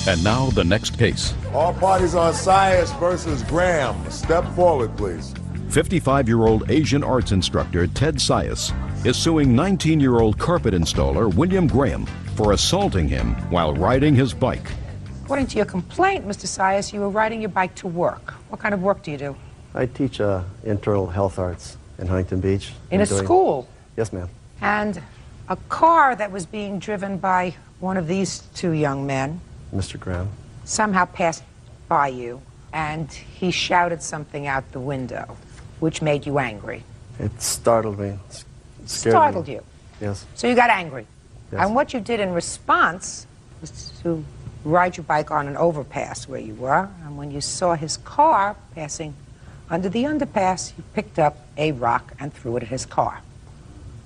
And now the next case. All parties on Sias versus Graham. Step forward, please. 55-year-old Asian arts instructor Ted Sias is suing 19-year-old carpet installer William Graham for assaulting him while riding his bike. According to your complaint, Mr. Sias, you were riding your bike to work. What kind of work do you do? I teach internal health arts in Huntington Beach. In a school? Yes, ma'am. And a car that was being driven by one of these two young men, Mr. Graham, somehow passed by you, and he shouted something out the window, which made you angry. It startled me. It scared Startled me. you? Yes. So you got angry? Yes. And what you did in response was to ride your bike on an overpass where you were, and when you saw his car passing under the underpass, you picked up a rock and threw it at his car.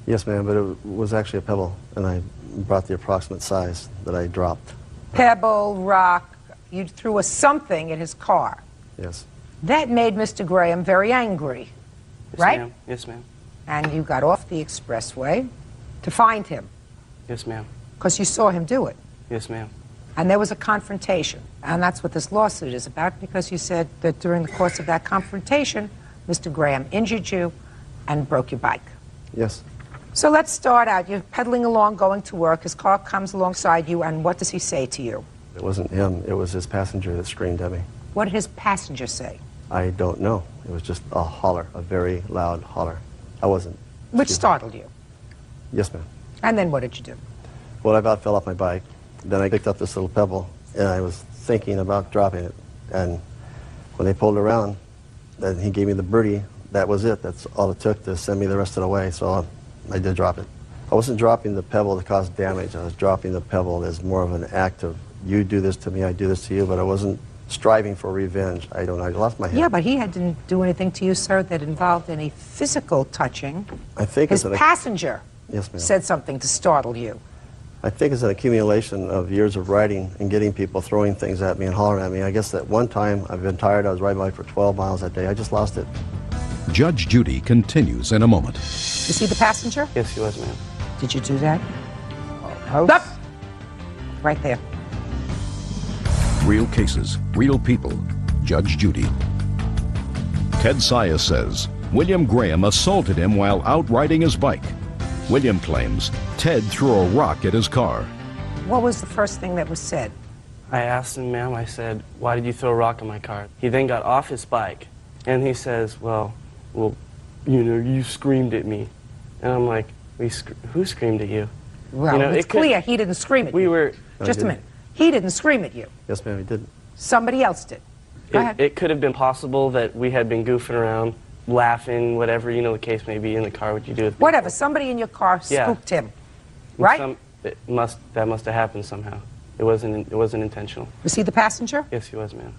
Yes, ma'am, but it was actually a pebble, and I brought the approximate size that I dropped. Pebble, rock, you threw a something at his car. Yes. That made Mr. Graham very angry, Yes, right? ma'am. Yes, ma'am. And you got off the expressway to find him, Yes, ma'am. because you saw him do it. Yes, ma'am. And there was a confrontation. And that's what this lawsuit is about, because you said that during the course of that confrontation, Mr. Graham injured you and broke your bike. Yes. So let's start out. You're pedaling along, going to work. His car comes alongside you, and what does he say to you? It wasn't him. It was his passenger that screamed at me. What did his passenger say? I don't know. It was just a holler, a very loud holler. I wasn't. Which startled you. Yes, ma'am. And then what did you do? Well, I about fell off my bike. Then I picked up this little pebble, and I was thinking about dropping it. And when they pulled around, then he gave me the birdie. That was it. That's all it took to send me the rest of the way. So I did drop it. I wasn't dropping the pebble to cause damage. I was dropping the pebble as more of an act of, you do this to me, I do this to you, but I wasn't striving for revenge. I lost my head. Yeah, but he didn't do anything to you, sir, that involved any physical touching. I think his passenger yes, ma'am. said something to startle you. I think it's an accumulation of years of riding and getting people throwing things at me and hollering at me. I guess that one time I've been tired. I was riding my bike for 12 miles that day. I just lost it. Judge Judy continues in a moment. You see the passenger? Yes, he was, ma'am. Did you do that? Up! Right there. Real cases, real people. Judge Judy. Ted Sias says William Graham assaulted him while out riding his bike. William claims Ted threw a rock at his car. What was the first thing that was said? I asked him, ma'am, I said, why did you throw a rock in my car? He then got off his bike, and he says, well, you know, you screamed at me. And I'm like, who screamed at you? Well, you know, it's clear he didn't scream at you. Just a minute. He didn't scream at you. Yes, ma'am, he didn't. Somebody else did. Go ahead. It could have been possible that we had been goofing around, laughing, whatever, you know, the case may be in the car, what you do with people. Whatever, somebody in your car spooked him, right? That must have happened somehow. It wasn't intentional. Was he the passenger? Yes, he was, ma'am.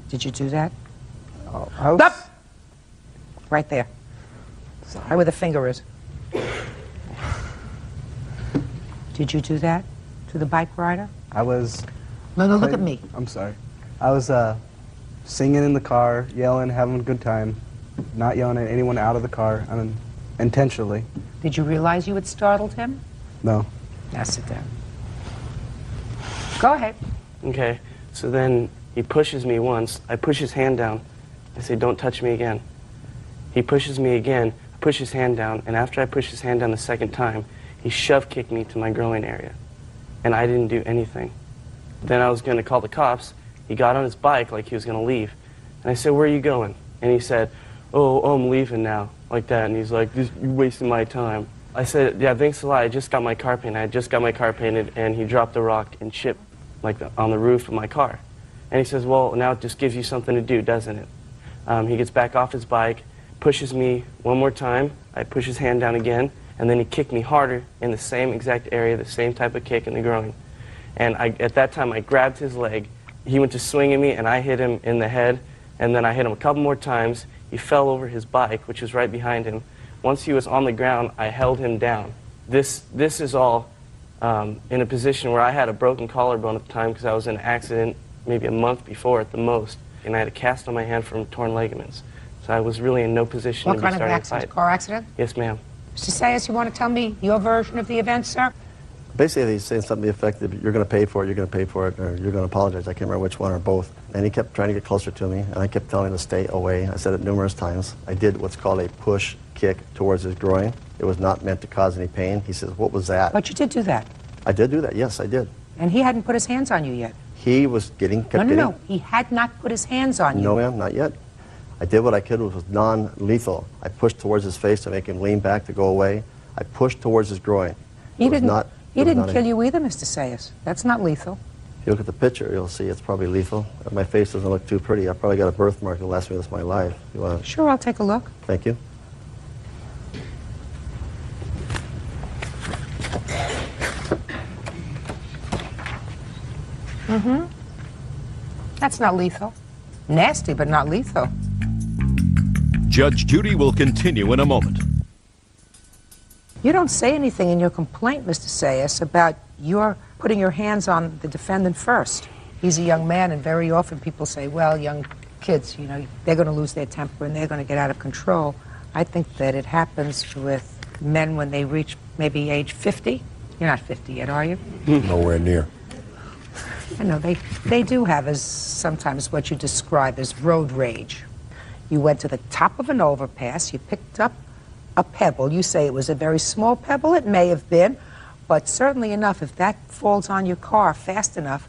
Did you do that? Oh, Up! Right there. Right where the finger is. Did you do that to the bike rider? I was... No, look at me. I'm sorry. I was singing in the car, yelling, having a good time, not yelling at anyone out of the car, intentionally. Did you realize you had startled him? No. Now sit down. Go ahead. Okay, so then he pushes me once. I push his hand down. I say, don't touch me again. He pushes me again, I push his hand down, and after I push his hand down the second time, he shove kicked me to my groin area. And I didn't do anything. Then I was going to call the cops. He got on his bike like he was going to leave. And I said, where are you going? And he said, oh, I'm leaving now, like that. And he's like, you're wasting my time. I said, yeah, thanks a lot. I just got my car painted. I just got my car painted, and he dropped the rock and chipped like on the roof of my car. And he says, well, now it just gives you something to do, doesn't it? He gets back off his bike, pushes me one more time. I push his hand down again, and then he kicked me harder in the same exact area, the same type of kick in the groin. And at that time, I grabbed his leg. He went to swing at me, and I hit him in the head, and then I hit him a couple more times. He fell over his bike, which was right behind him. Once he was on the ground, I held him down. This is all in a position where I had a broken collarbone at the time because I was in an accident maybe a month before at the most, and I had a cast on my hand from torn ligaments. So I was really in no position to be starting a fight. What kind of accident? Car accident? Yes, ma'am. Mr. Sayers, you want to tell me your version of the event, sir? Basically, he's saying something to the effect of, you're going to pay for it, you're going to pay for it, or you're going to apologize. I can't remember which one or both. And he kept trying to get closer to me, and I kept telling him to stay away. I said it numerous times. I did what's called a push kick towards his groin. It was not meant to cause any pain. He says, what was that? But you did do that. I did do that, yes, I did. And he hadn't put his hands on you yet. He was No. He had not put his hands on you. No, ma'am, not yet. I did what I could, which was non-lethal. I pushed towards his face to make him lean back to go away. I pushed towards his groin. He didn't kill you either, Mr. Sayers. That's not lethal. If you look at the picture, you'll see it's probably lethal. My face doesn't look too pretty. I've probably got a birthmark that'll last me the rest of my life. You want to... Sure, I'll take a look. Thank you. That's not lethal. Nasty, but not lethal. Judge Judy will continue in a moment. You don't say anything in your complaint, Mr. Sayers, about your putting your hands on the defendant first. He's a young man, and very often people say, well, young kids, you know, they're going to lose their temper and they're going to get out of control. I think that it happens with men when they reach maybe age 50. You're not 50 yet, are you? Nowhere near. I know, they do have as sometimes what you describe as road rage. You went to the top of an overpass, you picked up a pebble. You say it was a very small pebble. It may have been, but certainly enough, if that falls on your car fast enough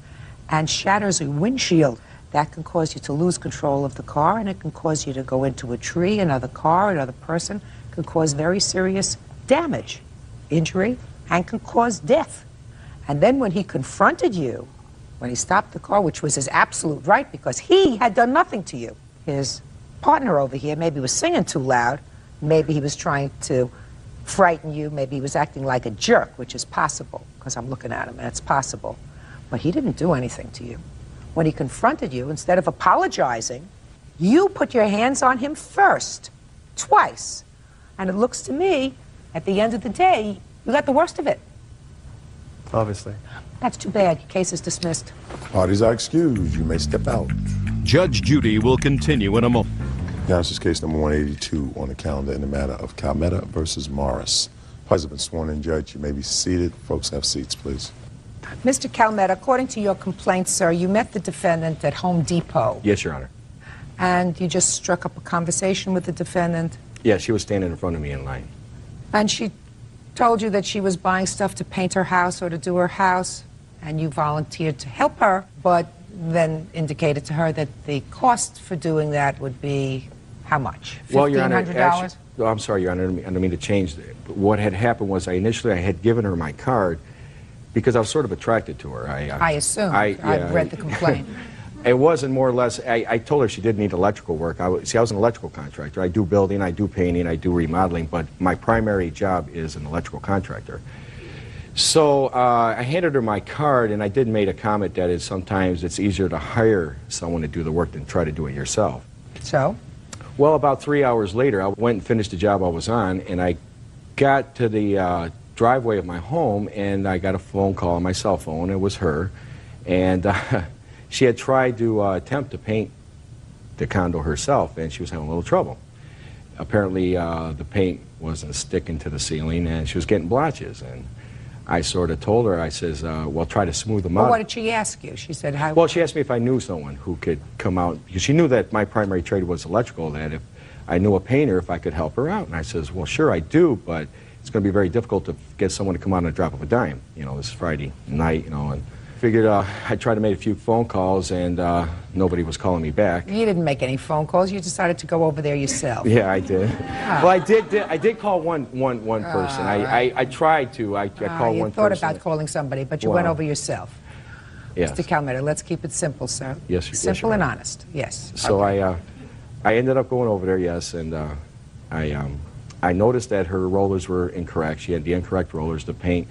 and shatters a windshield, that can cause you to lose control of the car, and it can cause you to go into a tree, another car, another person. It can cause very serious damage, injury, and can cause death. And then when he confronted you, when he stopped the car, which was his absolute right because he had done nothing to you, his partner over here maybe was singing too loud, maybe he was trying to frighten you, maybe he was acting like a jerk, which is possible, because I'm looking at him, and it's possible. But he didn't do anything to you. When he confronted you, instead of apologizing, you put your hands on him first, twice. And it looks to me, at the end of the day, you got the worst of it. Obviously. That's too bad. Your case is dismissed. Parties are excused. You may step out. Judge Judy will continue in a moment. Now, this is case number 182 on the calendar in the matter of Calmetta versus Morris. Parties have been sworn in, Judge. You may be seated. Folks, have seats, please. Mr. Calmetta, according to your complaint, sir, you met the defendant at Home Depot. Yes, Your Honor. And you just struck up a conversation with the defendant. Yeah, she was standing in front of me in line. And she told you that she was buying stuff to paint her house or to do her house, and you volunteered to help her, but then indicated to her that the cost for doing that would be how much? $1,500? Well, Your Honor, actually, I'm sorry, Your Honor, I don't mean to change that. But what had happened was I had given her my card because I was sort of attracted to her. I assume. I've read the complaint. It wasn't more or less, I told her she did need electrical work. I was an electrical contractor. I do building, I do painting, I do remodeling, but my primary job is an electrical contractor. So I handed her my card, and I did make a comment that is sometimes it's easier to hire someone to do the work than try to do it yourself. So? Well, about 3 hours later, I went and finished the job I was on, and I got to the driveway of my home, and I got a phone call on my cell phone. It was her, and she had tried to attempt to paint the condo herself, and she was having a little trouble. Apparently, the paint wasn't sticking to the ceiling, and she was getting blotches. And I sort of told her, I says, well, try to smooth them out. Well, what did she ask you? She said, how? Well, she asked me if I knew someone who could come out, because she knew that my primary trade was electrical, that if I knew a painter, if I could help her out. And I says, well, sure, I do, but it's going to be very difficult to get someone to come out on a drop of a dime. You know, this Friday night, you know, and figured I'd try to make a few phone calls, and nobody was calling me back. You didn't make any phone calls. You decided to go over there yourself. Yeah, I did. Oh. Well, I did call one person. I tried to. I called one person. You thought about calling somebody, but you went over yourself. Yes. Mr. Calmetta, let's keep it simple, sir. Yes, simple and honest. Yes. So okay. I ended up going over there, yes, and I noticed that her rollers were incorrect. She had the incorrect rollers. The paint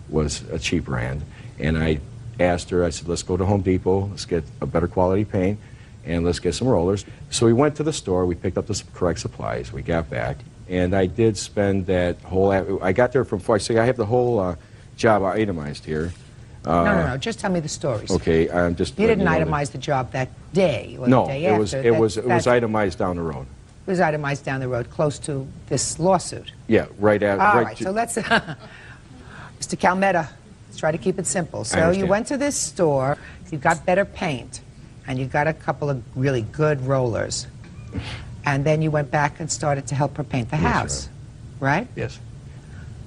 was a cheap brand, and I asked her, I said, let's go to Home Depot, let's get a better quality paint, and let's get some rollers. So we went to the store, we picked up the correct supplies, we got back, and I did spend that whole, I got there from 4, I have the whole job itemized here. No, just tell me the stories. Okay, I'm just... You didn't itemize the job that day or no, the day after. it was itemized down the road. It was itemized down the road, close to this lawsuit. Yeah, right after... All right, so let's... Mr. Calmetta, Let's try to keep it simple. I So you understand. went to this store, you got better paint, and you got a couple of really good rollers. And then you went back and started to help her paint the Yes, house, right? Yes.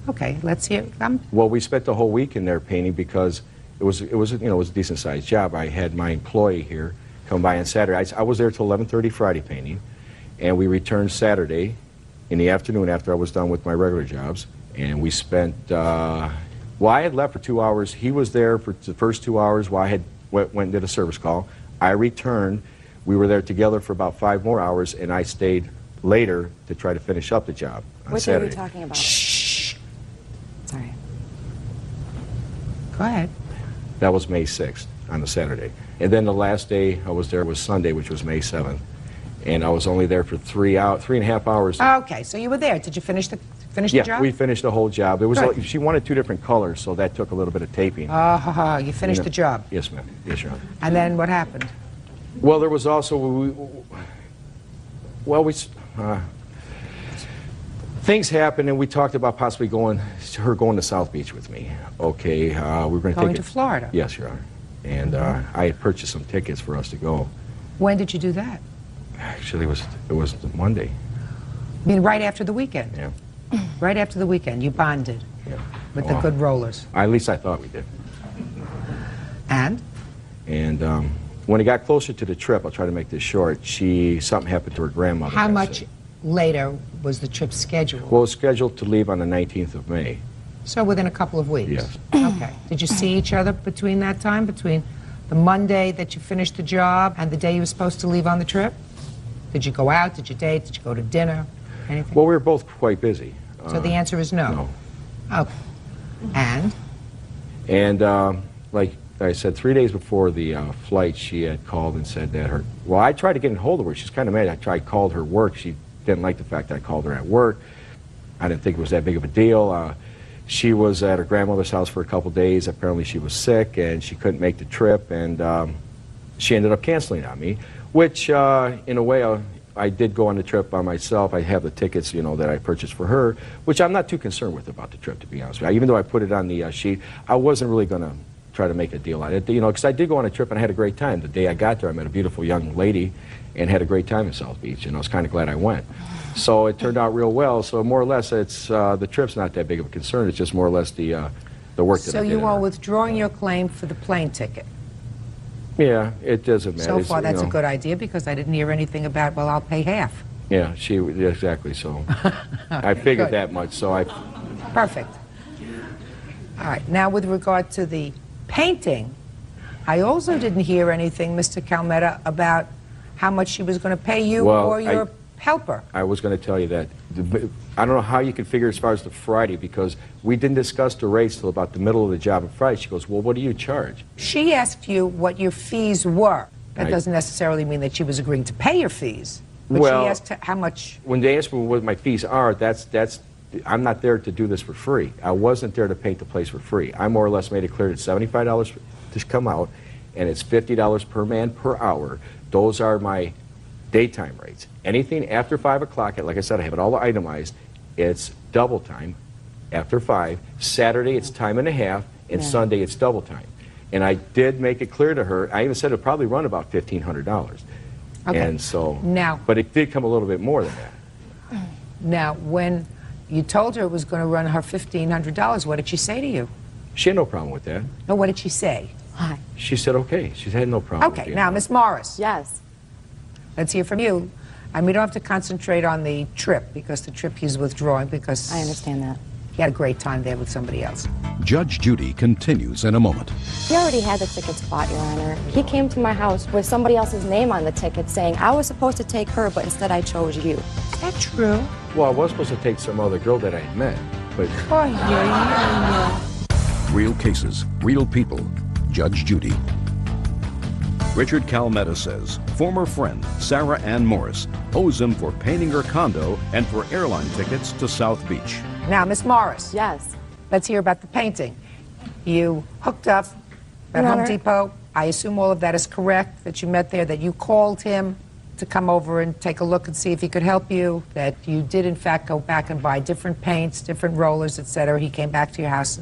Okay, let's hear. Well, we spent the whole week in there painting because it was a decent sized job. I had my employee here come by on Saturday. I was there till 11:30 Friday painting, and we returned Saturday in the afternoon after I was done with my regular jobs. And we spent. Well, I had left for 2 hours. He was there for the first 2 hours while I had went and did a service call. I returned. We were there together for about 5 more hours, and I stayed later to try to finish up the job on Which day are Saturday. you talking about? Shh. Sorry. Go ahead. That was May 6th on a Saturday. And then the last day I was there was Sunday, which was May 7th. And I was only there for 3.5 hours. Okay, so you were there. Did you finish the Yeah, job? we finished the whole job. It was Good. like, she wanted 2 different colors, so that took a little bit of taping. You finished the job. Yes, ma'am. Yes, Your Honor. And then what happened? Well, there was also, things happened, and we talked about possibly going to South Beach with me. Okay, we were going to Going take to Florida. Yes, Your Honor. And I had purchased some tickets for us to go. When did you do that? Actually, it was Monday. I mean, right after the weekend. Yeah. Right after the weekend, you bonded Yeah. with the good rollers. At least I thought we did. And? And when it got closer to the trip, I'll try to make this short, something happened to her grandmother. How got much sick. later was the trip scheduled? Well, it was scheduled to leave on the 19th of May. So within a couple of weeks? Yes. Okay. Did you see each other between that time, between the Monday that you finished the job and the day you were supposed to leave on the trip? Did you go out? Did you date? Did you go to dinner? Anything? Well, we were both quite busy. So the answer is no? No. Okay. And? And like I said, 3 days before the flight, she had called and said that well, I tried to get in hold of her. She's kind of mad. I called her work. She didn't like the fact that I called her at work. I didn't think it was that big of a deal. She was at her grandmother's house for a couple days. Apparently she was sick and she couldn't make the trip, and she ended up canceling on me, which in a way I did go on the trip by myself. I have the tickets, that I purchased for her, which I'm not too concerned with about the trip, to be honest with you. Even though I put it on the sheet, I wasn't really going to try to make a deal out of it, because I did go on a trip and I had a great time. The day I got there, I met a beautiful young lady and had a great time in South Beach, and I was kind of glad I went. So it turned out real well. So more or less, it's the trip's not that big of a concern. It's just more or less the work that I So did. you are withdrawing your claim for the plane ticket? Yeah, it doesn't matter. So far, that's a good idea because I didn't hear anything about, well, I'll pay half. Yeah, exactly. So I figured good. that much. So Perfect. All right. Now, with regard to the painting, I also didn't hear anything, Mr. Calmetta, about how much she was going to pay you Well, or your helper. I was going to tell you that. I don't know how you can figure as far as the Friday, because we didn't discuss the rates till about the middle of the job on Friday. She goes, well, what do you charge? She asked you what your fees were. That I- doesn't necessarily mean that she was agreeing to pay your fees. But Well, she asked how much. When they ask me what my fees are, I'm not there to do this for free. I wasn't there to paint the place for free. I more or less made it clear that $75 to come out, and it's $50 per man per hour. Those are my daytime rates. Anything after 5 o'clock, like I said, I have it all itemized, it's double time after 5. Saturday, it's time and a half, and Sunday, it's double time. And I did make it clear to her, I even said it'd probably run about $1,500. Okay. And so, Now- but it did come a little bit more than that. Now, when you told her it was going to run her $1,500, what did she say to you? She had no problem with that. No, what did she say? Hi. She said okay. She had no problem with Okay, it. now, Miss Morris, Yes. let's hear from you. And we don't have to concentrate on the trip because the trip he's withdrawing because I understand that. he had a great time there with somebody else. Judge Judy continues in a moment. He already had the tickets bought, Your Honor. He came to my house with somebody else's name on the ticket saying I was supposed to take her, but instead I chose you. Is that true? Well, I was supposed to take some other girl that I had met, but Oh, yeah. Real cases, real people. Judge Judy. Richard Calmetta says former friend Sarah Ann Morris owes him for painting her condo and for airline tickets to South Beach. Now, Miss Morris, Yes. let's hear about the painting. You hooked up at Your Home Honor. Depot. I assume all of that is correct, that you met there, that you called him to come over and take a look and see if he could help you, that you did, in fact, go back and buy different paints, different rollers, etc. He came back to your house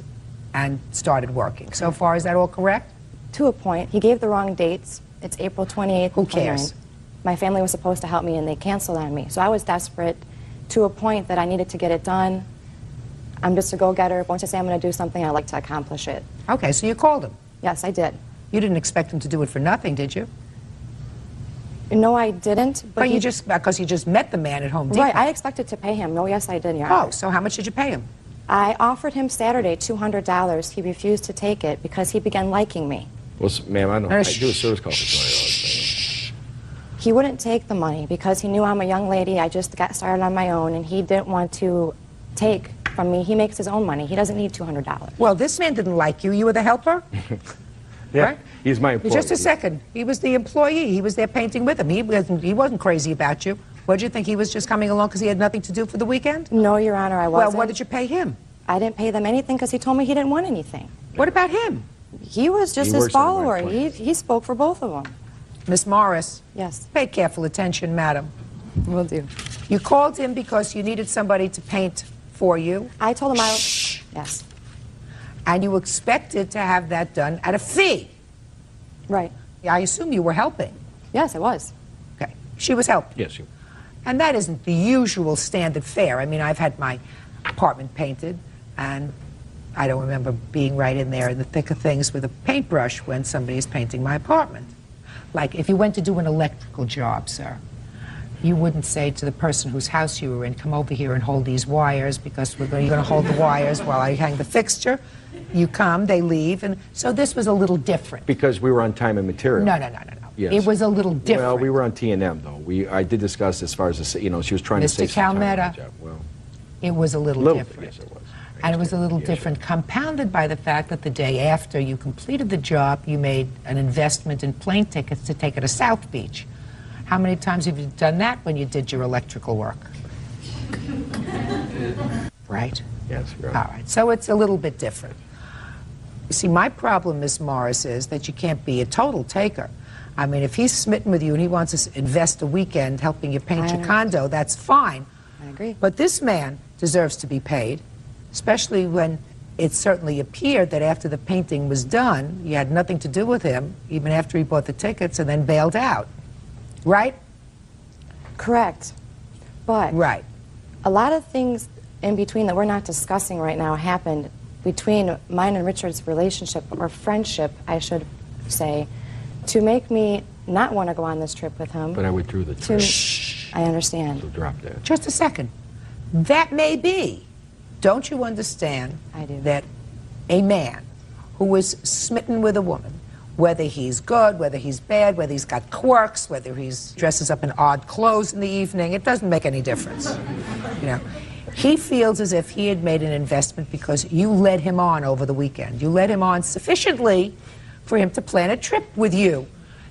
and started working. So far, is that all correct? To a point. He gave the wrong dates. It's April 28th. Who cares? 29th. My family was supposed to help me, and they canceled on me. So I was desperate to a point that I needed to get it done. I'm just a go-getter. Once I say I'm going to do something, I like to accomplish it. Okay, so you called him. Yes, I did. You didn't expect him to do it for nothing, did you? No, I didn't. But you just, because you just met the man at Home Depot. Right, I expected to pay him. No, yes, I did, Your Honor. Oh, so how much did you pay him? I offered him Saturday $200. He refused to take it because he began liking me. Well, ma'am, I do a service call for $20. He wouldn't take the money because he knew I'm a young lady. I just got started on my own, and he didn't want to take from me. He makes his own money. He doesn't need $200. Well, this man didn't like you. You were the helper? Yeah, right? He's my employee. Just a second. He was the employee. He was there painting with him. He wasn't crazy about you. What did you think? He was just coming along because he had nothing to do for the weekend? No, Your Honor, I wasn't. Well, what did you pay him? I didn't pay them anything because he told me he didn't want anything. What about him? He was just his follower. He spoke for both of them. Miss Morris. Yes. Pay careful attention, madam. Will do. You called him because you needed somebody to paint for you. I told him yes. And you expected to have that done at a fee. Right. I assume you were helping. Yes, I was. Okay. She was helping. Yes, you. And that isn't the usual standard fare. I mean, I've had my apartment painted, and I don't remember being right in there in the thick of things with a paintbrush when somebody's painting my apartment. Like, if you went to do an electrical job, sir, you wouldn't say to the person whose house you were in, come over here and hold these wires because you're going to hold the wires while I hang the fixture. You come, they leave, and so this was a little different. Because we were on time and material. No. Yes. It was a little different. Well, we were on T&M, though. I did discuss as far as, she was trying to save some time on the job. Well, it was a little different. Yes, it was. And it was a little different, compounded by the fact that the day after you completed the job, you made an investment in plane tickets to take it to South Beach. How many times have you done that when you did your electrical work? Right? Yes, right. All right, so it's a little bit different. You see, my problem, Miss Morris, is that you can't be a total taker. I mean, if he's smitten with you and he wants to invest a weekend helping you paint your condo, that's fine. I agree. But this man deserves to be paid, especially when it certainly appeared that after the painting was done, you had nothing to do with him, even after he bought the tickets and then bailed out. Right? Correct. But right. A lot of things in between that we're not discussing right now happened between mine and Richard's relationship, or friendship, I should say, to make me not want to go on this trip with him. But I withdrew the trip. I understand. So drop that. Just a second. That may be. Don't you understand that a man who is smitten with a woman, whether he's good, whether he's bad, whether he's got quirks, whether he dresses up in odd clothes in the evening, it doesn't make any difference. You know, he feels as if he had made an investment because you led him on over the weekend. You led him on sufficiently for him to plan a trip with you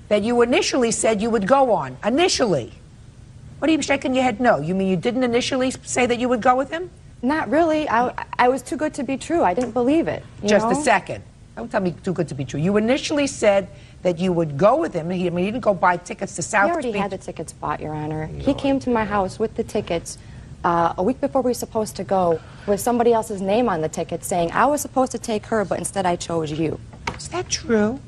that you initially said you would go on. Initially. What are you shaking your head? No. You mean you didn't initially say that you would go with him? Not really. I was too good to be true. I didn't believe it. Just a second. Don't tell me too good to be true. You initially said that you would go with him. He didn't go buy tickets to South Beach. He already had the tickets bought, Your Honor. He came to my house with the tickets a week before we were supposed to go with somebody else's name on the ticket saying, I was supposed to take her, but instead I chose you. Is that true?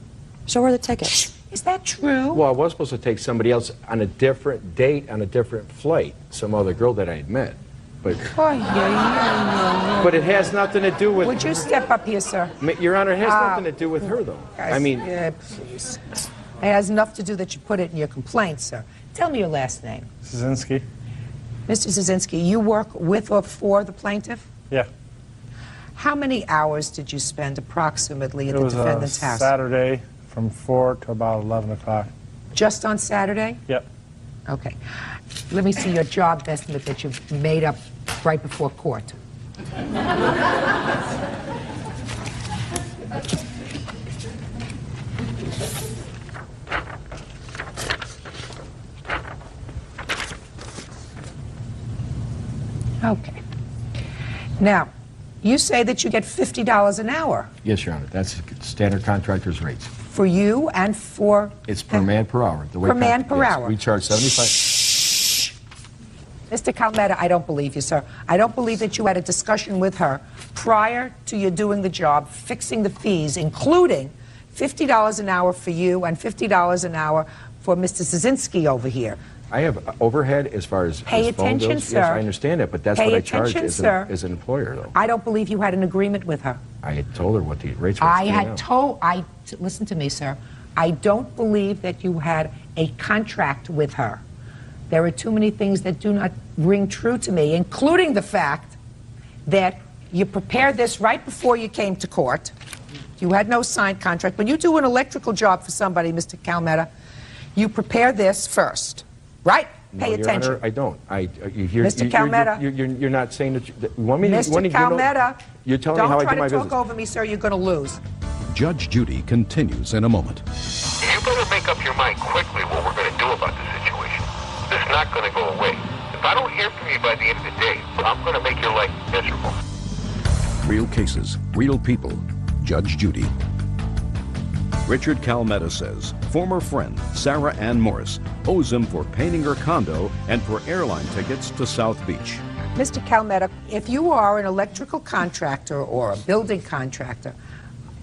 Show her the tickets. Is that true? Well, I was supposed to take somebody else on a different date, on a different flight, some other girl that I had met. But it has nothing to do with... Would you step up here, sir? Your Honor, it has nothing to do with her, though. Guys, I mean... Yeah, please. It has enough to do that you put it in your complaint, sir. Tell me your last name. Szynski. Mr. Szynski, you work with or for the plaintiff? Yeah. How many hours did you spend approximately at the defendant's house? It was Saturday from 4 to about 11 o'clock. Just on Saturday? Yep. Okay. Let me see your job estimate that you've made up right before court. Okay. Now, you say that you get $50 an hour. Yes, Your Honor. That's standard contractor's rates. For you and for... It's per man per hour. Per man per hour. We charge 75... Mr. Calmetta, I don't believe you, sir. I don't believe that you had a discussion with her prior to you doing the job, fixing the fees, including $50 an hour for you and $50 an hour for Mr. Szynski over here. I have overhead as far as Pay his phone attention, bills. sir. Yes, I understand that, but that's Pay what I charge attention, as an employer, though. I don't believe you had an agreement with her. I had told her what the rates were. Listen to me, sir. I don't believe that you had a contract with her. There are too many things that do not ring true to me, including the fact that you prepared this right before you came to court. You had no signed contract. When you do an electrical job for somebody, Mr. Calmetta, you prepare this first, right? Pay attention. Your Honor, I don't. Mr. Calmetta. You're not saying that you want me to... Mr. Calmetta, you're telling me how I do my business. don't try to talk over me, sir. You're going to lose. Judge Judy continues in a moment. You better make up your mind quickly what we're going to do about this situation. It's not going to go away. If I don't hear from you by the end of the day, I'm going to make your life miserable. Real cases, real people. Judge Judy. Richard Calmetta says former friend Sarah Ann Morris owes him for painting her condo and for airline tickets to South Beach. Mr. Calmetta, if you are an electrical contractor or a building contractor,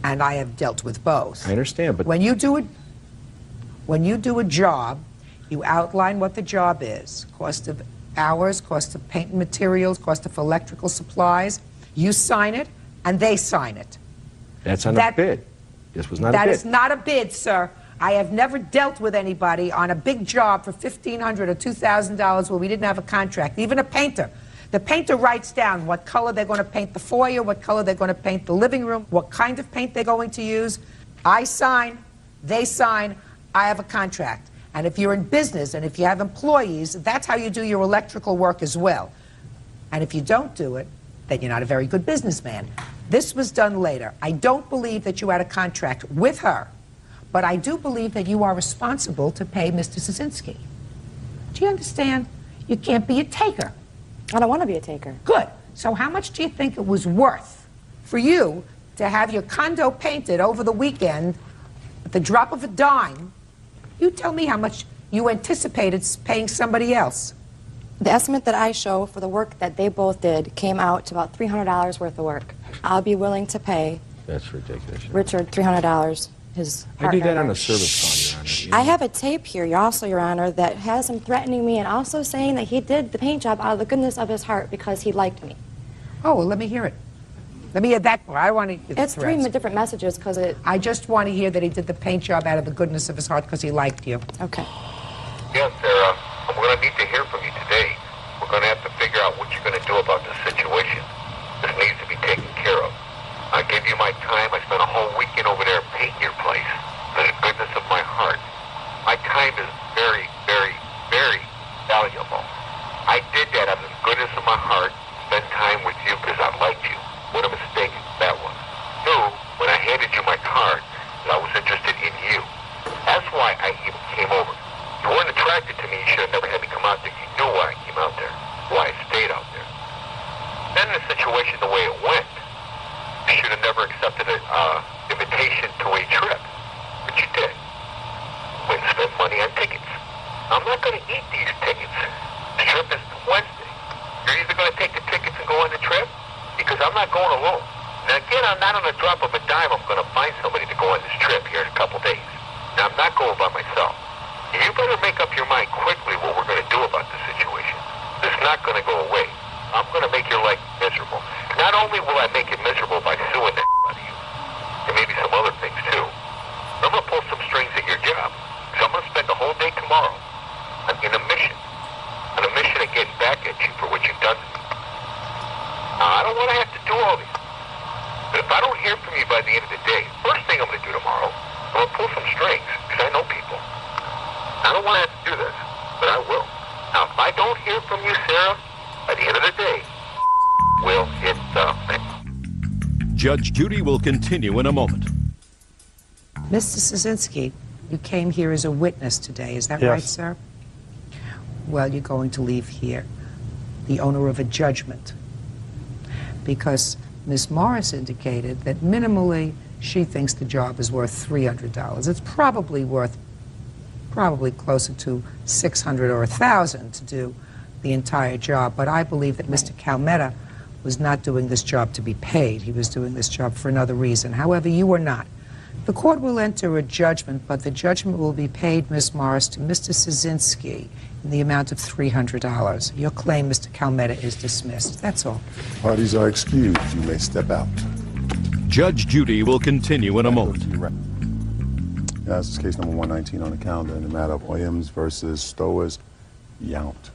and I have dealt with both. I understand, but when you do a job, you outline what the job is: cost of hours, cost of paint and materials, cost of electrical supplies. You sign it, and they sign it. That's on a bid. This was not a bid. That is not a bid, sir. I have never dealt with anybody on a big job for $1,500 or $2,000 where we didn't have a contract, even a painter. The painter writes down what color they're going to paint the foyer, what color they're going to paint the living room, what kind of paint they're going to use. I sign, they sign, I have a contract. And if you're in business and if you have employees, that's how you do your electrical work as well. And if you don't do it, then you're not a very good businessman. This was done later. I don't believe that you had a contract with her, but I do believe that you are responsible to pay Mr. Szynski. Do you understand? You can't be a taker. I don't want to be a taker. Good. So how much do you think it was worth for you to have your condo painted over the weekend at the drop of a dime? You tell me how much you anticipated paying somebody else. The estimate that I show for the work that they both did came out to about $300 worth of work. I'll be willing to pay That's ridiculous. Richard $300, his I do that partner. on a service call, Your Honor. I have a tape here, also, Your Honor, that has him threatening me and also saying that he did the paint job out of the goodness of his heart because he liked me. Oh, well, let me hear it. Let me hear that part. I want to hear the It's three threats. different messages because it... I just want to hear that he did the paint job out of the goodness of his heart because he liked you. Okay. Yes, Sarah. I'm going to need to hear from you today. We're going to have to figure out what you're going to do about this situation. This needs to be taken care of. I gave you my time. I spent a whole weekend over there painting your place. For the goodness of my heart. My time is very, very, very valuable. I did that out of the goodness of my heart. Spend time with you because I liked you. What a mistake that was. Knew when I handed you my card that I was interested in you. That's why I even came over. You weren't attracted to me. You should have never had me come out there. You knew why I came out there. Why I stayed out there. Then the situation the way it went, you should have never accepted an invitation to a trip. But you did. Went and spent money on tickets. I'm not going to eat these tickets. The trip is Wednesday. You're either going to take the tickets and go on the trip, because I'm not going alone. Now again, I'm not on a drop of a dime. I'm going to find somebody to go on this trip here in a couple days. Now I'm not going by myself. You better make up your mind quickly what we're going to do about this situation. It's not going to go away. I'm going to make your life miserable. Not only will I make it miserable by suing the out of you, and maybe some other things too, I'm going to pull some strings at your job. So I'm going to spend the whole day tomorrow on a mission of getting back at you for what you've done to me. Now, I don't want to have to do all these. But if I don't hear from you by the end of the day, first thing I'm going to do tomorrow, I'm going to pull some strings, because I know people. I don't want to have to do this, but I will. Now, if I don't hear from you, Sarah, by the end of the day, well, it's Judge Judy will continue in a moment. Mr. Szynski, you came here as a witness today. Is that Yes. right, sir? Well, you're going to leave here the owner of a judgment, because Ms. Morris indicated that minimally she thinks the job is worth $300. It's probably worth closer to $600 or $1,000 to do the entire job. But I believe that Mr. Calmetta was not doing this job to be paid. He was doing this job for another reason. However, you were not. The court will enter a judgment, but the judgment will be paid, Ms. Morris, to Mr. Szynski in the amount of $300. Your claim, Mr. Calmetta, is dismissed. That's all. Parties are excused. You may step out. Judge Judy will continue in a moment. Yeah, this is case number 119 on the calendar in the matter of Williams versus Stowers Yount.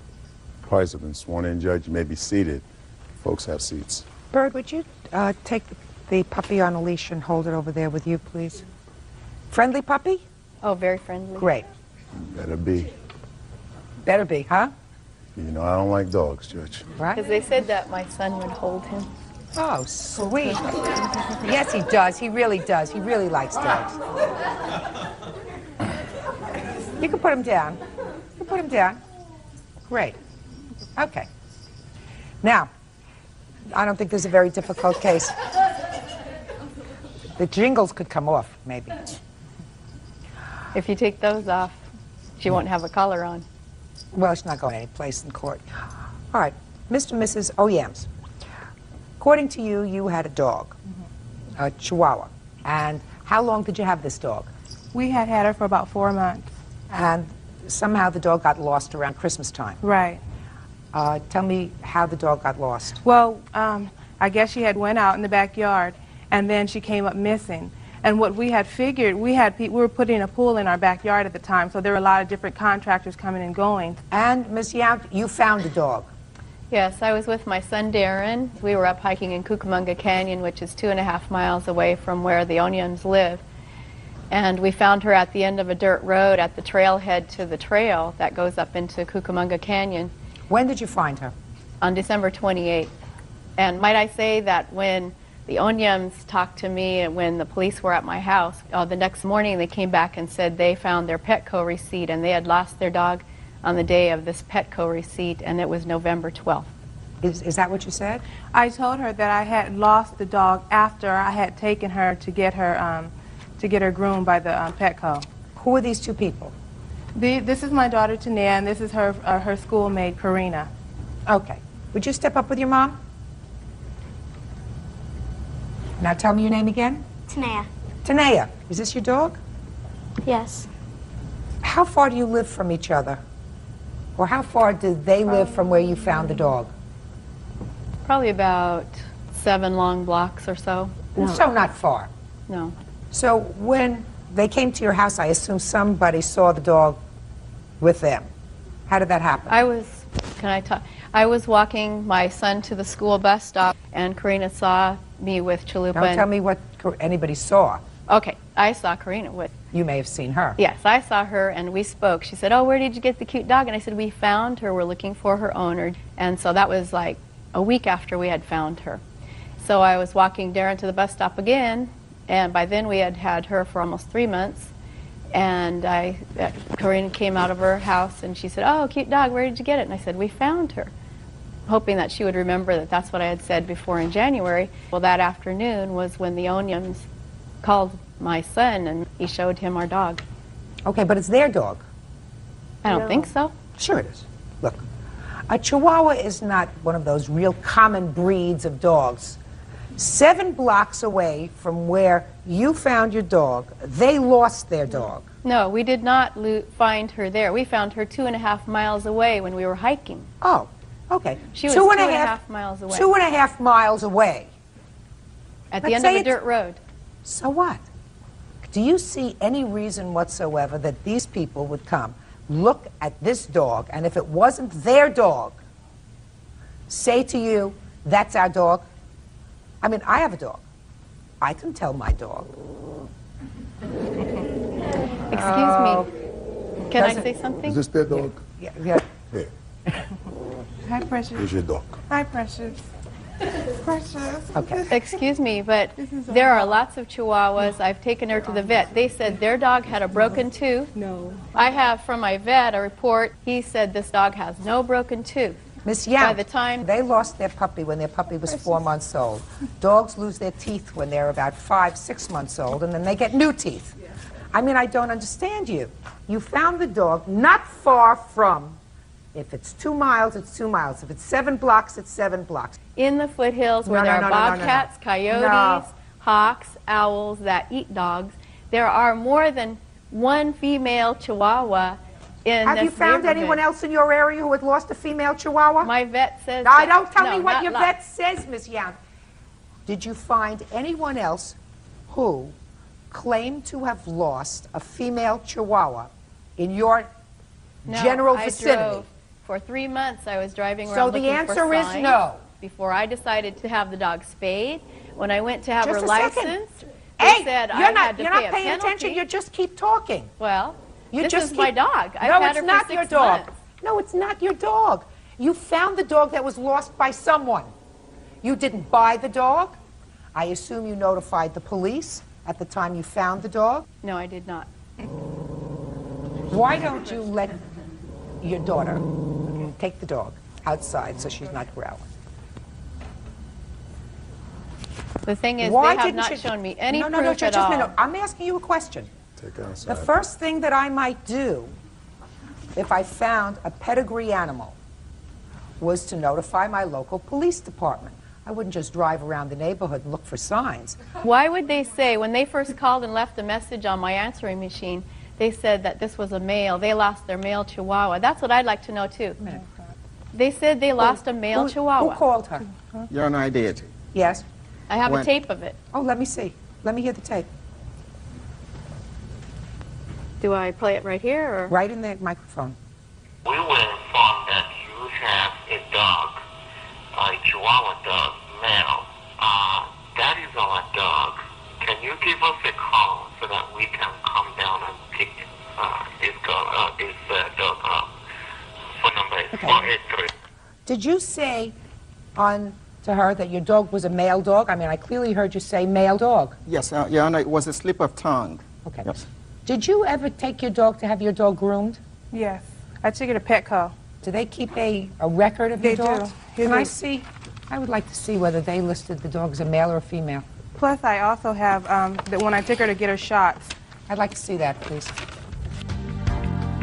Parties have been sworn in, Judge. You may be seated. Folks have seats. Bird, would you take the puppy on a leash and hold it over there with you, please? Friendly puppy? Oh, very friendly. Great. Better be. Better be, huh? You know I don't like dogs, Judge. Right? Because they said that my son would hold him. Oh, sweet. Yes, he does. He really does. He really likes dogs. You can put him down. You can put him down. Great. Okay. Now, I don't think there's a very difficult case. The jingles could come off, maybe. If you take those off, she won't have a collar on. Well, she's not going any place in court. All right. Mr. and Mrs. Oyams, according to you, you had a dog, a Chihuahua. And how long did you have this dog? We had her for about 4 months. And somehow the dog got lost around Christmas time. Right. Tell me how the dog got lost. Well, I guess she had went out in the backyard, and then she came up missing. And what we had figured, we were putting a pool in our backyard at the time, so there were a lot of different contractors coming and going. And, Ms. Yount, you found the dog. Yes, I was with my son Darren. We were up hiking in Cucamonga Canyon, which is 2.5 miles away from where the Onions live. And we found her at the end of a dirt road at the trailhead to the trail that goes up into Cucamonga Canyon. When did you find her? On December 28th. And might I say that when the Onions talked to me and when the police were at my house, the next morning they came back and said they found their Petco receipt and they had lost their dog on the day of this Petco receipt, and it was November 12th. Is that what you said? I told her that I had lost the dog after I had taken her to get her groomed by the Petco. Who are these two people? This is my daughter Tania, and this is her schoolmate Karina. Okay. Would you step up with your mom? Now tell me your name again. Tanea. Tanea. Is this your dog? Yes. How far do you live from each other? Or how far did they live from where you found the dog? Probably about 7 long blocks or so. So not far. No. So when they came to your house, I assume somebody saw the dog with them. How did that happen? I was walking my son to the school bus stop, and Karina saw me with Chalupa. Don't tell me what anybody saw. Okay, I saw Karina with. You may have seen her. Yes, I saw her and we spoke. She said, "Oh, where did you get the cute dog?" And I said, "We found her. We're looking for her owner." And so that was like a week after we had found her. So I was walking Darren to the bus stop again, and by then we had had her for almost 3 months. And Karina came out of her house and she said, "Oh, cute dog, where did you get it?" And I said, "We found her," hoping that she would remember that that's what I had said before in January. Well, that afternoon was when the Onions called my son and he showed him our dog. Okay, but it's their dog. I don't think so. Sure it is. Look, a Chihuahua is not one of those real common breeds of dogs. 7 blocks away from where you found your dog, they lost their dog. No, we did not find her there. We found her 2.5 miles away when we were hiking. Oh, okay. She was 2.5 miles away. 2.5 miles away. At the end of a dirt road. So what? Do you see any reason whatsoever that these people would come, look at this dog, and if it wasn't their dog, say to you, "That's our dog"? I mean, I have a dog. I can tell my dog. Excuse me. Can I say something? Is this their dog? Yeah. Here. Hi, Precious. Here's your dog. Hi, Precious. Precious. Okay. Excuse me, but there are lots of Chihuahuas. I've taken her to the vet. They said their dog had a broken tooth. No. I have from my vet a report. He said this dog has no broken tooth. Miss Yount, by the time they lost their puppy when their puppy was 4 months old. Dogs lose their teeth when they're about 5, 6 months old, and then they get new teeth. I mean, I don't understand you. You found the dog not far from, if it's 2 miles, it's 2 miles. If it's 7 blocks, it's 7 blocks. in the foothills where there are bobcats, coyotes, hawks, owls that eat dogs. There are more than one female Chihuahua in Have this you found neighborhood. anyone else in your area who had lost a female Chihuahua? My vet says... I don't tell me what not your lost. vet says, Miss Young. Did you find anyone else who claimed to have lost a female Chihuahua in your general vicinity? Drove. For 3 months, I was driving around So looking the answer for is signs no. before I decided to have the dog spayed. When I went to have Just her a second. licensed, Hey, they said you're I not, had to you're pay not a paying penalty. attention. You just keep talking. Well, You this just is keep... my dog. I've no, had it's her not for your 6 dog. months. No, it's not your dog. You found the dog that was lost by someone. You didn't buy the dog. I assume you notified the police at the time you found the dog. No, I did not. Why don't you let your daughter take the dog outside so she's not growling? The thing is, Why they have didn't not you... shown me any no, proof just at a all. minute. I'm asking you a question. Take it outside. The first thing that I might do if I found a pedigree animal was to notify my local police department. I wouldn't just drive around the neighborhood and look for signs. Why would they say, when they first called and left a message on my answering machine, they said that this was a male, they lost their male Chihuahua? That's what I'd like to know, too. They said they lost a male Chihuahua. Who called her? Your Honor, I did. Yes? I have a When- tape of it. Oh, let me see. Let me hear the tape. Do I play it right here, or? Right in the microphone. We were informed that you have a dog, a Chihuahua dog, male. That is our dog. Can you give us a call so that we can come down and pick his dog up? Phone number is 483. Did you say to her that your dog was a male dog? I mean, I clearly heard you say male dog. Yes, Your Honor, it was a slip of tongue. Okay. Yes. Did you ever take your dog to have your dog groomed? Yes. I took it to Petco. Do they keep a record of They your dogs? do. Can They I do. see? I would like to see whether they listed the dog as a male or a female. Plus, I also have, when I took her to get her shots. I'd like to see that, please.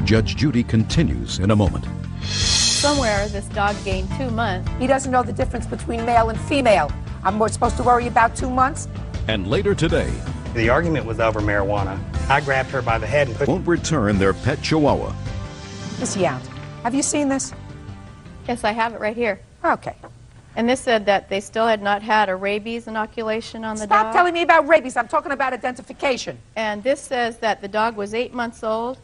Judge Judy continues in a moment. Somewhere this dog gained 2 months. He doesn't know the difference between male and female. I'm supposed to worry about 2 months? And later today, The argument was over marijuana. I grabbed her by the head and put... won't return their pet Chihuahua. Miss Yount, have you seen this? Yes, I have it right here. Okay. And this said that they still had not had a rabies inoculation on the dog. Stop telling me about rabies. I'm talking about identification. And this says that the dog was 8 months old.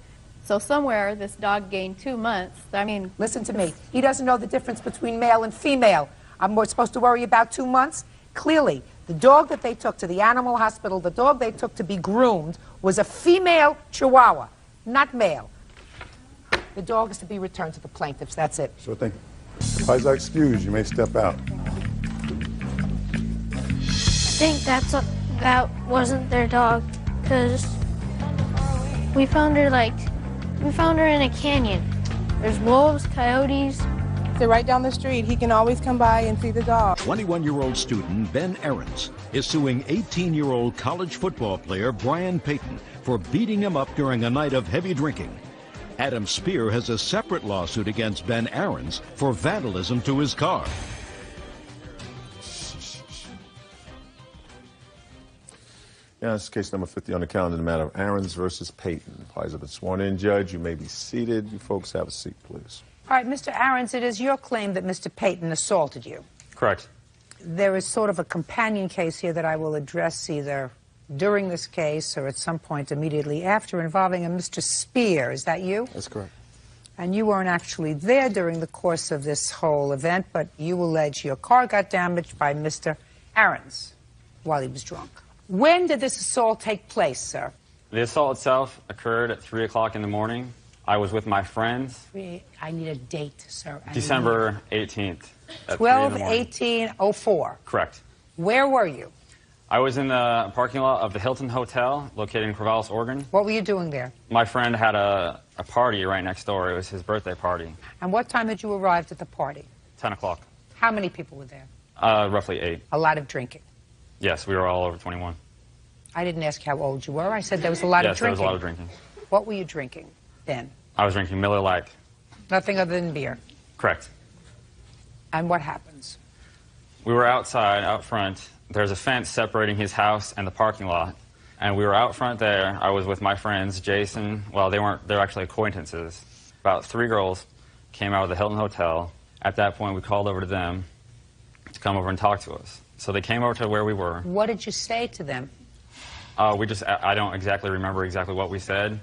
So somewhere this dog gained 2 months. I mean... Listen to me. He doesn't know the difference between male and female. I'm supposed to worry about 2 months? Clearly, the dog that they took to the animal hospital, the dog they took to be groomed, was a female Chihuahua, not male. The dog is to be returned to the plaintiffs. That's it. Sure thing. Otherwise, excused. You may step out. I think that wasn't their dog, because we found her in a canyon. There's wolves, coyotes. They're right down the street. He can always come by and see the dog. 21-year-old student Ben Ahrens is suing 18-year-old college football player Brian Payton for beating him up during a night of heavy drinking. Adam Spear has a separate lawsuit against Ben Ahrens for vandalism to his car. Yeah, this is case number 50 on the calendar, the matter of Ahrens versus Payton. Parties have been sworn in. Judge, you may be seated. You folks have a seat, please. All right, Mr. Ahrens, it is your claim that Mr. Payton assaulted you. Correct. There is sort of a companion case here that I will address either during this case or at some point immediately after involving a Mr. Spear. Is that you? That's correct. And you weren't actually there during the course of this whole event, but you allege your car got damaged by Mr. Ahrens while he was drunk. When did this assault take place, sir? The assault itself occurred at 3 o'clock in the morning. I was with my friends. I need a date, sir. December 18th. At 3 in the morning. 12/18/04. Correct. Where were you? I was in the parking lot of the Hilton Hotel, located in Corvallis, Oregon. What were you doing there? My friend had a party right next door. It was his birthday party. And what time had you arrived at the party? 10 o'clock. How many people were there? Roughly 8. A lot of drinking. Yes, we were all over 21. I didn't ask how old you were. I said there was a lot of Yes, there drinking. was a lot of drinking. What were you drinking then? I was drinking Miller Lite. Nothing other than beer. Correct. And what happens? We were outside, out front. There's a fence separating his house and the parking lot. And we were out front there. I was with my friends, Jason. Well, they're actually acquaintances. About 3 girls came out of the Hilton Hotel. At that point, we called over to them to come over and talk to us. So they came over to where we were. What did you say to them? I don't exactly remember exactly what we said,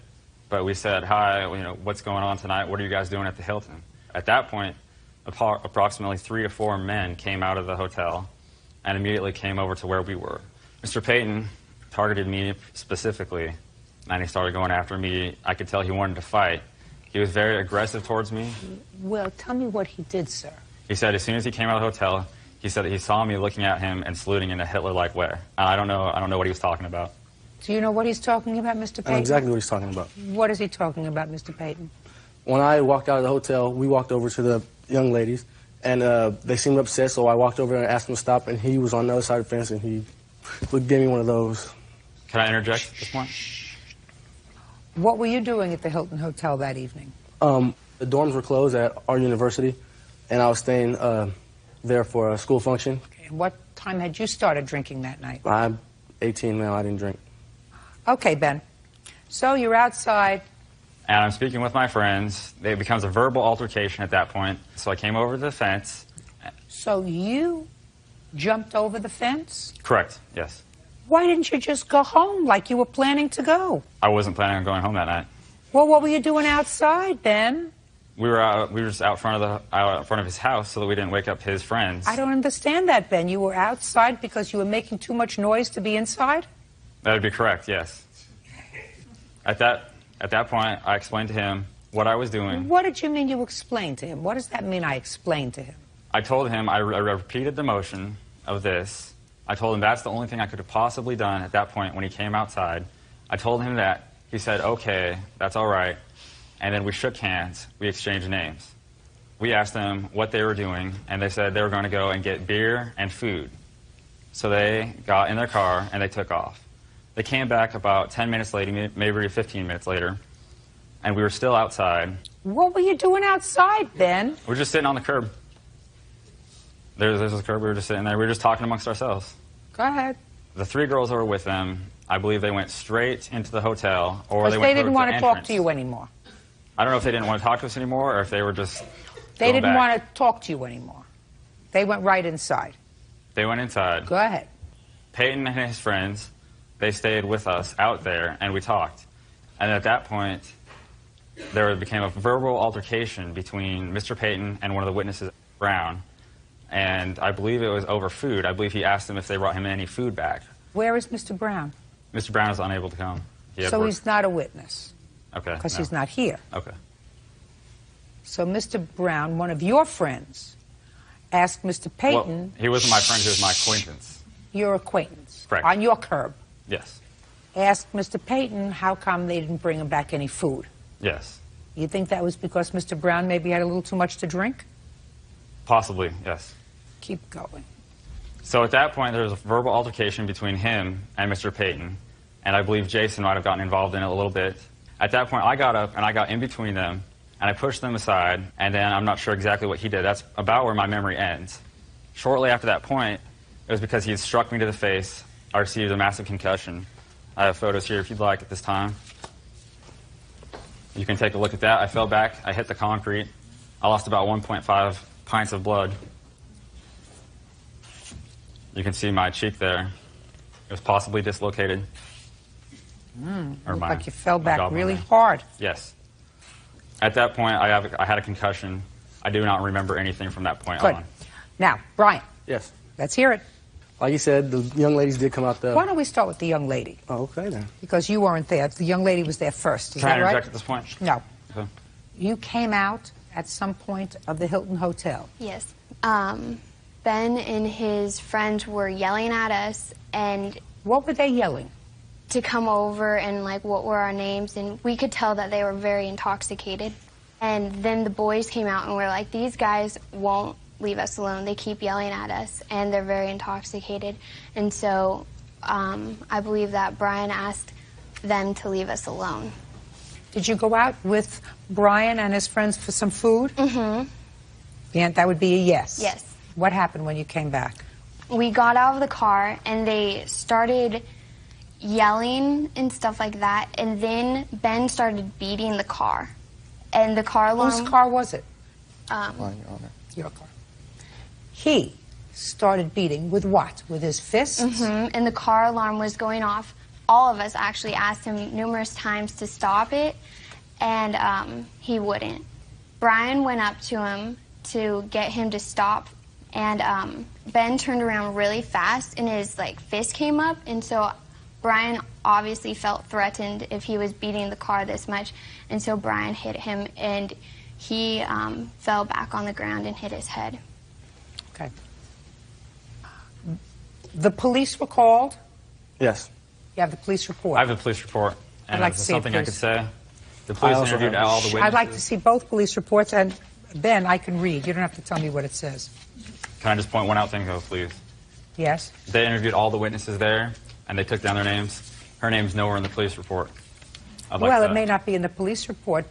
but we said, hi, what's going on tonight? What are you guys doing at the Hilton? At that point, approximately 3 to 4 men came out of the hotel and immediately came over to where we were. Mr. Payton targeted me specifically, and he started going after me. I could tell he wanted to fight. He was very aggressive towards me. Well, tell me what he did, sir. He said as soon as he came out of the hotel, he said that he saw me looking at him and saluting in a Hitler-like way. I don't know what he was talking about. Do you know what he's talking about, Mr. Payton? I know exactly what he's talking about. What is he talking about, Mr. Payton? When I walked out of the hotel, we walked over to the young ladies, and they seemed upset, so I walked over and asked him to stop, and he was on the other side of the fence, and he gave me one of those. Can I interject at this point? What were you doing at the Hilton Hotel that evening? The dorms were closed at our university, and I was staying there for a school function. Okay, and what time had you started drinking that night? I'm 18 now, I didn't drink. Okay, Ben. So you're outside. And I'm speaking with my friends. It becomes a verbal altercation at that point. So I came over to the fence. So you jumped over the fence? Correct, yes. Why didn't you just go home like you were planning to go? I wasn't planning on going home that night. Well, what were you doing outside, Ben? We were just out front of his house so that we didn't wake up his friends. I don't understand that, Ben. You were outside because you were making too much noise to be inside? That would be correct, yes. At that point, I explained to him what I was doing. What did you mean you explained to him? What does that mean, I explained to him? I told him, I repeated the motion of this. I told him that's the only thing I could have possibly done at that point when he came outside. I told him that. He said, okay, that's all right. And then we shook hands. We exchanged names. We asked them what they were doing, and they said they were going to go and get beer and food. So they got in their car, and they took off. They came back about 10 minutes later, maybe 15 minutes later, and we were still outside. What were you doing outside, Ben? We were just sitting on the curb. There's a curb. We were just sitting there. We were just talking amongst ourselves. Go ahead. The 3 girls that were with them, I believe they went straight into the hotel, or they went they didn't want to talk entrance. to you anymore. I don't know if they didn't want to talk to us anymore, or if they were just They didn't back. want to talk to you anymore. They went right inside. They went inside. Go ahead. Peyton and his friends, they stayed with us out there, and we talked. And at that point, there became a verbal altercation between Mr. Peyton and one of the witnesses, Brown. And I believe it was over food. I believe he asked them if they brought him any food back. Where is Mr. Brown? Mr. Brown is unable to come. So he's not a witness? Okay. Because no. he's not here. Okay. So Mr. Brown, one of your friends, asked Mr. Peyton... Well, he wasn't my friend, he was my acquaintance. Your acquaintance? Correct. On your curb? Yes. Asked Mr. Peyton how come they didn't bring him back any food. Yes. You think that was because Mr. Brown maybe had a little too much to drink? Possibly, yes. Keep going. So at that point, there was a verbal altercation between him and Mr. Peyton, and I believe Jason might have gotten involved in it a little bit. At that point, I got up and I got in between them, and I pushed them aside, and then I'm not sure exactly what he did. That's about where my memory ends. Shortly after that point, it was because he had struck me to the face. I received a massive concussion. I have photos here if you'd like at this time. You can take a look at that. I fell back. I hit the concrete. I lost about 1.5 pints of blood. You can see my cheek there. It was possibly dislocated. Looked like you fell back really hard. Yes. At that point, I had a concussion. I do not remember anything from that point Good. on. Now, Brian. Yes. Let's hear it. Like you said, the young ladies did come out there. Why don't we start with the young lady? Oh, okay then. Because you weren't there. The young lady was there first. Is Can I that right? interject at this point? No. Okay. You came out at some point of the Hilton Hotel. Yes. Ben and his friends were yelling at us, and what were they yelling? To come over and like what were our names, and we could tell that they were very intoxicated. And then the boys came out and were like, these guys won't leave us alone. They keep yelling at us, and they're very intoxicated. And so I believe that Brian asked them to leave us alone. Did you go out with Brian and his friends for some food? Mm-hmm. Yeah, that would be a yes. Yes. What happened when you came back? we got out of the car and they started yelling and stuff like that, and then Ben started beating the car. And the car alarm... Whose car was it? Mine, Your Honor. Your car. He started beating with what? With his fists? And the car alarm was going off. All of us actually asked him numerous times to stop it, and he wouldn't. Brian went up to him to get him to stop, and Ben turned around really fast, and his fist came up, and so Brian obviously felt threatened if he was beating the car this much, and so Brian hit him, and he fell back on the ground and hit his head. Okay. The police were called? Yes. You have the police report? I have the police report. And I'd like is to there see it, something I please. could say? The police interviewed all the witnesses. I'd like to see both police reports, and Ben, I can read. You don't have to tell me what it says. Can I just point one out thing, though, please? Yes? They interviewed all the witnesses there, and they took down their names. Her name's nowhere in the police report. Well, it may not be in the police report,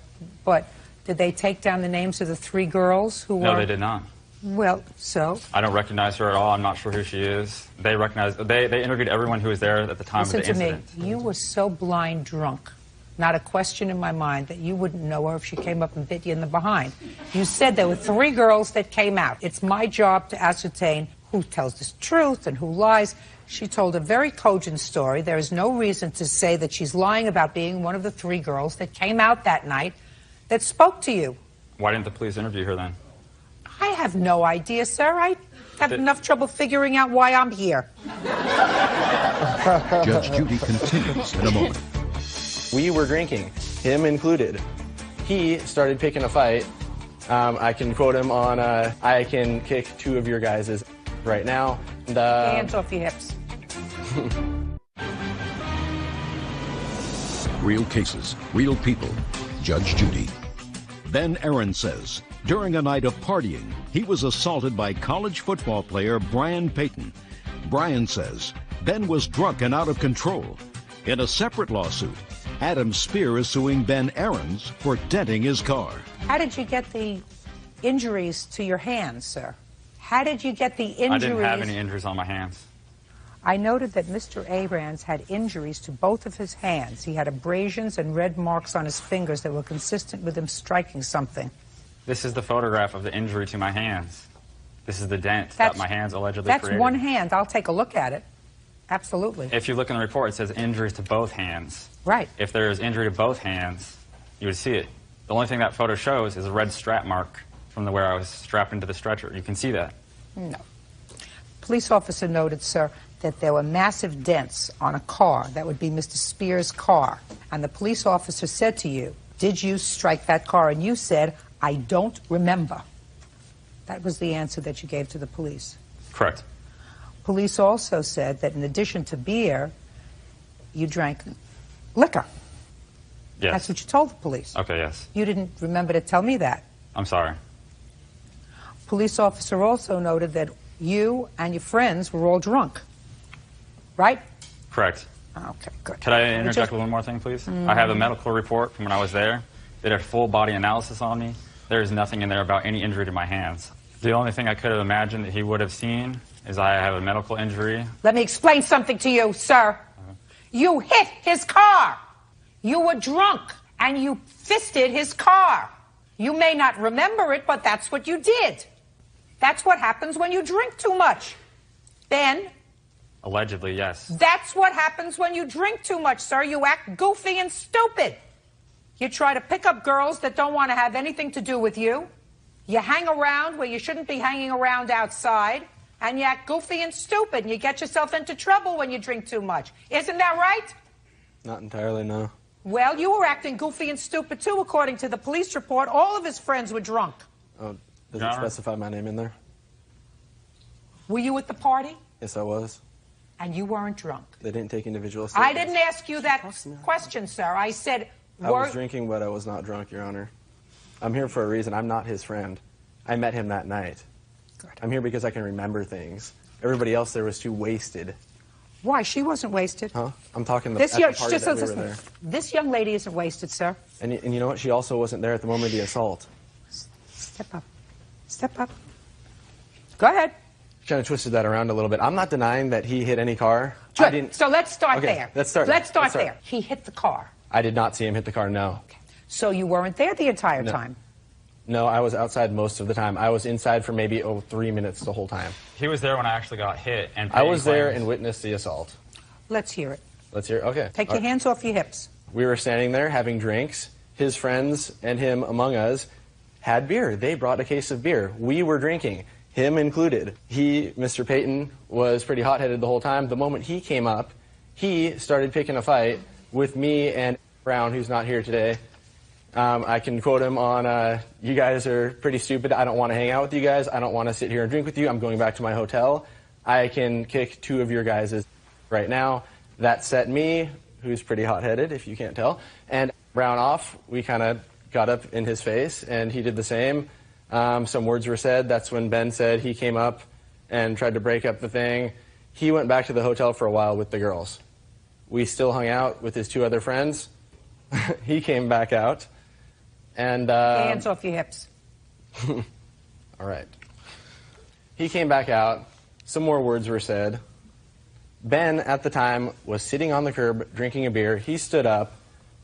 but did they take down the names of the 3 girls who were... No, they did not. Well, so? I don't recognize her at all. I'm not sure who she is. They interviewed everyone who was there at the time of the incident. Listen to me. You were so blind drunk, not a question in my mind, that you wouldn't know her if she came up and bit you in the behind. You said there were 3 girls that came out. It's my job to ascertain who tells the truth and who lies. She told a very cogent story. There is no reason to say that she's lying about being one of the 3 girls that came out that night that spoke to you. Why didn't the police interview her then? I have no idea, sir. I have enough trouble figuring out why I'm here. Judge Judy continues in a moment. We were drinking, him included. He started picking a fight. I can quote him on, I can kick 2 of your guys' right now. Hands off your hips. Real cases, real people. Judge Judy. Ben Aaron says, during a night of partying, he was assaulted by college football player Brian Payton. Brian says Ben was drunk and out of control. In a separate lawsuit, Adam Spear is suing Ben Aarons for denting his car. How did you get the injuries to your hands, sir? How did you get the injuries? I didn't have any injuries on my hands. I noted that Mr. Aarons had injuries to both of his hands. He had abrasions and red marks on his fingers that were consistent with him striking something. This is the photograph of the injury to my hands. This is the dent that my hands allegedly created. That's one hand. I'll take a look at it. Absolutely. If you look in the report, it says injuries to both hands. Right. If there is injury to both hands, you would see it. The only thing that photo shows is a red strap mark from where I was strapped into the stretcher. You can see that. No. Police officer noted, sir, that there were massive dents on a car. That would be Mr. Spear's car. And the police officer said to you, did you strike that car? And you said, I don't remember. That was the answer that you gave to the police. Correct. Police also said that in addition to beer, you drank liquor. Yes. That's what you told the police. Okay, yes. You didn't remember to tell me that. I'm sorry. Police officer also noted that you and your friends were all drunk. Right? Correct. Okay, good. Could I interject with one more thing, please? I have a medical report from when I was there. They did a full body analysis on me. There is nothing in there about any injury to my hands. The only thing I could have imagined that he would have seen is I have a medical injury. Let me explain something to you, sir. You hit his car. You were drunk, and you fisted his car. You may not remember it, but that's what you did. That's what happens when you drink too much. Ben? Allegedly, yes. That's what happens when you drink too much, sir. You act goofy and stupid. You try to pick up girls that don't want to have anything to do with you. You hang around where you shouldn't be hanging around outside. And you act goofy and stupid. And you get yourself into trouble when you drink too much. Isn't that right? Not entirely, no. Well, you were acting goofy and stupid, too, according to the police report. All of his friends were drunk. Oh, does it specify my name in there? Were you at the party? Yes, I was. And you weren't drunk. They didn't take individual I statements. didn't ask you that question, sir. I said... I was drinking, but I was not drunk, Your Honor. I'm here for a reason. I'm not his friend. I met him that night. Good. I'm here because I can remember things. Everybody else there was too wasted. Why? She wasn't wasted. Huh? I'm talking This at the party that we were there. This young lady isn't wasted, sir. And you know what? She also wasn't there at the moment of the assault. Step up. Step up. Go ahead. kind of twisted that around a little bit. I'm not denying that he hit any car. I Good. didn't. So let's start Okay, there. let's start there. He hit the car. I did not see him hit the car, no. So you weren't there the entire No. time? No, I was outside most of the time. I was inside for maybe 3 minutes the whole time. He was there when I actually got hit. And I was there claims- and witnessed the assault. Let's hear it. Let's hear it. Okay. Take All your right. hands off your hips. We were standing there having drinks. His friends and him among us had beer. They brought a case of beer. We were drinking, him included. He, Mr. Payton, was pretty hot-headed the whole time. The moment he came up, he started picking a fight with me and Brown, who's not here today. I can quote him on, you guys are pretty stupid. I don't want to hang out with you guys. I don't want to sit here and drink with you. I'm going back to my hotel. I can kick 2 of your guys' right now. That set me, who's pretty hot-headed, if you can't tell, and Brown off. We kind of got up in his face, and he did the same. Some words were said. That's when Ben said he came up and tried to break up the thing. He went back to the hotel for a while with the girls. We still hung out with his 2 other friends. He came back out. And Hands off your hips. all right. He came back out. Some more words were said. Ben, at the time, was sitting on the curb drinking a beer. He stood up.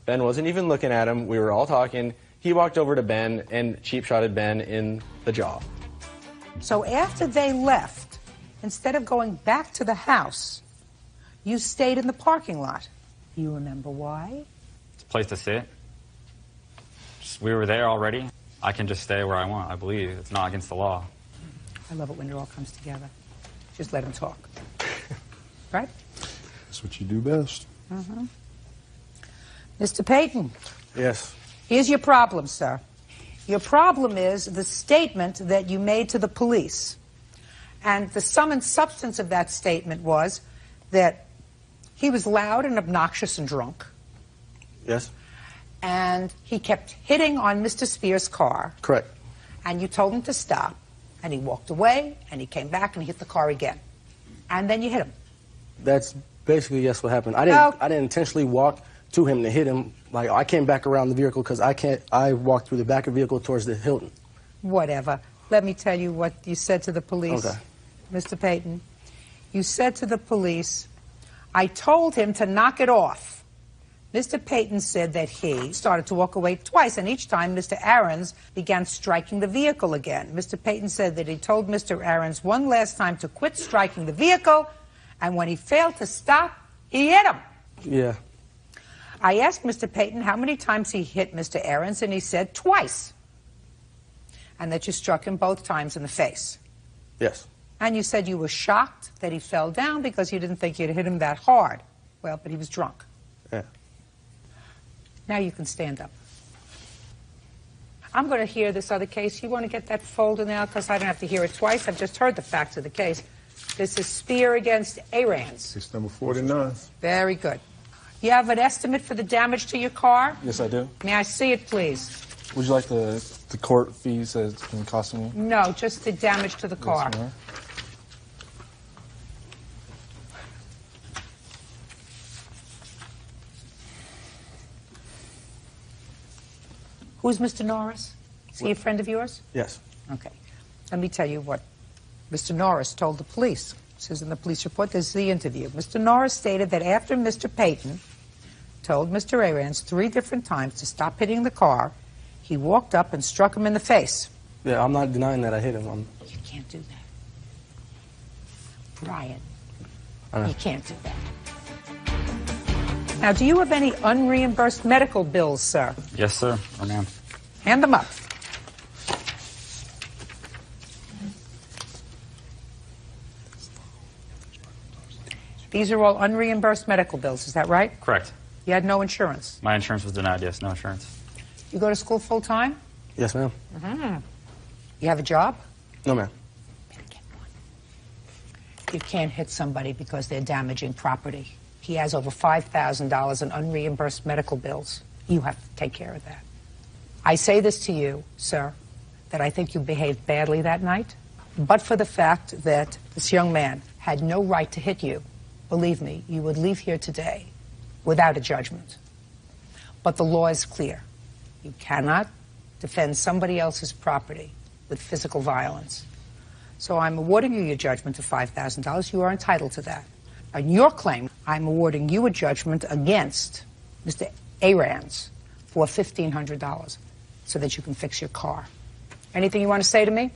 Ben wasn't even looking at him. We were all talking. He walked over to Ben and cheap-shotted Ben in the jaw. So after they left, instead of going back to the house, you stayed in the parking lot. You remember why? It's a place to sit. We were there already. I can just stay where I want, I believe. It's not against the law. I love it when it all comes together. Just let him talk. Right? That's what you do best. Mm-hmm. Mr. Payton. Yes. Here's your problem, sir. Your problem is the statement that you made to the police. And the sum and substance of that statement was that he was loud and obnoxious and drunk. Yes. And he kept hitting on Mr. Spears' car. Correct. And you told him to stop. And he walked away, and he came back and he hit the car again. And then you hit him. That's basically, yes, what happened. I didn't intentionally walk to him to hit him. Like, I came back around the vehicle because I walked through the back of the vehicle towards the Hilton. Whatever. Let me tell you what you said to the police, Okay. Mr. Payton. You said to the police, I told him to knock it off. Mr. Payton said that he started to walk away twice, and each time Mr. Aarons began striking the vehicle again. Mr. Payton said that he told Mr. Aarons one last time to quit striking the vehicle, and when he failed to stop, he hit him. Yeah. I asked Mr. Payton how many times he hit Mr. Aarons, and he said twice. And that you struck him both times in the face. Yes. And you said you were shocked that he fell down because you didn't think you'd hit him that hard. Well, but he was drunk. Yeah. Now you can stand up. I'm going to hear this other case. You want to get that folder now because I don't have to hear it twice. I've just heard the facts of the case. This is Spear against Aarons. Case number 49. Very good. You have an estimate for the damage to your car? Yes, I do. May I see it, please? Would you like the court fees that it's been costing me? No, just the damage to the car. Yes, ma'am. Who's Mr. Norris? Is he a friend of yours? Yes. Okay. Let me tell you what Mr. Norris told the police. It says in the police report, this is the interview. Mr. Norris stated that after Mr. Payton told Mr. Aarons 3 different times to stop hitting the car, he walked up and struck him in the face. Yeah, I'm not denying that I hit him. You can't do that. Brian, you can't do that. Now, do you have any unreimbursed medical bills, sir? Yes, sir. Oh, ma'am. Hand them up. These are all unreimbursed medical bills, is that right? Correct. You had no insurance. My insurance was denied, yes. No insurance. You go to school full time? Yes, ma'am. Mm-hmm. You have a job? No, ma'am. You can't hit somebody because they're damaging property. He has over $5,000 in unreimbursed medical bills. You have to take care of that. I say this to you, sir, that I think you behaved badly that night, but for the fact that this young man had no right to hit you, believe me, you would leave here today without a judgment. But the law is clear. You cannot defend somebody else's property with physical violence. So I'm awarding you your judgment of $5,000. You are entitled to that. On your claim, I'm awarding you a judgment against Mr. Arans for $1,500 so that you can fix your car. Anything you want to say to me?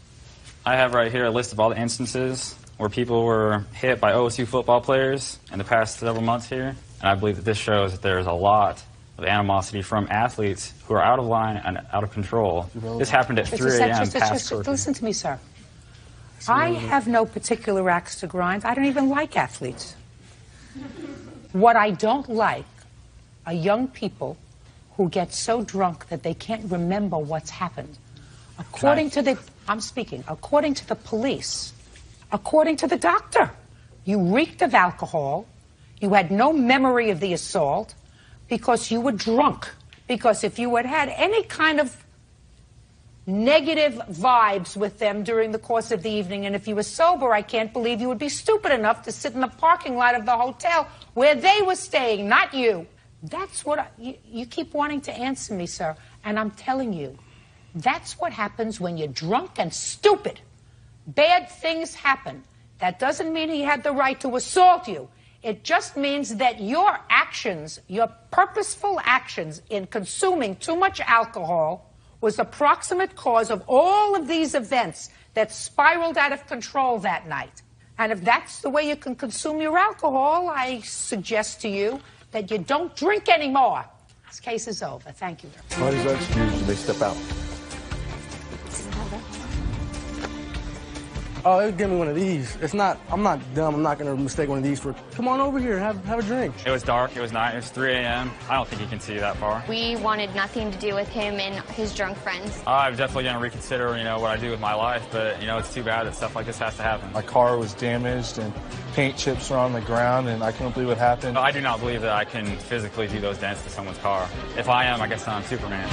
I have right here a list of all the instances where people were hit by OSU football players in the past several months here. And I believe that this shows that there's a lot of animosity from athletes who are out of line and out of control. This happened at 3 a.m. past curfew. Listen to me, sir. I have no particular axe to grind. I don't even like athletes. What I don't like are young people who get so drunk that they can't remember what's happened. According to the police, according to the doctor, you reeked of alcohol, you had no memory of the assault because you were drunk. Because if you had had any kind of negative vibes with them during the course of the evening, and if you were sober, I can't believe you would be stupid enough to sit in the parking lot of the hotel where they were staying, not you. That's what you keep wanting to answer me, sir, and I'm telling you, that's what happens when you're drunk and stupid. Bad things happen. That doesn't mean he had the right to assault you. It just means that your actions, your purposeful actions in consuming too much alcohol was the proximate cause of all of these events that spiraled out of control that night. And if that's the way you can consume your alcohol, I suggest to you that you don't drink anymore. This case is over. Thank you. Parties are excused. You may step out. Oh, they give me one of these. I'm not dumb. I'm not going to mistake one of these for, come on over here, have a drink. It was dark. It was night. It was 3 a.m. I don't think he can see that far. We wanted nothing to do with him and his drunk friends. I'm definitely going to reconsider, what I do with my life, but, it's too bad that stuff like this has to happen. My car was damaged and paint chips were on the ground, and I couldn't believe what happened. I do not believe that I can physically do those dents to someone's car. If I am, I guess I'm Superman.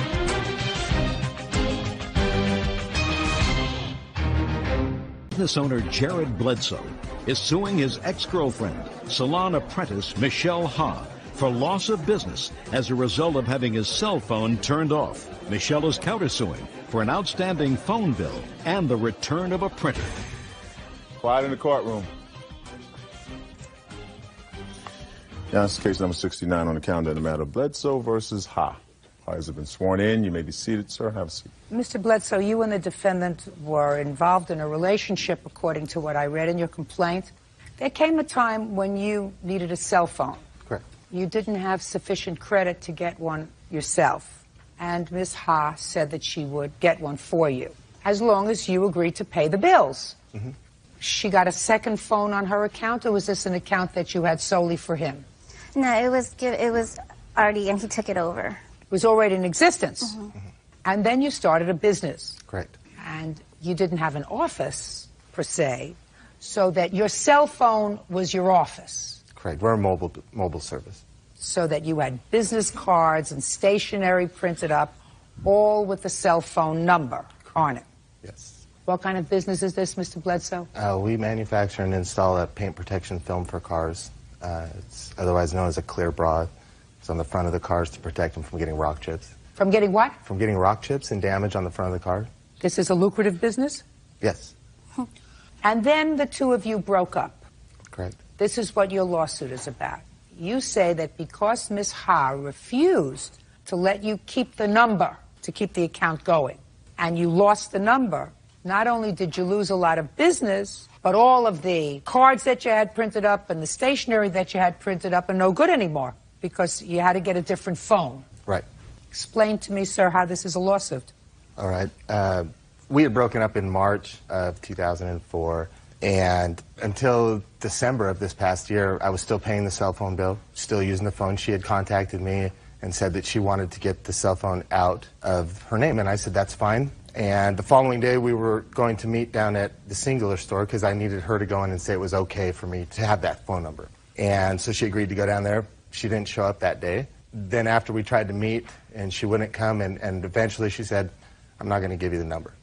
Business owner Jared Bledsoe is suing his ex-girlfriend, salon apprentice Michelle Ha, for loss of business as a result of having his cell phone turned off. Michelle is countersuing for an outstanding phone bill and the return of a printer. Quiet in the courtroom. Yeah, this is case number 69 on the calendar in the matter of Bledsoe versus Ha. Parties have been sworn in. You may be seated, sir. Have a seat. Mr. Bledsoe, you and the defendant were involved in a relationship, according to what I read in your complaint. There came a time when you needed a cell phone. Correct. You didn't have sufficient credit to get one yourself. And Ms. Ha said that she would get one for you, as long as you agreed to pay the bills. Mm-hmm. She got a second phone on her account, or was this an account that you had solely for him? No, it was already, and he took it over. It was already in existence. Mm-hmm. And then you started a business. Correct. And you didn't have an office, per se, so that your cell phone was your office. Correct. We're a mobile service. So that you had business cards and stationery printed up, all with the cell phone number on it. Yes. What kind of business is this, Mr. Bledsoe? We manufacture and install a paint protection film for cars. It's otherwise known as a clear bra. It's on the front of the cars to protect them from getting rock chips. From getting what? From getting rock chips and damage on the front of the car. This is a lucrative business? Yes. And then the two of you broke up. Correct. This is what your lawsuit is about. You say that because Ms. Ha refused to let you keep the number, to keep the account going, and you lost the number, not only did you lose a lot of business, but all of the cards that you had printed up and the stationery that you had printed up are no good anymore because you had to get a different phone. Right. Explain to me, sir, how this is a lawsuit. All right. We had broken up in March of 2004, and until December of this past year, I was still paying the cell phone bill, still using the phone. She had contacted me and said that she wanted to get the cell phone out of her name, and I said, that's fine. And the following day, we were going to meet down at the Singular store because I needed her to go in and say it was okay for me to have that phone number. And so she agreed to go down there. She didn't show up that day. Then after we tried to meet and she wouldn't come, and eventually she said, I'm not going to give you the number.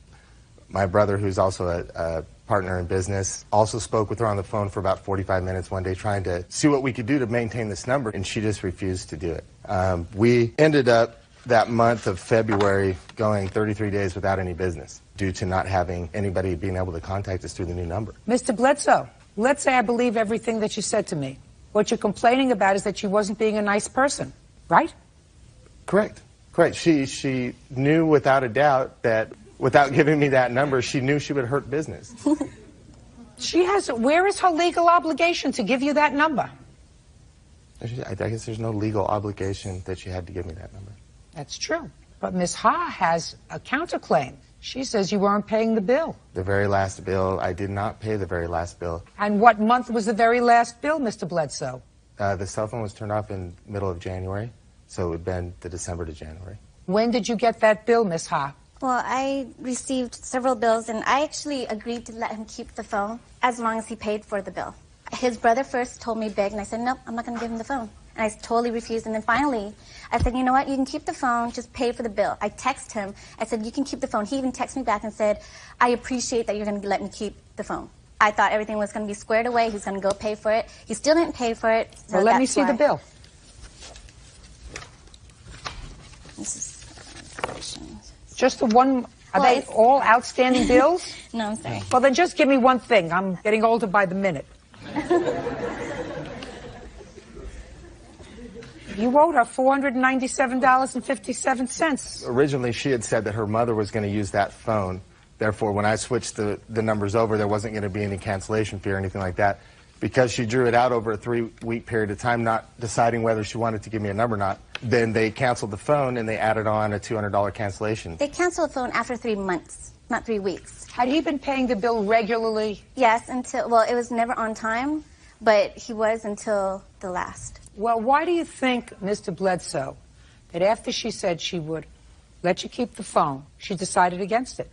My brother, who's also a partner in business, also spoke with her on the phone for about 45 minutes one day trying to see what we could do to maintain this number, and she just refused to do it. We ended up that month of February going 33 days without any business due to not having anybody being able to contact us through the new number. Mr. Bledsoe, let's say I believe everything that you said to me. What you're complaining about is that she wasn't being a nice person, right? Correct. Correct. She knew without a doubt that without giving me that number, she knew she would hurt business. Where is her legal obligation to give you that number? I guess there's no legal obligation that she had to give me that number. That's true. But Ms. Ha has a counterclaim. She says you weren't paying the bill. The very last bill, I did not pay the very last bill. And what month was the very last bill, Mr. Bledsoe? The cell phone was turned off in the middle of January, so it would have been the December to January. When did you get that bill, Ms. Ha? Well, I received several bills, and I actually agreed to let him keep the phone as long as he paid for the bill. His brother first told me beg, and I said, nope, I'm not going to give him the phone. And I totally refused. And then finally, I said, you know what, you can keep the phone, just pay for the bill. I texted him. I said, you can keep the phone. He even texted me back and said, I appreciate that you're going to let me keep the phone. I thought everything was going to be squared away. He's going to go pay for it. He still didn't pay for it. So well, let me see the bill. This is just the one. Are they all outstanding bills? No, I'm sorry. Well, then just give me one thing. I'm getting older by the minute. You owed her $497.57. Originally, she had said that her mother was going to use that phone. Therefore, when I switched the numbers over, there wasn't going to be any cancellation fee or anything like that. Because she drew it out over a 3-week period of time, not deciding whether she wanted to give me a number or not, then they canceled the phone and they added on a $200 cancellation. They canceled the phone after 3 months, not 3 weeks. Had he been paying the bill regularly? Yes, well, it was never on time, but he was until the last. Well, why do you think, Mr. Bledsoe, that after she said she would let you keep the phone, she decided against it?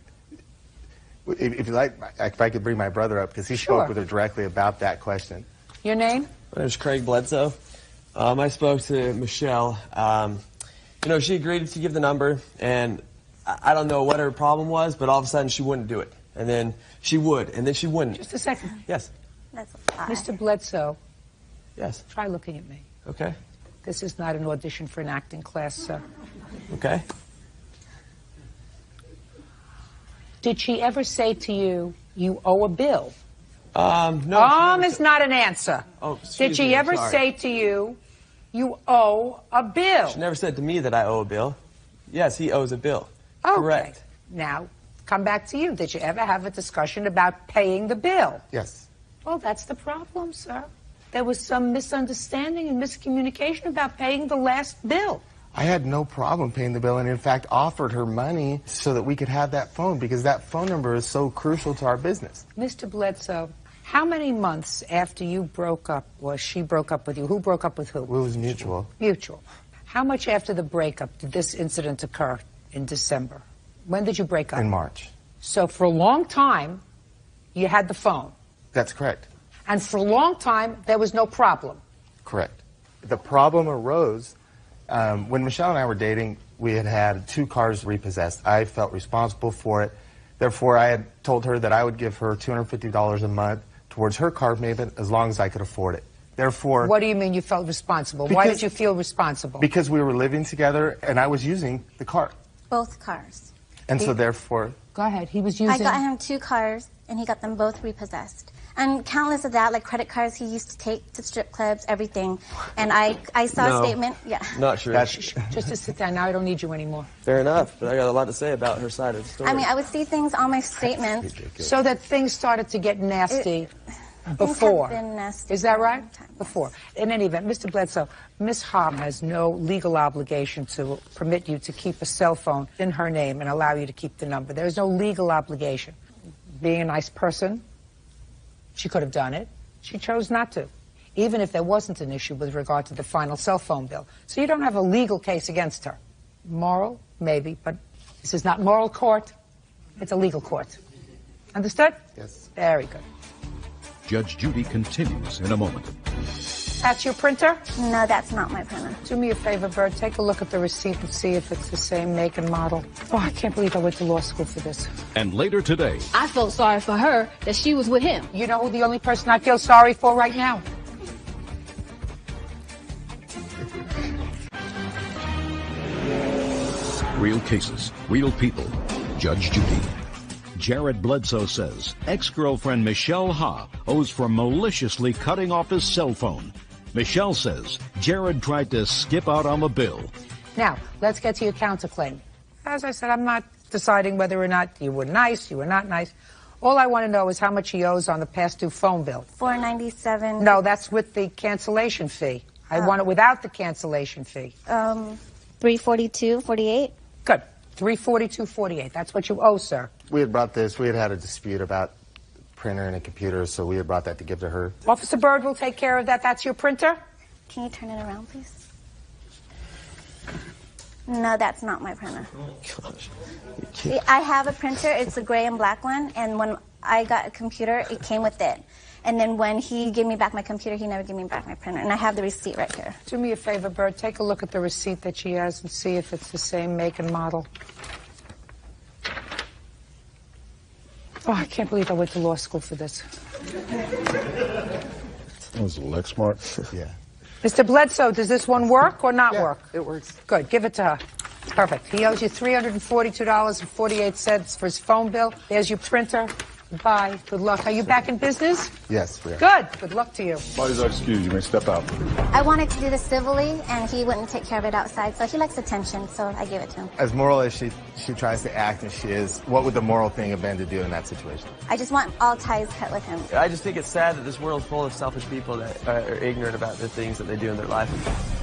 If you like, if I could bring my brother up, because he spoke with her directly about that question. Your name? My name's Craig Bledsoe. I spoke to Michelle. She agreed to give the number, and I don't know what her problem was, but all of a sudden she wouldn't do it. And then she would, and then she wouldn't. Just a second. Yes. That's a lie. Mr. Bledsoe. Yes. Try looking at me. Okay. This is not an audition for an acting class, sir. Okay. Did she ever say to you, you owe a bill? No. Is not an answer. Oh, did she ever say to you, you owe a bill? She never said to me that I owe a bill. Yes, he owes a bill. Okay. Correct. Now, come back to you. Did you ever have a discussion about paying the bill? Yes. Well, that's the problem, sir. There was some misunderstanding and miscommunication about paying the last bill. I had no problem paying the bill and, in fact, offered her money so that we could have that phone because that phone number is so crucial to our business. Mr. Bledsoe, how many months after you broke up, or she broke up with you, who broke up with who? It was mutual. Mutual. How much after the breakup did this incident occur in December? When did you break up? In March. So for a long time, you had the phone. That's correct. And for a long time, there was no problem. Correct. The problem arose when Michelle and I were dating. We had had 2 cars repossessed. I felt responsible for it. Therefore, I had told her that I would give her $250 a month towards her car payment as long as I could afford it. Therefore... What do you mean you felt responsible? Why did you feel responsible? Because we were living together and I was using the car. Both cars. And so therefore... Go ahead. He was using... I got him 2 cars, and he got them both repossessed. And countless of that, like credit cards he used to take to strip clubs, everything. And I saw a statement. Yeah. Not sure. Just to sit down. Now I don't need you anymore. Fair enough, but I got a lot to say about her side of the story. I mean, I would see things on my statements. So that things started to get nasty before. Things have been nasty. Is that right? Before. In any event, Mr. Bledsoe, Ms. Hobb has no legal obligation to permit you to keep a cell phone in her name and allow you to keep the number. There is no legal obligation. Being a nice person, she could have done it. She chose not to, even if there wasn't an issue with regard to the final cell phone bill. So you don't have a legal case against her. Moral, maybe, but this is not moral court. It's a legal court. Understood? Yes. Very good. Judge Judy continues in a moment. That's your printer? No, that's not my printer. Do me a favor, Bert. Take a look at the receipt and see if it's the same make and model. Oh, I can't believe I went to law school for this. And later today... I felt sorry for her that she was with him. You know who the only person I feel sorry for right now? Real cases, real people. Judge Judy. Jared Bledsoe says ex-girlfriend Michelle Ha owes for maliciously cutting off his cell phone. Michelle says Jared tried to skip out on the bill. Now, let's get to your counterclaim. As I said, I'm not deciding whether or not you were nice, you were not nice. All I want to know is how much he owes on the past due phone bill. $497. No, that's with the cancellation fee. I want it without the cancellation fee. $342.48. Good. $342.48. That's what you owe, sir. We had brought this, we had had a dispute about printer and a computer, so we had brought that to give to her. Officer Bird will take care of that. That's your printer? Can you turn it around, please? No, that's not my printer. Gosh. I have a printer. It's a gray and black one, and when I got a computer, it came with it. And then when he gave me back my computer, he never gave me back my printer. And I have the receipt right here. Do me a favor, Bird. Take a look at the receipt that she has and see if it's the same make and model. Oh, I can't believe I went to law school for this. That was Lexmark? Yeah. Mr. Bledsoe, does this one work or not work? It works. Good. Give it to her. Perfect. He owes you $342.48 for his phone bill. There's your printer. Bye. Good luck. Are you back in business? Yes, we are. Good. Good luck to you. Parties are excused. You may step out. I wanted to do this civilly, and he wouldn't take care of it outside, so he likes attention, so I gave it to him. As moral as she tries to act and she is, what would the moral thing have been to do in that situation? I just want all ties cut with him. I just think it's sad that this world's full of selfish people that are ignorant about the things that they do in their life.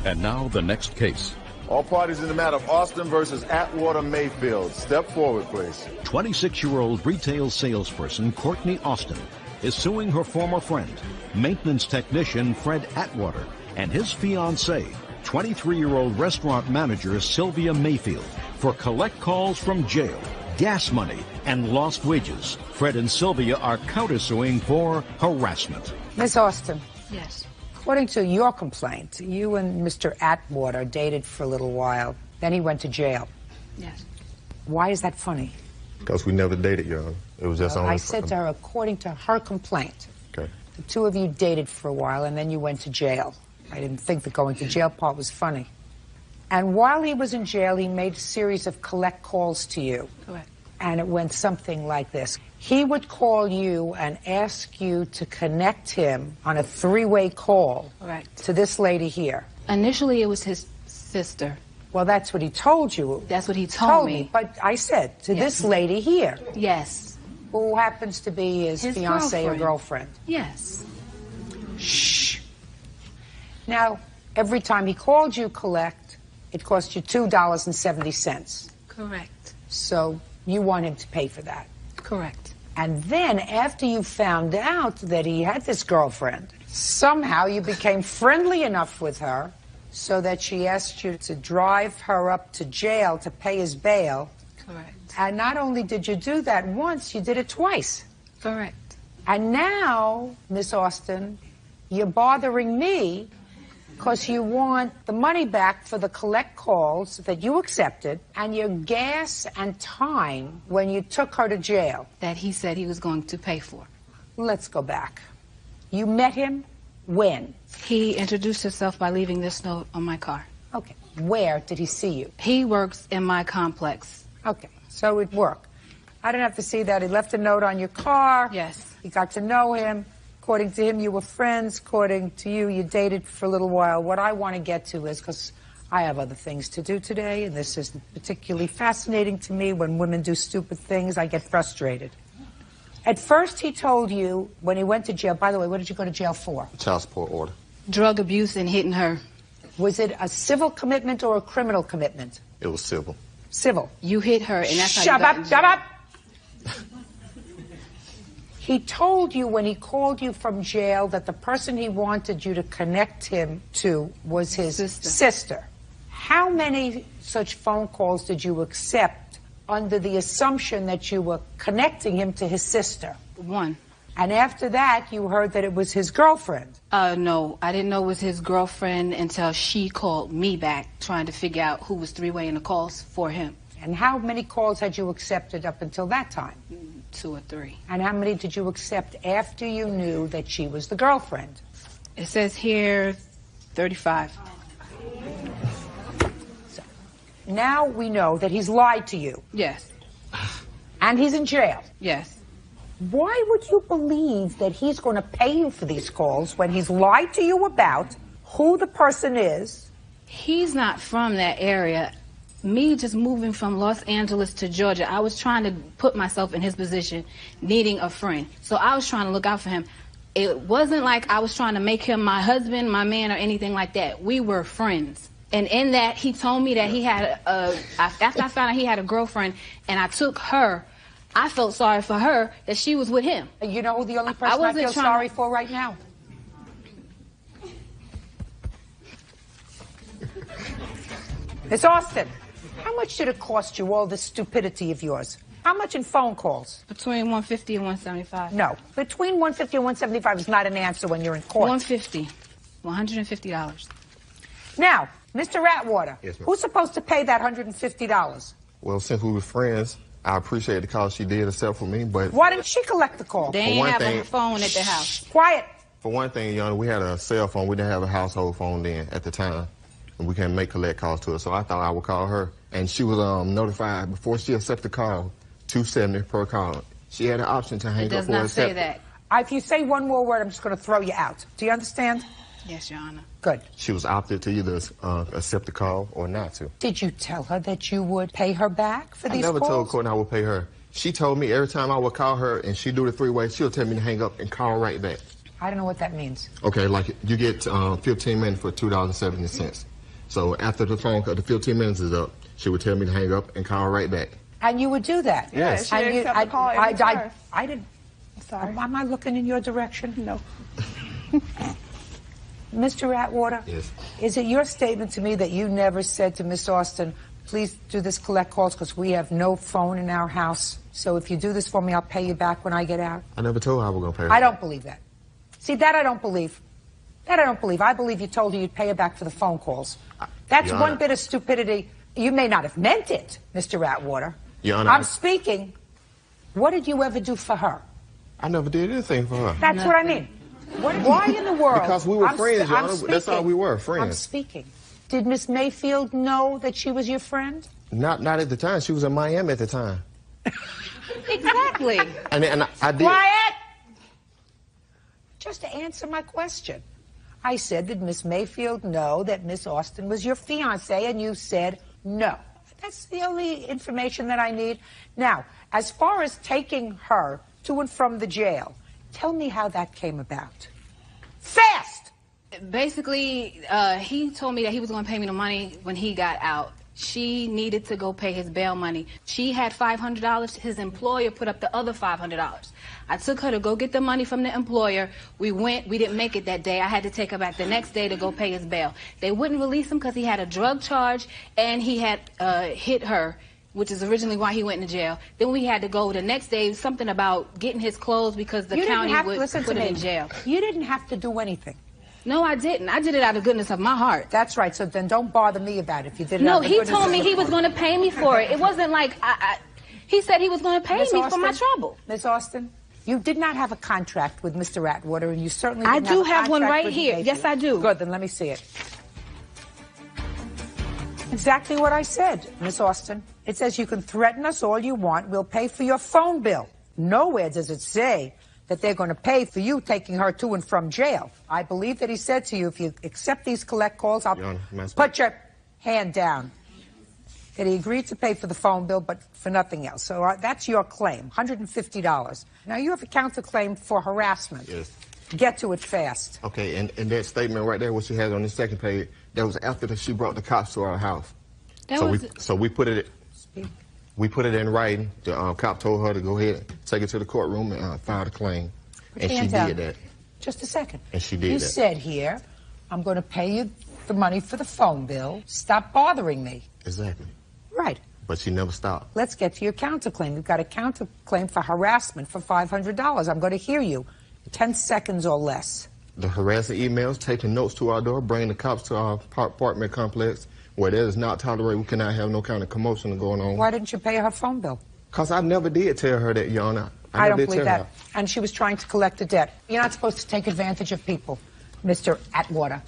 And now the next case. All parties in the matter of Austin versus Atwater Mayfield. Step forward, please. 26-year-old retail salesperson Courtney Austin is suing her former friend, maintenance technician Fred Atwater, and his fiancée, 23-year-old restaurant manager Sylvia Mayfield, for collect calls from jail, gas money, and lost wages. Fred and Sylvia are countersuing for harassment. Miss Austin. Yes. According to your complaint, you and Mr. Atwater dated for a little while. Then he went to jail. Yes. Why is that funny? Because we never dated, Your Honor. It was just only... I said to her, according to her complaint, Okay. the two of you dated for a while and then you went to jail. I didn't think the going to jail part was funny. And while he was in jail, he made a series of collect calls to you. Correct. And it went something like this. He would call you and ask you to connect him on a three-way call Correct. to this lady here. Initially, it was his sister. Well, that's what he told you. That's what he told me. But I said, to Yes. this lady here. Yes. Who happens to be his fiancée or girlfriend. Yes. Shh. Now, every time he called you collect, it cost you $2.70. Correct. So you want him to pay for that. Correct. And then after you found out that he had this girlfriend, somehow you became friendly enough with her so that she asked you to drive her up to jail to pay his bail. Correct. And not only did you do that once, you did it twice. Correct. And now, Miss Austin, you're bothering me because you want the money back for the collect calls that you accepted and your gas and time when you took her to jail. That he said he was going to pay for. Let's go back. You met him when? He introduced himself by leaving this note on my car. Okay. Where did he see you? He works in my complex. Okay. So it worked. I didn't have to see that. He left a note on your car. Yes. You got to know him. According to him, you were friends. According to you, you dated for a little while. What I want to get to is, because I have other things to do today, and this is particularly fascinating to me. When women do stupid things, I get frustrated. At first, he told you when he went to jail, by the way, what did you go to jail for? Child support order. Drug abuse and hitting her. Was it a civil commitment or a criminal commitment? It was civil. Civil. You hit her, and that's how Shut you got up, in shut jail. up! He told you when he called you from jail that the person he wanted you to connect him to was his sister. How many such phone calls did you accept under the assumption that you were connecting him to his sister? One. And after that, you heard that it was his girlfriend. No, I didn't know it was his girlfriend until she called me back trying to figure out who was three-waying the calls for him. And how many calls had you accepted up until that time? 2 or 3. And how many did you accept after you knew that she was the girlfriend? It says here 35. now we know that he's lied to you. Yes. And he's in jail. Yes. Why would you believe that he's going to pay you for these calls when he's lied to you about who the person is? He's not from that area. Me just moving from Los Angeles to Georgia, I was trying to put myself in his position, needing a friend. So I was trying to look out for him. It wasn't like I was trying to make him my husband, my man, or anything like that. We were friends. And in that, he told me that he had after I found out he had a girlfriend, and I took her, I felt sorry for her that she was with him. You know who the only person I feel sorry for right now? Miss Austin, how much did it cost you, all this stupidity of yours? How much in phone calls? Between 150 and 175. No, between 150 and 175 is not an answer when you're in court. 150. $150. Now, Mr. Atwater, Yes, ma'am. who's supposed to pay that $150? Well, since we were friends, I appreciate the call she did accept for me, but Why didn't she collect the call? They ain't have a phone at the house. Quiet. for one thing, Your Honor, we had a cell phone. We didn't have a household phone then at the time, and we can't make collect calls to her, so I thought I would call her. And she was notified before she accepted the call, $270 per call. She had an option to hang It up does or not accept say that. If you say one more word, I'm just going to throw you out. Do you understand? Yes, Your Honor. Good. She was opted to either accept the call or not to. Did you tell her that you would pay her back for I these never calls? told Courtney I would pay her. She told me every time I would call her and she do the three-way, she'll tell me to hang up and call right back. I don't know what that means. Okay, like you get 15 minutes for $2.70. So after the phone call, the 15 minutes is up, she would tell me to hang up and call right back. And you would do that? Yes. She And accept the call every time. I didn't. Sorry. Am I looking in your direction? No. Mr. Atwater? Yes. Is it your statement to me that you never said to Miss Austin, please do this collect calls because we have no phone in our house, so if you do this for me, I'll pay you back when I get out? I never told her I was going to pay her. I don't believe that. See, that I don't believe. That I don't believe. I believe you told her you'd pay her back for the phone calls. That's Your one Honor. bit of stupidity. You may not have meant it, Mr. Atwater. Your Honor, I'm speaking. What did you ever do for her? I never did anything for her. That's what I mean. Why in the world? Because we were friends, Your I'm Honor. That's all speaking. we were, friends. I'm speaking. Did Miss Mayfield know that she was your friend? Not at the time. She was in Miami at the time. Exactly. And I did. Quiet! Just to answer my question. I said, did Miss Mayfield know that Miss Austin was your fiancée? And you said no. That's the only information that I need. Now, as far as taking her to and from the jail, tell me how that came about. Fast! Basically, he told me that he was going to pay me the money when he got out. She needed to go pay his bail money. She had $500. His employer put up the other $500. I took her to go get the money from the employer. We went. We didn't make it that day. I had to take her back the next day to go pay his bail. They wouldn't release him because he had a drug charge and he had hit her, which is originally why he went into jail. Then we had to go the next day, something about getting his clothes because the county would put him in jail. You didn't have to do anything. No, I didn't. I did it out of goodness of my heart. That's right. So then don't bother me about it if you did it No, out of the he goodness told of me your he was heart. going to pay me for it. It wasn't like he said he was going to pay Miss me for my Austin? trouble. Miss Austin, you did not have a contract with Mr. Atwater, and you certainly I didn't do have a have one contract right with here. Mayfield. Yes, I do. Good, then let me see it. Exactly what I said, Miss Austin. It says you can threaten us all you want. We'll pay for your phone bill. Nowhere does it say that they're going to pay for you taking her to and from jail. I believe that he said to you, if you accept these collect calls, I'll Your Honor, may I speak? put your hand down. That he agreed to pay for the phone bill, but for nothing else. So that's your claim, $150. Now, you have a counterclaim for harassment. Yes. Get to it fast. Okay, and that statement right there, what she has on the second page, that was after she brought the cops to our house. So we put it in writing. The cop told her to go ahead, take it to the courtroom and file the claim. Put And your she hand down. did that. Just a second. And she did You that. said here, I'm going to pay you the money for the phone bill. Stop bothering me. Exactly. Right. But she never stopped. Let's get to your counterclaim. You've got a counterclaim for harassment for $500. I'm going to hear you. 10 seconds or less. The harassing emails, taking notes to our door, bringing the cops to our apartment complex where that is not tolerated. We cannot have no kind of commotion going on. Why didn't you pay her phone bill? Because I never did tell her that, Your Honor. I never don't did believe tell that. her. And she was trying to collect a debt. You're not supposed to take advantage of people, Mr. Atwater.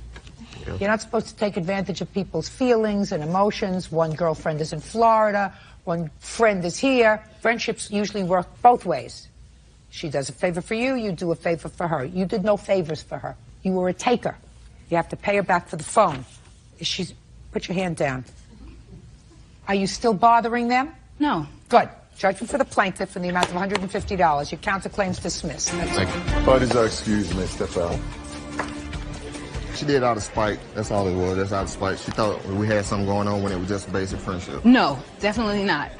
Yeah. You're not supposed to take advantage of people's feelings and emotions. One girlfriend is in Florida, one friend is here. Friendships usually work both ways. She does a favor for you, you do a favor for her. You did no favors for her. You were a taker. You have to pay her back for the phone. Put your hand down. Are you still bothering them? No. Good. Judgment for the plaintiff in the amount of $150. Your counterclaim's dismissed. Parties are excused, may step out. She did out of spite. That's all it was. That's out of spite. She thought we had something going on when it was just a basic friendship. No, definitely not.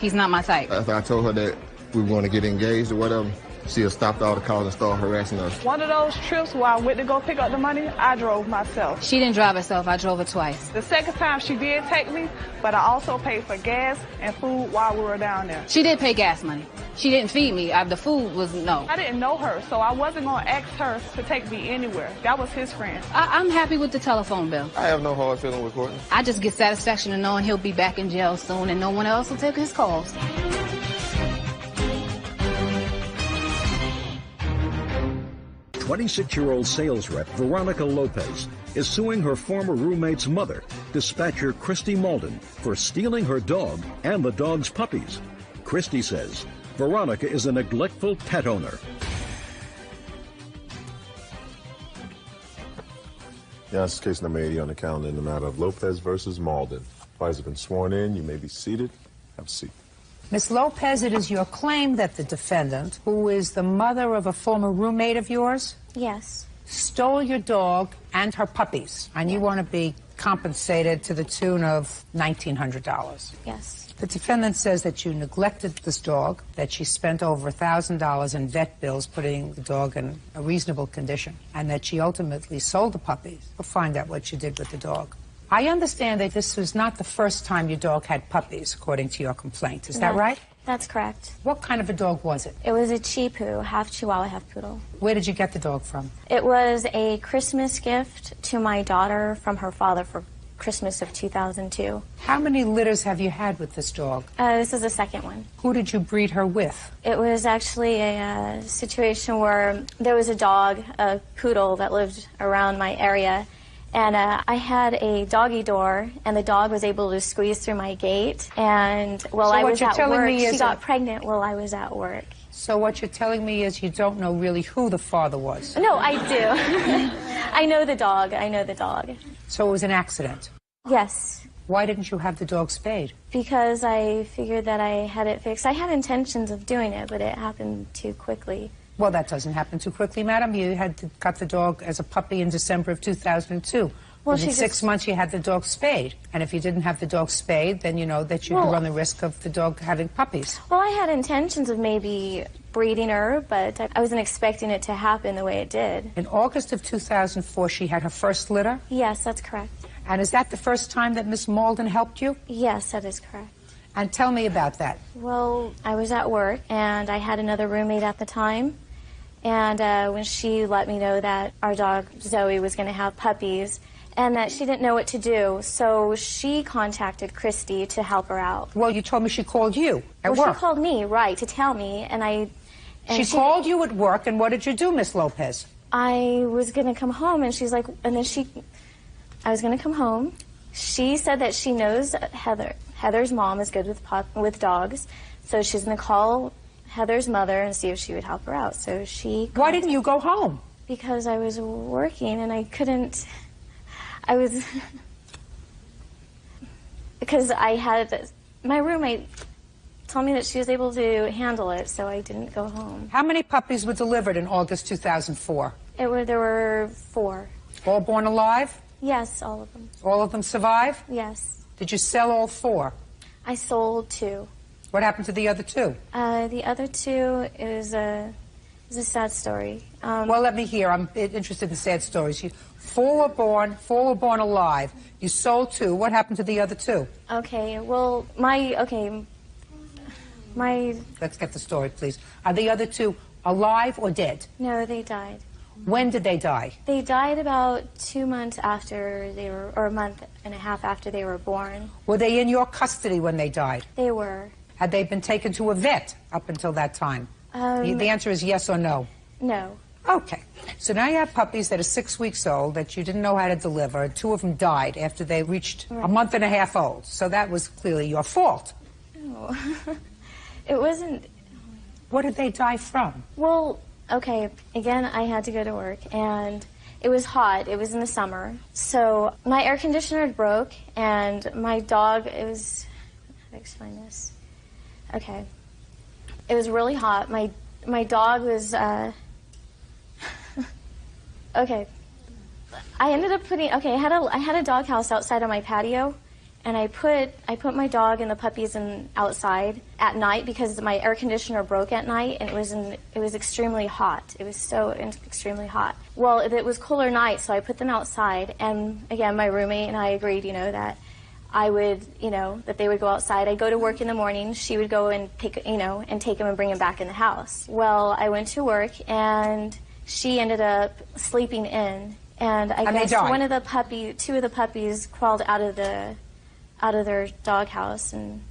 He's not my type. After I told her that we were going to get engaged or whatever, she had stopped all the calls and started harassing us. One of those trips where I went to go pick up the money, I drove myself. She didn't drive herself. I drove her twice. The second time she did take me, but I also paid for gas and food while we were down there. She did pay gas money. She didn't feed me. The food was no. I didn't know her, so I wasn't going to ask her to take me anywhere. That was his friend. I'm happy with the telephone bill. I have no hard feeling with Courtney. I just get satisfaction in knowing he'll be back in jail soon and no one else will take his calls. 26-year-old sales rep Veronica Lopez is suing her former roommate's mother, dispatcher Christy Malden, for stealing her dog and the dog's puppies. Christy says Veronica is a neglectful pet owner. Yeah, this is case number 80 on the calendar in the matter of Lopez versus Malden. Parties have been sworn in. You may be seated. Have a seat. Miss Lopez, it is your claim that the defendant, who is the mother of a former roommate of yours, Yes. stole your dog and her puppies, and you want to be compensated to the tune of $1,900. Yes. The defendant says that you neglected this dog, that she spent over $1,000 in vet bills putting the dog in a reasonable condition, and that she ultimately sold the puppies. We'll find out what she did with the dog. I understand that this was not the first time your dog had puppies, according to your complaint. Is that right? That's correct. What kind of a dog was it? It was a Chipu, half Chihuahua, half Poodle. Where did you get the dog from? It was a Christmas gift to my daughter from her father for Christmas of 2002. How many litters have you had with this dog? This is the second one. Who did you breed her with? It was actually a situation where there was a dog, a poodle, that lived around my area. And I had a doggy door, and the dog was able to squeeze through my gate. And while I was at work, she got pregnant while I was at work. So what you're telling me is you don't know really who the father was? No, I do. I know the dog. I know the dog. So it was an accident? Yes. Why didn't you have the dog spayed? Because I figured that I had it fixed. I had intentions of doing it, but it happened too quickly. Well, that doesn't happen too quickly, madam. You got the dog as a puppy in December of 2002. Well, within 6 months, you had the dog spayed. And if you didn't have the dog spayed, then you know that you could run the risk of the dog having puppies. Well, I had intentions of maybe breeding her, but I wasn't expecting it to happen the way it did. In August of 2004, she had her first litter? Yes, that's correct. And is that the first time that Miss Malden helped you? Yes, that is correct. And tell me about that. Well, I was at work, and I had another roommate at the time. And when she let me know that our dog, Zoe, was going to have puppies, and that she didn't know what to do, so she contacted Christy to help her out. Well, you told me she called you at work. She called me, right, to tell me, and I... She called you at work, and what did you do, Miss Lopez? I was going to come home, and she's like... And then I was going to come home. She said that she knows Heather. Heather's mom is good with dogs, so she's going to call Heather's mother and see if she would help her out. So she... Why didn't you go home? Because I was working, and I couldn't... I was... Because I had... My roommate told me that she was able to handle it, so I didn't go home. How many puppies were delivered in August 2004? There were 4. All born alive? Yes, all of them. All of them survive? Yes. Did you sell all 4? I sold 2. What happened to the other 2? The other 2 is a sad story. Well, let me hear. I'm interested in sad stories. 4 were born alive. You sold 2. What happened to the other 2? Okay, well, my... Let's get the story, please. Are the other 2 alive or dead? No, they died. When did they die? They died about 2 months after they were, or a month and a half after they were born. Were they in your custody when they died? They were. Had they been taken to a vet up until that time? The answer is yes or no. No. Okay. So now you have puppies that are 6 weeks old that you didn't know how to deliver. 2 of them died after they reached a month and a half old. So that was clearly your fault. No. It wasn't. What did they die from? Well, okay, again, I had to go to work, and it was hot. It was in the summer. So my air conditioner broke, and my dog, it was, how do I explain this? Okay. It was really hot. My dog was, okay. I ended up putting, okay, I had a dog house outside on my patio, and I put my dog and the puppies outside at night because my air conditioner broke at night, and it was extremely hot. It was so extremely hot. Well, it was cooler night, so I put them outside, and again, my roommate and I agreed, that I would, that they would go outside. I'd go to work in the morning. She would go and take them and bring them back in the house. Well, I went to work, and she ended up sleeping in, and I guess two of the puppies crawled out of their doghouse, and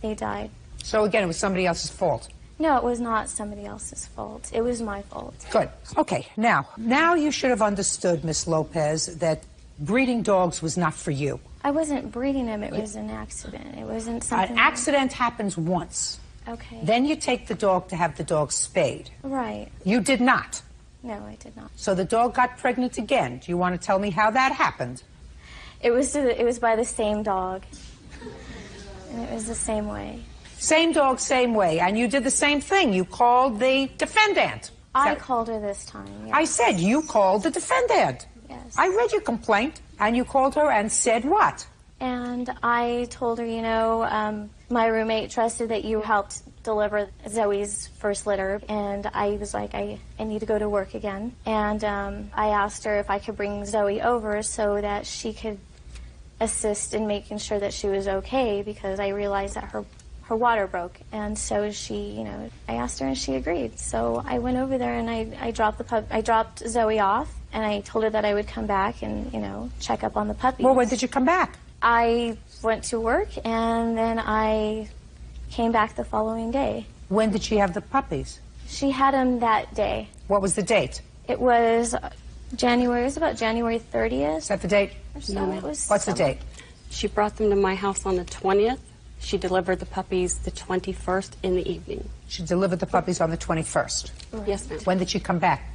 they died. So again, it was somebody else's fault. No, it was not somebody else's fault. It was my fault. Good. Okay, now you should have understood, Miss Lopez, that breeding dogs was not for you. I wasn't breeding them. It was an accident. It wasn't something... An accident happens once. Okay. Then you take the dog to have the dog spayed. Right. You did not. No, I did not. So the dog got pregnant again. Do you want to tell me how that happened? It was by the same dog. And it was the same way. Same dog, same way. And you did the same thing. You called the defendant. I called her this time, yes. I said you called the defendant. Yes. I read your complaint, and you called her and said what? And I told her, my roommate trusted that you helped deliver Zoe's first litter, and I was like, I need to go to work again. And I asked her if I could bring Zoe over so that she could assist in making sure that she was okay, because I realized that her water broke. And so she, I asked her and she agreed. So I went over there and I dropped Zoe off, and I told her that I would come back and, check up on the puppies. Well, when did you come back? I went to work, and then I came back the following day. When did she have the puppies? She had them that day. What was the date? It was January. It was about January 30th. Is that the date? No, it was. What's the date? She brought them to my house on the 20th. She delivered the puppies the 21st in the evening. She delivered the puppies on the 21st? Right. Yes, ma'am. When did she come back?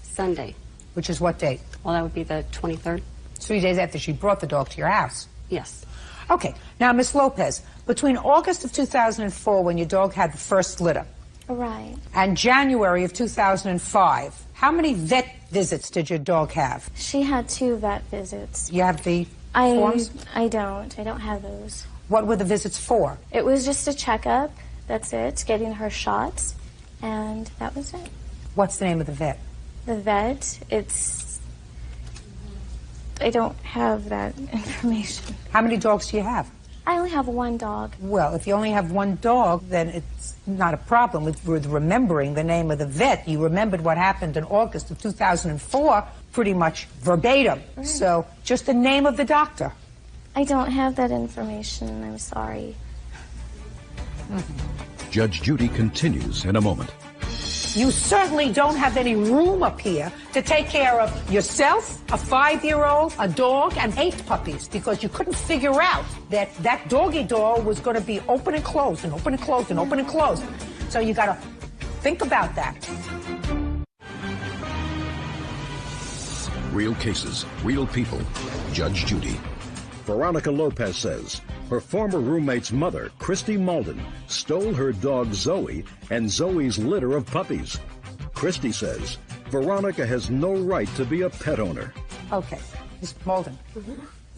Sunday. Which is what date? Well, that would be the 23rd. 3 days after she brought the dog to your house? Yes. Okay. Now, Miss Lopez, between August of 2004, when your dog had the first litter, right, and January of 2005, how many vet visits did your dog have? She had 2 vet visits. You have the forms? I don't have those. What were the visits for? It was just a checkup. That's it. Getting her shots, and that was it. What's the name of the vet? The vet, I don't have that information. How many dogs do you have? I only have 1 dog. Well, if you only have 1 dog, then it's not a problem with remembering the name of the vet. You remembered what happened in August of 2004 pretty much verbatim. Right. So just the name of the doctor. I don't have that information. I'm sorry. Judge Judy continues in a moment. You certainly don't have any room up here to take care of yourself, a 5-year-old, a dog, and 8 puppies, because you couldn't figure out that doggy door was going to be open and closed and open and closed and open and closed. So you got to think about that. Real cases, real people. Judge Judy. Veronica Lopez says her former roommate's mother, Christy Malden, stole her dog Zoe and Zoe's litter of puppies. Christy says Veronica has no right to be a pet owner. Okay, Ms. Malden,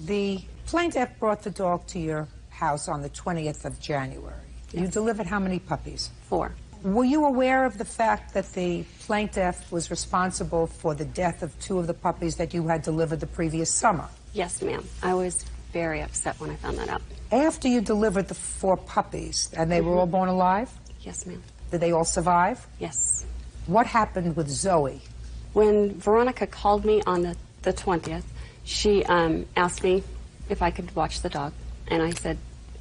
the plaintiff brought the dog to your house on the 20th of January. Yes. You delivered how many puppies? 4. Were you aware of the fact that the plaintiff was responsible for the death of 2 of the puppies that you had delivered the previous summer? Yes, ma'am. I was very upset when I found that out. After you delivered the 4 puppies, and they were all born alive? Yes, ma'am. Did they all survive? Yes. What happened with Zoe? When Veronica called me on the 20th, she asked me if I could watch the dog. And I said,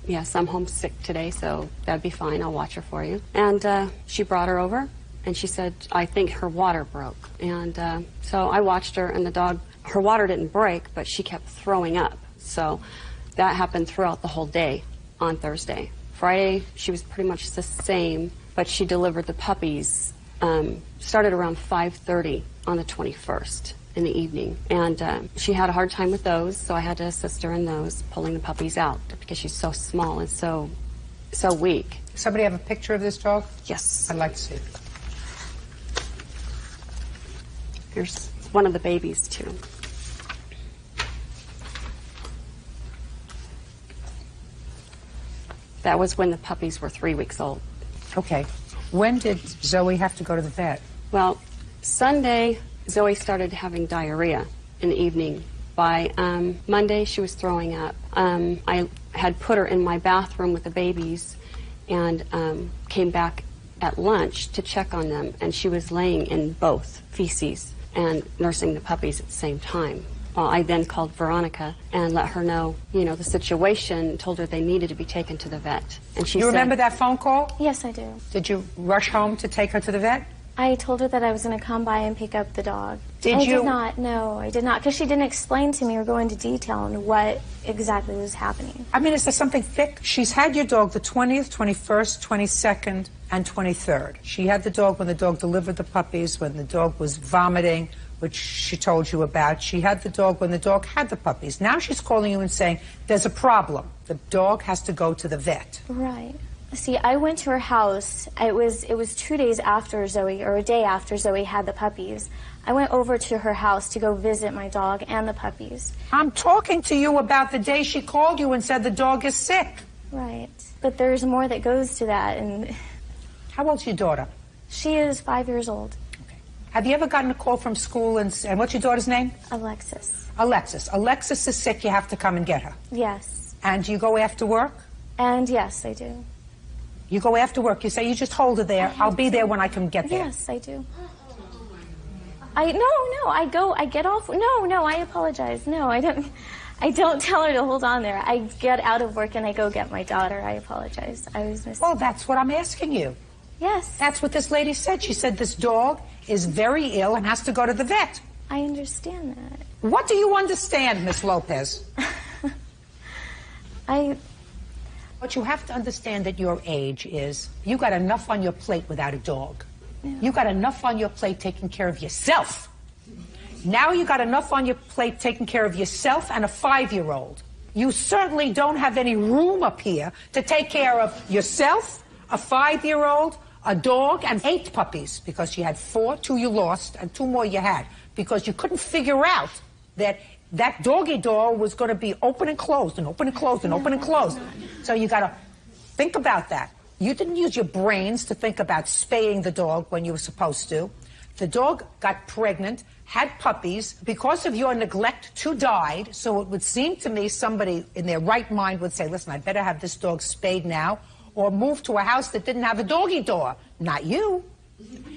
yes, I'm homesick today, so that'd be fine. I'll watch her for you. And she brought her over, And she said, I think her water broke. And so I watched her, and the dog, her water didn't break, but she kept throwing up. So that happened throughout the whole day on Thursday. Friday, she was pretty much the same, but she delivered the puppies, started around 5:30 on the 21st in the evening. And she had a hard time with those, so I had to assist her in those, pulling the puppies out, because she's so small and so weak. Somebody have a picture of this dog? Yes. I'd like to see it. Here's one of the babies, too. That was when the puppies were 3 weeks old. Okay. When did Zoe have to go to the vet? Well, Sunday, Zoe started having diarrhea in the evening. By Monday, she was throwing up. I had put her in my bathroom with the babies and came back at lunch to check on them, and she was laying in both feces and nursing the puppies at the same time. I then called Veronica and let her know, the situation, told her they needed to be taken to the vet. And she You said, remember that phone call? Yes, I do. Did you rush home to take her to the vet? I told her that I was going to come by and pick up the dog. Did you? I did not. No, I did not, because she didn't explain to me or go into detail on what exactly was happening. I mean, is there something thick? She's had your dog the 20th, 21st, 22nd, and 23rd. She had the dog when the dog delivered the puppies, when the dog was vomiting, which she told you about. She had the dog when the dog had the puppies. Now she's calling you and saying, there's a problem. The dog has to go to the vet. Right. See, I went to her house. It was 2 days after Zoe, or a day after Zoe had the puppies. I went over to her house to go visit my dog and the puppies. I'm talking to you about the day she called you and said the dog is sick. Right. But there's more that goes to that. And how old's your daughter? She is 5 years old. Have you ever gotten a call from school and what's your daughter's name? Alexis. Alexis. Alexis is sick. You have to come and get her. Yes. And do you go after work? And yes, I do. You go after work. You say, you just hold her there. I'll be there when I can get there. Yes, I do. I get off. No, I apologize. No, I don't tell her to hold on there. I get out of work and I go get my daughter. I apologize. I was missing. Well, that's what I'm asking you. Yes. That's what this lady said. She said this dog is very ill and has to go to the vet. I understand that. What do you understand, Miss Lopez? What you have to understand at your age is you got enough on your plate without a dog. Yeah. You got enough on your plate taking care of yourself. Now you got enough on your plate taking care of yourself and a 5-year-old. You certainly don't have any room up here to take care of yourself, a 5-year-old, a dog, and 8 puppies, because you had 4, 2 you lost, and 2 more you had, because you couldn't figure out that doggy door was going to be open and closed and open and closed and open and closed. So you got to think about that. You didn't use your brains to think about spaying the dog when you were supposed to. The dog got pregnant, had puppies. Because of your neglect, 2 died. So it would seem to me somebody in their right mind would say, listen, I better have this dog spayed now, or move to a house that didn't have a doggy door. Not you.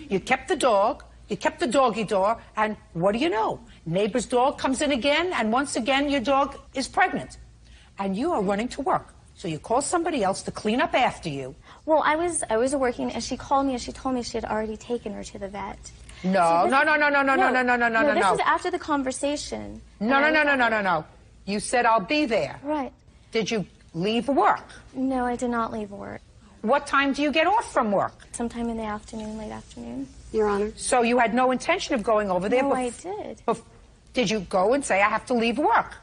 You kept the dog, you kept the doggy door, and what do you know? Neighbor's dog comes in again, and once again your dog is pregnant. And you are running to work. So you call somebody else to clean up after you. Well, I was working, and she called me and she told me she had already taken her to the vet. No. This was after the conversation. No. You said, I'll be there. Right. Did you leave work? No, I did not leave work. What time do you get off from work? Sometime in the afternoon, late afternoon. Your Honor. So you had no intention of going over there? No, I did. Did you go and say, I have to leave work?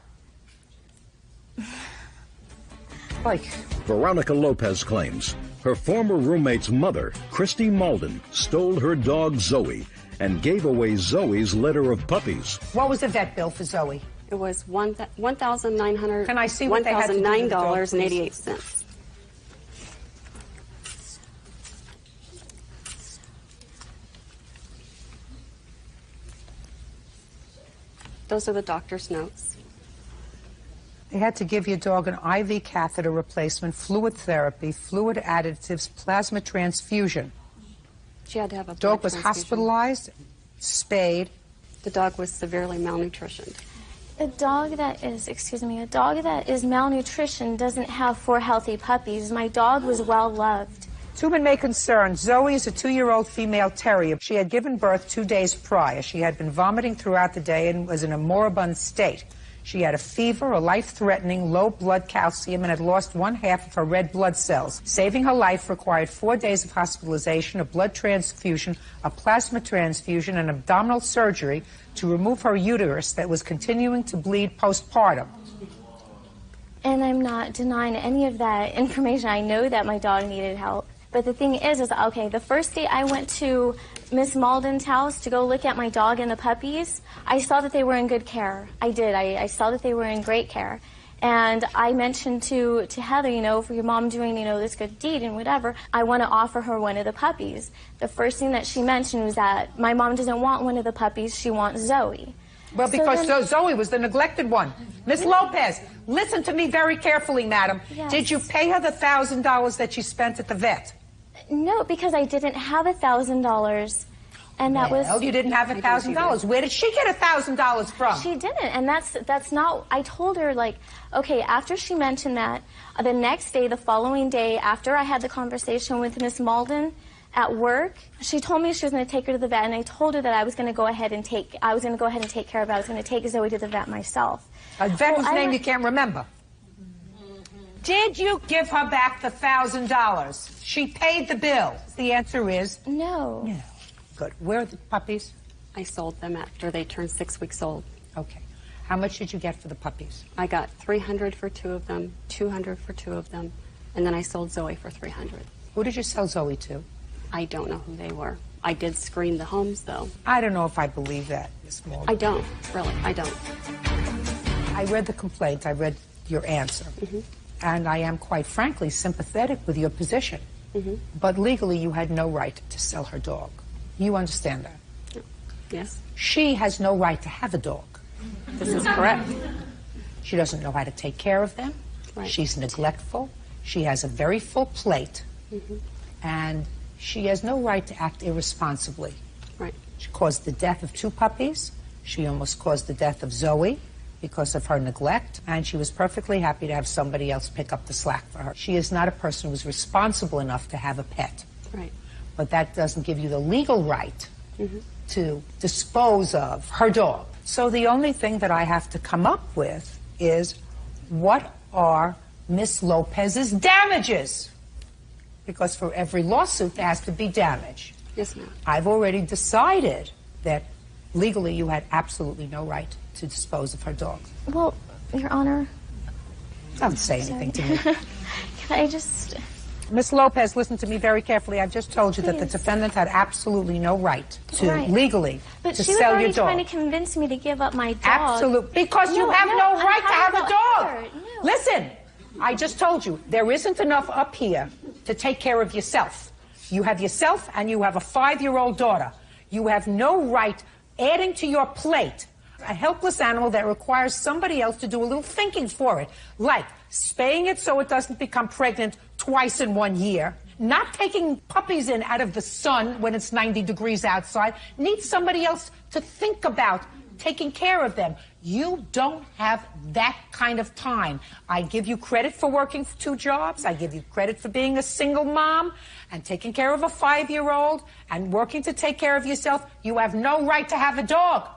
Veronica Lopez claims her former roommate's mother, Christy Malden, stole her dog Zoe and gave away Zoe's litter of puppies. What was the vet bill for Zoe? It was $1,900. Can I see what they had to do with the dog, $1,009.88. Those are the doctor's notes. They had to give your dog an IV catheter replacement, fluid therapy, fluid additives, plasma transfusion. She had to have a dog was hospitalized, spayed. The dog was severely malnutritioned. A dog that is malnutritioned doesn't have 4 healthy puppies. My dog was well loved. Tuman may concern. Zoe is a 2-year-old female terrier. She had given birth 2 days prior. She had been vomiting throughout the day and was in a moribund state. She had a fever, a life-threatening low blood calcium, and had lost 1/2 of her red blood cells. Saving her life required 4 days of hospitalization, a blood transfusion, a plasma transfusion, and abdominal surgery to remove her uterus that was continuing to bleed postpartum. And I'm not denying any of that information. I know that my dog needed help. But the thing is, okay, the first day I went to Miss Malden's house to go look at my dog and the puppies, I saw that they were in good care. I did. I saw that they were in great care. And I mentioned to Heather, you know, for your mom doing, you know, this good deed and whatever, I want to offer her one of the puppies. The first thing that she mentioned was that my mom doesn't want one of the puppies, she wants Zoe. Well, because Zoe was the neglected one. Miss Lopez, listen to me very carefully, madam. Yes. Did you pay her the $1,000 that she spent at the vet? No, because I didn't have $1,000, and that was... Well, you didn't have $1,000. Where did she get $1,000 from? She didn't, and that's not... I told her, like, okay, after she mentioned that, the next day, the following day, after I had the conversation with Miss Malden at work, she told me she was going to take her to the vet, and I told her that I was going to go ahead and take care of it. I was going to take Zoe to the vet myself. A vet whose name you can't remember. Did you give her back the $1,000? She paid the bill. The answer is no. No. Good. Where are the puppies? I sold them after they turned 6 weeks old. Okay. How much did you get for the puppies? I got $300 for 2 of them, $200 for 2 of them, and then I sold Zoe for $300. Who did you sell Zoe to? I don't know who they were. I did screen the homes, though. I don't know if I believe that, Miss Malden. I don't, really. I don't. I read the complaint. I read your answer. Mm-hmm. And I am, quite frankly, sympathetic with your position. Mm-hmm. But legally, you had no right to sell her dog. You understand that? Yes. She has no right to have a dog. This is correct. She doesn't know how to take care of them. Right. She's neglectful. She has a very full plate. Mm-hmm. And she has no right to act irresponsibly. Right. She caused the death of 2 puppies. She almost caused the death of Zoe because of her neglect, and she was perfectly happy to have somebody else pick up the slack for her. She is not a person who's responsible enough to have a pet. Right. But that doesn't give you the legal right Mm-hmm. to dispose of her dog. So the only thing that I have to come up with is, what are Miss Lopez's damages? Because for every lawsuit, there has to be damage. Yes, ma'am. I've already decided that legally you had absolutely no right to dispose of her dog. Well, Your Honor... Don't say anything to me. Can I just... Miss Lopez, listen to me very carefully. I've just told you that the defendant had absolutely no right to legally But to she was sell your already dog. trying to convince me to give up my dog. Absolutely. Because you have no right to have a dog. No. Listen, I just told you, there isn't enough up here to take care of yourself. You have yourself and you have a 5-year-old daughter. You have no right adding to your plate a helpless animal that requires somebody else to do a little thinking for it, like spaying it so it doesn't become pregnant twice in 1 year, not taking puppies in out of the sun when it's 90 degrees outside, needs somebody else to think about taking care of them. You don't have that kind of time. I give you credit for working 2 jobs. I give you credit for being a single mom and taking care of a 5-year-old and working to take care of yourself. You have no right to have a dog.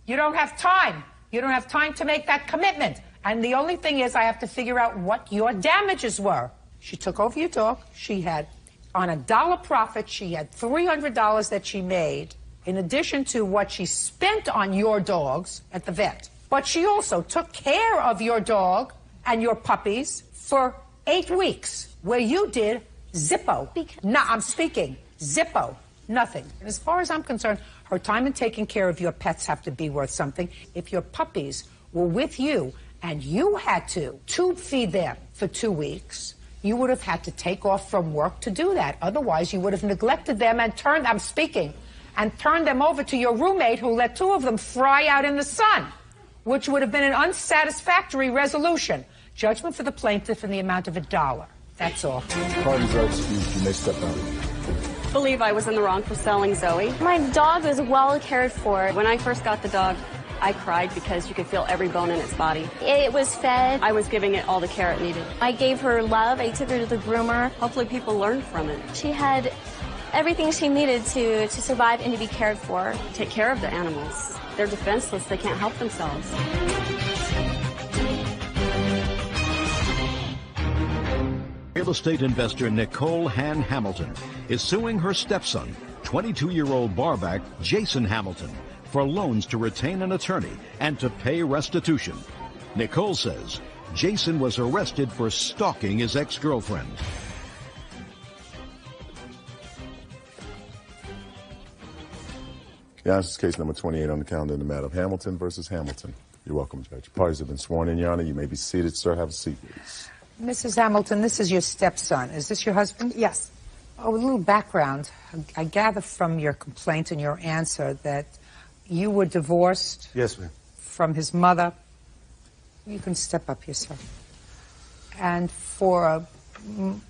You don't have time. You don't have time to make that commitment. And the only thing is, I have to figure out what your damages were. She took over your dog. She had, on a dollar profit, she had $300 that she made, in addition to what she spent on your dogs at the vet. But she also took care of your dog and your puppies for 8 weeks, where you did zippo. No, I'm speaking zippo. Nothing. And as far as I'm concerned, her time in taking care of your pets have to be worth something. If your puppies were with you and you had to tube feed them for 2 weeks, you would have had to take off from work to do that. Otherwise, you would have neglected them and turned them over to your roommate who let 2 of them fry out in the sun, which would have been an unsatisfactory resolution. Judgment for the plaintiff in the amount of $1. That's all. Parties are excused. You may step out. I believe I was in the wrong for selling Zoe. My dog was well cared for. When I first got the dog, I cried because you could feel every bone in its body. It was fed. I was giving it all the care it needed. I gave her love. I took her to the groomer. Hopefully people learned from it. She had everything she needed to survive and to be cared for. Take care of the animals. They're defenseless. They can't help themselves. Real estate investor Nicole Han Hamilton is suing her stepson, 22-year-old barback Jason Hamilton, for loans to retain an attorney and to pay restitution. Nicole says Jason was arrested for stalking his ex-girlfriend. Yeah, this is case number 28 on the calendar in the matter of Hamilton versus Hamilton. You're welcome, Judge. Parties have been sworn in, Your Honor. You may be seated, sir. Have a seat, please. Mrs. Hamilton, this is your stepson. Is this your husband? Yes. Oh, a little background. I gather from your complaint and your answer that you were divorced. Yes, ma'am. From his mother. You can step up here, sir. And for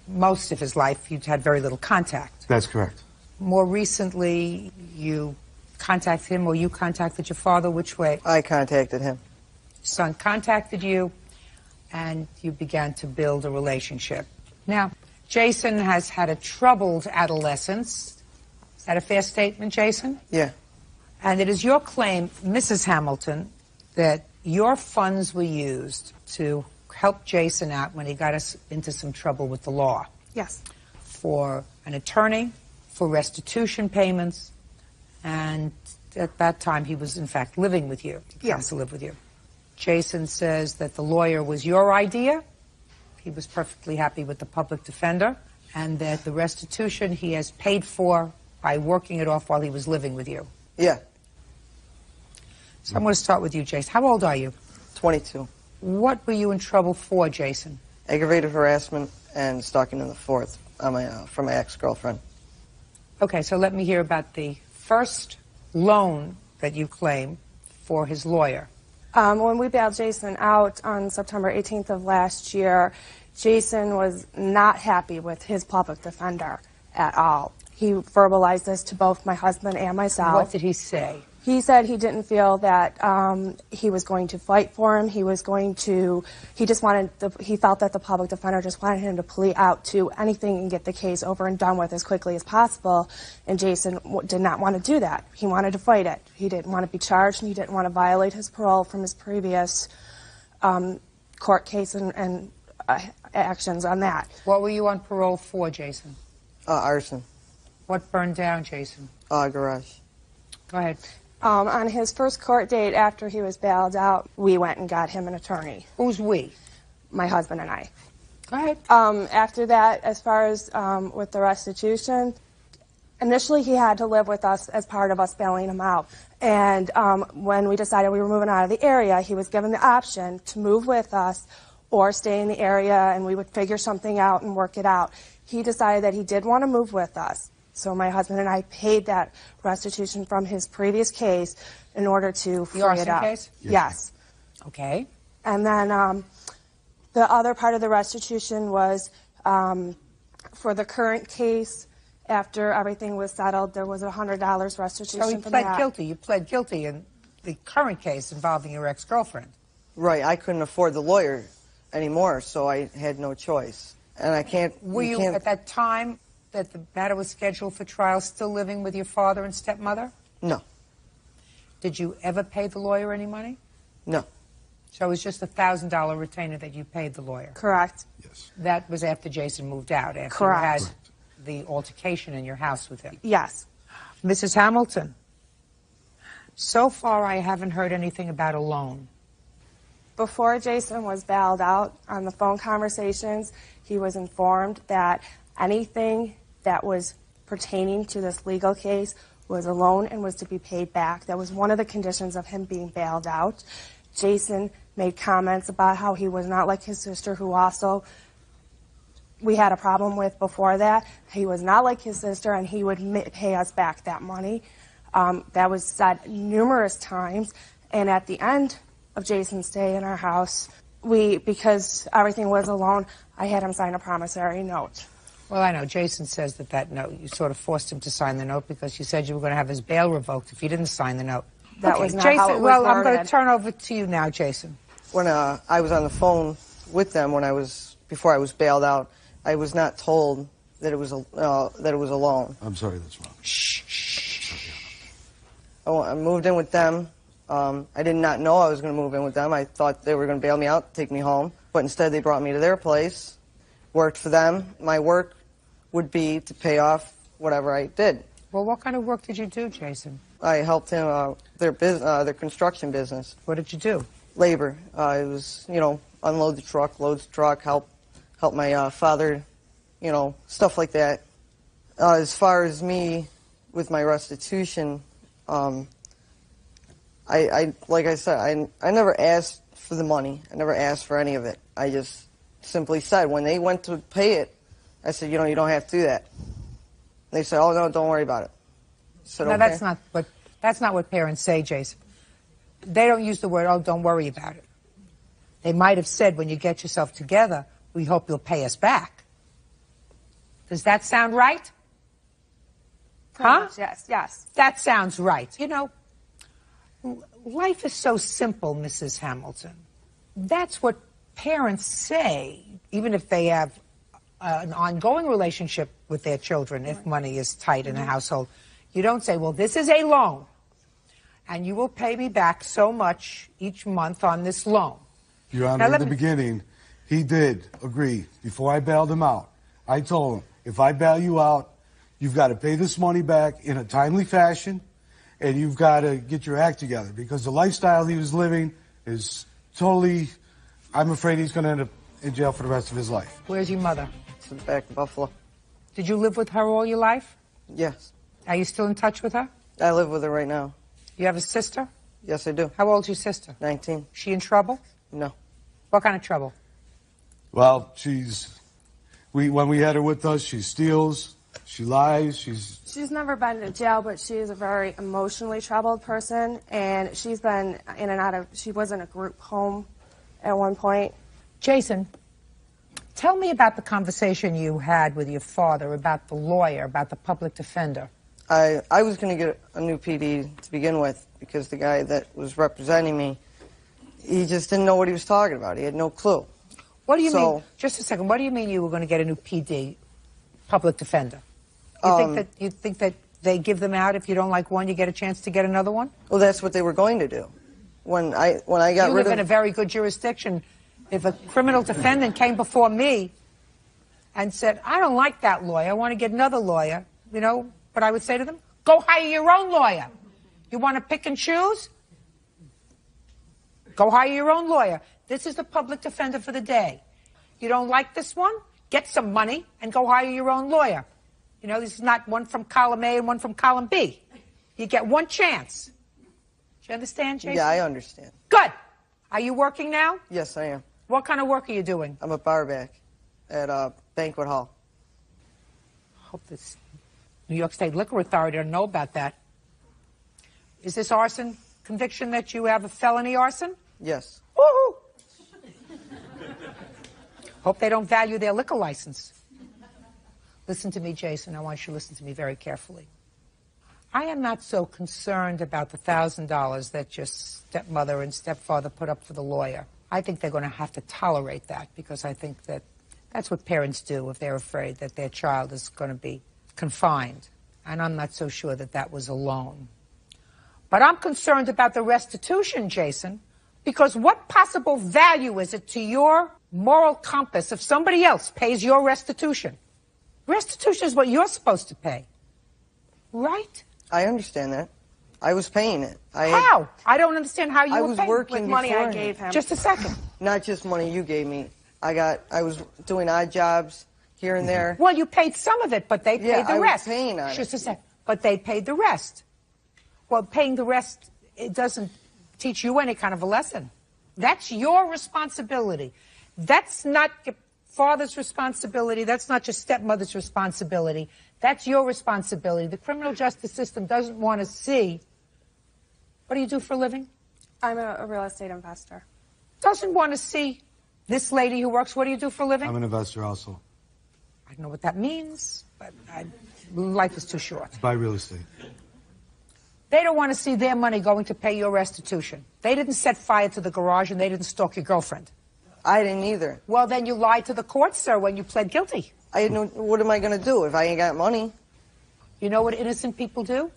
most of his life, you'd had very little contact. That's correct. More recently, you contacted him, or you contacted your father. Which way? I contacted him. Son contacted you, and you began to build a relationship. Now, Jason has had a troubled adolescence. Is that a fair statement, Jason? Yeah. And it is your claim, Mrs. Hamilton, that your funds were used to help Jason out when he got us into some trouble with the law. Yes. For an attorney, for restitution payments, and at that time he was in fact living with you. Yes. To live with you. Jason says that the lawyer was your idea. He was perfectly happy with the public defender, and that the restitution he has paid for by working it off while he was living with you. Yeah. So I'm going to start with you, Jason. How old are you? 22. What were you in trouble for, Jason? Aggravated harassment and stalking in the fourth from my ex-girlfriend. Okay, so let me hear about the first loan that you claim for his lawyer. When we bailed Jason out on September 18th of last year, Jason was not happy with his public defender at all. He verbalized this to both my husband and myself. What did he say? He said he didn't feel that he was going to fight for him. He felt that the public defender just wanted him to plea out to anything and get the case over and done with as quickly as possible. And Jason did not want to do that. He wanted to fight it. He didn't want to be charged, and he didn't want to violate his parole from his previous court case and actions on that. What were you on parole for, Jason? Arson. What burned down, Jason? Garage. Go ahead. On his first court date after he was bailed out, we went and got him an attorney. Who's we? My husband and I. Go ahead. After that, as far as with the restitution, initially he had to live with us as part of us bailing him out. And when we decided we were moving out of the area, he was given the option to move with us or stay in the area, and we would figure something out and work it out. He decided that he did want to move with us. So my husband and I paid that restitution from his previous case in order to free it up. Case? Yes. Okay. And then the other part of the restitution was for the current case. After everything was settled, there was $100 restitution. So you pled guilty. You pled guilty in the current case involving your ex-girlfriend. Right. I couldn't afford the lawyer anymore, so I had no choice. And I can't... Were you at that time that the matter was scheduled for trial still living with your father and stepmother? No. Did you ever pay the lawyer any money? No. So it was just a $1,000 retainer that you paid the lawyer? Correct. Yes. That was after Jason moved out, after Correct. you had the altercation in your house with him? Yes. Mrs. Hamilton, so far I haven't heard anything about a loan. Before Jason was bailed out, on the phone conversations, he was informed that anything that was pertaining to this legal case was a loan and was to be paid back. That was one of the conditions of him being bailed out. Jason made comments about how he was not like his sister, who also we had a problem with before that. He was not like his sister, and he would pay us back that money. That was said numerous times, and at the end of Jason's stay in our house, because everything was a loan, I had him sign a promissory note. Well, I know Jason says that note, you sort of forced him to sign the note because you said you were going to have his bail revoked if he didn't sign the note. That okay, was not Jason, how it was well, I'm going to worded. turn over to you now, Jason. When I was on the phone with them before I was bailed out, I was not told that it was a loan. I'm sorry, that's wrong. I moved in with them. I did not know I was going to move in with them. I thought they were going to bail me out, take me home. But instead they brought me to their place, worked for them. My work would be to pay off whatever I did. Well, what kind of work did you do, Jason? I helped him, their construction business. What did you do? Labor. It was, unload the truck, load the truck, help my father, stuff like that. As far as me with my restitution, like I said, I never asked for the money. I never asked for any of it. I just simply said, when they went to pay it, I said, you don't have to do that. They said, oh, no, don't worry about it. I said, No, okay. that's not what parents say, Jason. They don't use the word, oh, don't worry about it. They might have said, when you get yourself together, we hope you'll pay us back. Does that sound right? Huh? Yes, yes. That sounds right. Life is so simple, Mrs. Hamilton. That's what parents say, even if they have an ongoing relationship with their children, if money is tight in a household. You don't say, well, this is a loan, and you will pay me back so much each month on this loan. Your Honor, in the beginning, he did agree. Before I bailed him out, I told him, if I bail you out, you've got to pay this money back in a timely fashion, and you've got to get your act together, because the lifestyle he was living is totally, I'm afraid he's going to end up in jail for the rest of his life. Where's your mother? She's back in Buffalo. Did you live with her all your life? Yes. Are you still in touch with her? I live with her right now. You have a sister? Yes, I do. How old's your sister? 19. She in trouble? No. What kind of trouble? Well, when we had her with us, she steals, she lies, She's never been to jail, but she is a very emotionally troubled person, and she's been in and out of, she was in a group home at one point. Jason, tell me about the conversation you had with your father about the lawyer, about the public defender. I was going to get a new PD to begin with, because the guy that was representing me, he just didn't know what he was talking about. He had no clue. What do you mean? Just a second. What do you mean you were going to get a new PD, public defender? You think that they give them out if you don't like one, you get a chance to get another one? Well, that's what they were going to do. When I got rid of... You live in a very good jurisdiction. If a criminal defendant came before me and said, I don't like that lawyer, I want to get another lawyer, what I would say to them? Go hire your own lawyer. You want to pick and choose? Go hire your own lawyer. This is the public defender for the day. You don't like this one? Get some money and go hire your own lawyer. This is not one from column A and one from column B. You get one chance. Do you understand, Jason? Yeah, I understand. Good. Are you working now? Yes, I am. What kind of work are you doing? I'm a barback at a banquet hall. Hope this New York State Liquor Authority doesn't know about that. Is this arson conviction that you have a felony arson? Yes. Woo-hoo! Hope they don't value their liquor license. Listen to me, Jason. I want you to listen to me very carefully. I am not so concerned about the $1,000 that your stepmother and stepfather put up for the lawyer. I think they're going to have to tolerate that, because I think that that's what parents do if they're afraid that their child is going to be confined. And I'm not so sure that that was a loan. But I'm concerned about the restitution, Jason, because what possible value is it to your moral compass if somebody else pays your restitution? Restitution is what you're supposed to pay, right? I understand that. I was paying it. How? I don't understand how you were paying. Working with money I beforehand. gave him. Just a second. Not just money you gave me. I was doing odd jobs here and there. Well, you paid some of it, but they paid the rest. I was paying on Just it. a second. But they paid the rest. Well, paying the rest, it doesn't teach you any kind of a lesson. That's your responsibility. That's not your father's responsibility. That's not your stepmother's responsibility. That's your responsibility. The criminal justice system doesn't want to see. What do you do for a living? I'm a real estate investor. Doesn't want to see this lady who works. What do you do for a living? I'm an investor also. I don't know what that means, but life is too short. Buy real estate. They don't want to see their money going to pay your restitution. They didn't set fire to the garage and they didn't stalk your girlfriend. I didn't either. Well, then you lied to the court, sir, when you pled guilty. What am I going to do if I ain't got money? You know what innocent people do?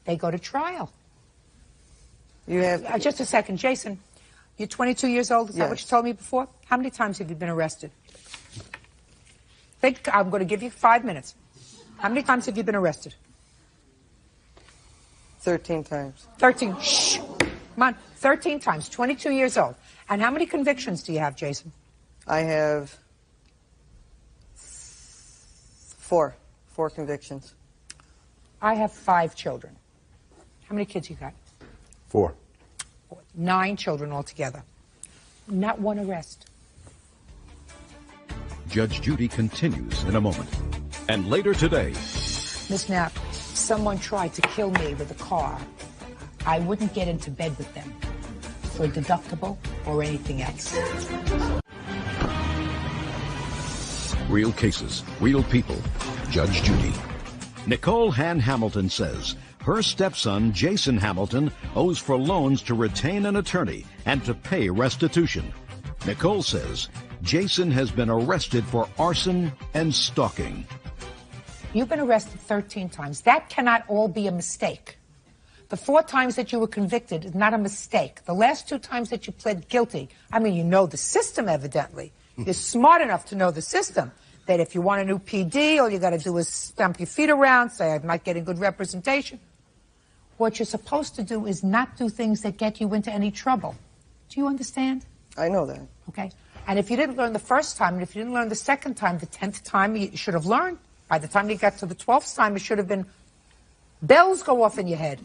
They go to trial. You have just a second, Jason. You're 22 years old. Is that what you told me before? How many times have you been arrested? Think. I'm going to give you 5 minutes. How many times have you been arrested? 13 times. 13. Shh. Come on. 13 times. 22 years old. And how many convictions do you have, Jason? I have 4. 4 convictions. I have 5 children. How many kids you got? 4. 9 children altogether. Not one arrest. Judge Judy continues in a moment. And later today, Miss Knapp, someone tried to kill me with a car. I wouldn't get into bed with them for a deductible or anything else. real cases, real people. Judge Judy. Nicole Han Hamilton says her stepson, Jason Hamilton, owes for loans to retain an attorney and to pay restitution. Nicole says Jason has been arrested for arson and stalking. You've been arrested 13 times. That cannot all be a mistake. The 4 times that you were convicted is not a mistake. The last 2 times that you pled guilty, I mean, you know the system, evidently. You're smart enough to know the system, that if you want a new PD, all you got to do is stamp your feet around, say, I'm not getting good representation. What you're supposed to do is not do things that get you into any trouble. Do you understand? I know that. Okay. And if you didn't learn the first time, and if you didn't learn the second time, the 10th time, you should have learned. By the time you got to the 12th time, it should have been bells go off in your head.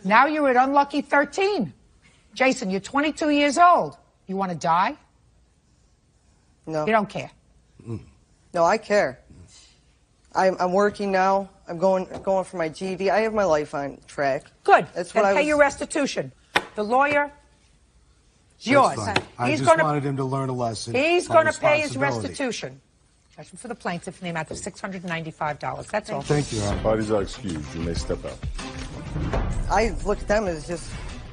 Now you're at unlucky 13. Jason, you're 22 years old. You want to die? No. You don't care? No, I care. I'm working now. I'm going for my GED. I have my life on track. Good. That's then what pay your restitution. The lawyer, it's yours. I just wanted him to learn a lesson. He's going to pay his restitution. Judgment for the plaintiff in the amount of $695. That's all. Thank you, Your Honor. Parties are excused. You may step out. I look at them as just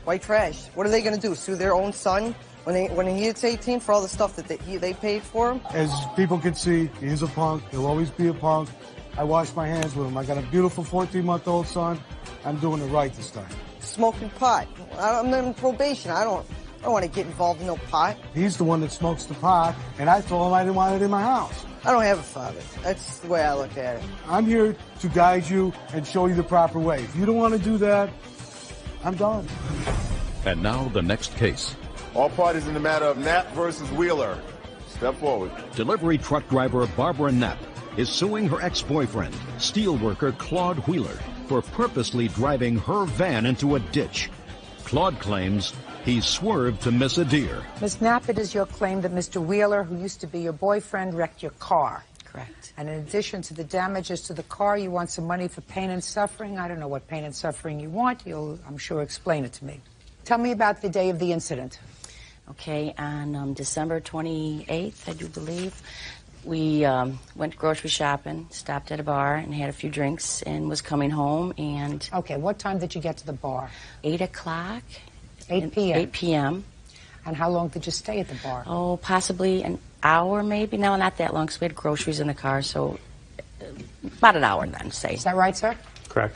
white trash. What are they going to do? Sue their own son when he hits 18 for all the stuff that they paid for him? As people can see, he's a punk. He'll always be a punk. I wash my hands with him. I got a beautiful 14-month-old son. I'm doing it right this time. Smoking pot. I'm in probation. I don't want to get involved in no pot. He's the one that smokes the pot, and I told him I didn't want it in my house. I don't have a father. That's the way I look at it. I'm here to guide you and show you the proper way. If you don't want to do that, I'm done. And now the next case. All parties in the matter of Knapp versus Wheeler. Step forward. Delivery truck driver Barbara Knapp is suing her ex-boyfriend, steelworker Claude Wheeler, for purposely driving her van into a ditch. Claude claims he swerved to miss a deer. Ms. Knapp, it is your claim that Mr. Wheeler, who used to be your boyfriend, wrecked your car. Correct. And in addition to the damages to the car, you want some money for pain and suffering. I don't know what pain and suffering you want. You'll, I'm sure, explain it to me. Tell me about the day of the incident. Okay, on December 28th, I do believe, we went grocery shopping, stopped at a bar and had a few drinks and was coming home and... Okay, what time did you get to the bar? 8 o'clock. 8 p.m.? 8 p.m. And how long did you stay at the bar? Oh, possibly an hour maybe. No, not that long, because we had groceries in the car, so about an hour then, say. Is that right, sir? Correct.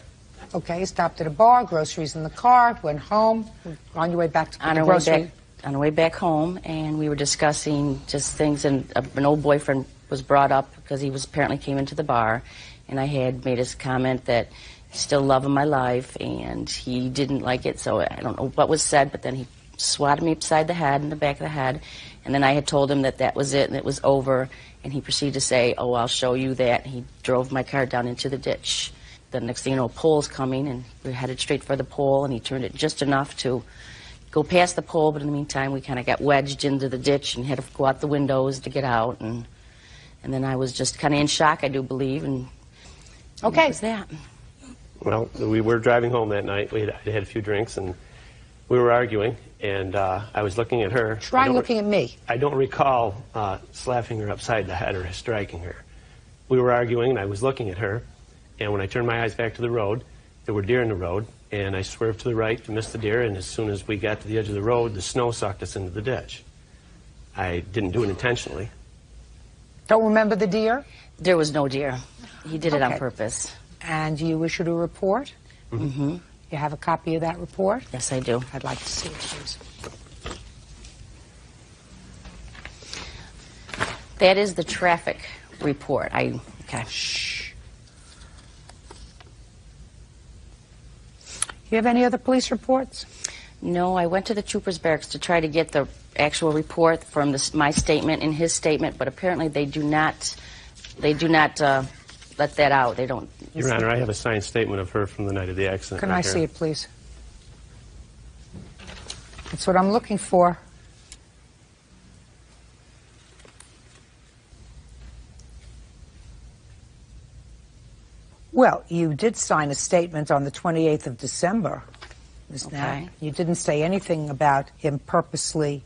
Okay, stopped at a bar, groceries in the car, went home, on your way back to the grocery. On our way back home, and we were discussing just things, and an old boyfriend was brought up because he was apparently came into the bar, and I had made his comment that he's still loving my life, and he didn't like it, so I don't know what was said, but then he swatted me upside the head, in the back of the head, and then I had told him that that was it and it was over, and he proceeded to say, oh, I'll show you that. He drove my car down into the ditch. The next thing you know, a pole's coming, and we were headed straight for the pole, and he turned it just enough to go past the pole, but in the meantime, we kind of got wedged into the ditch and had to go out the windows to get out, and then I was just kind of in shock, I do believe, and okay. That was that. Well, we were driving home that night. We had a few drinks, and we were arguing, and I was looking at her. Try looking at me. I don't recall slapping her upside the head or striking her. We were arguing, and I was looking at her, and when I turned my eyes back to the road, there were deer in the road, and I swerved to the right to miss the deer, and as soon as we got to the edge of the road, the snow sucked us into the ditch. I didn't do it intentionally. Don't remember the deer? There was no deer. He did it on Okay. purpose. And you issued a report? Mm-hmm. You have a copy of that report? Yes, I do. I'd like to see it, please. That is the traffic report. Okay. Shh. You have any other police reports? No, I went to the trooper's barracks to try to get the actual report from my statement and his statement, but apparently they do not let that out. They don't. Your Honor, I have a signed statement of her from the night of the accident. Can right I here. see it, please? That's what I'm looking for. Well, you did sign a statement on the 28th of December, Ms. Knapp. Okay. You didn't say anything about him purposely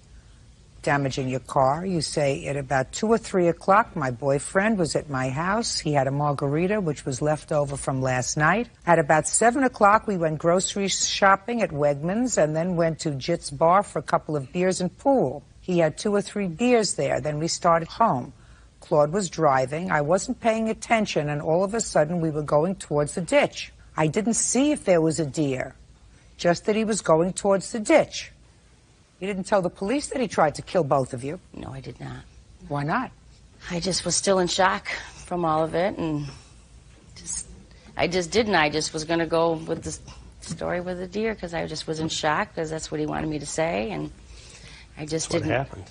damaging your car. You say at about 2 or 3 o'clock, my boyfriend was at my house. He had a margarita, which was left over from last night. At about 7 o'clock, we went grocery shopping at Wegmans and then went to Jit's Bar for a couple of beers and pool. He had 2 or 3 beers there. Then we started home. Claude was driving. I wasn't paying attention, and all of a sudden we were going towards the ditch. I didn't see if there was a deer, just that he was going towards the ditch. You didn't tell the police that he tried to kill both of you? No, I did not. Why not? I just was still in shock from all of it, and I just didn't. I just was going to go with the story with the deer because I just was in shock because that's what he wanted me to say, and I just didn't. What happened?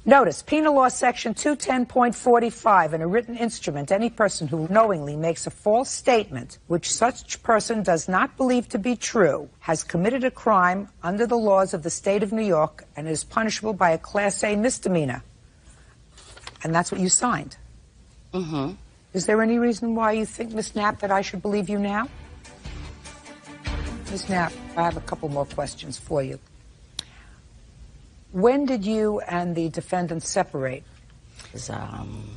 Notice, Penal Law Section 210.45, in a written instrument, any person who knowingly makes a false statement which such person does not believe to be true has committed a crime under the laws of the state of New York and is punishable by a Class A misdemeanor. And that's what you signed. Mm-hmm. Is there any reason why you think, Ms. Knapp, that I should believe you now? Ms. Knapp, I have a couple more questions for you. When did you and the defendant separate? It was, Around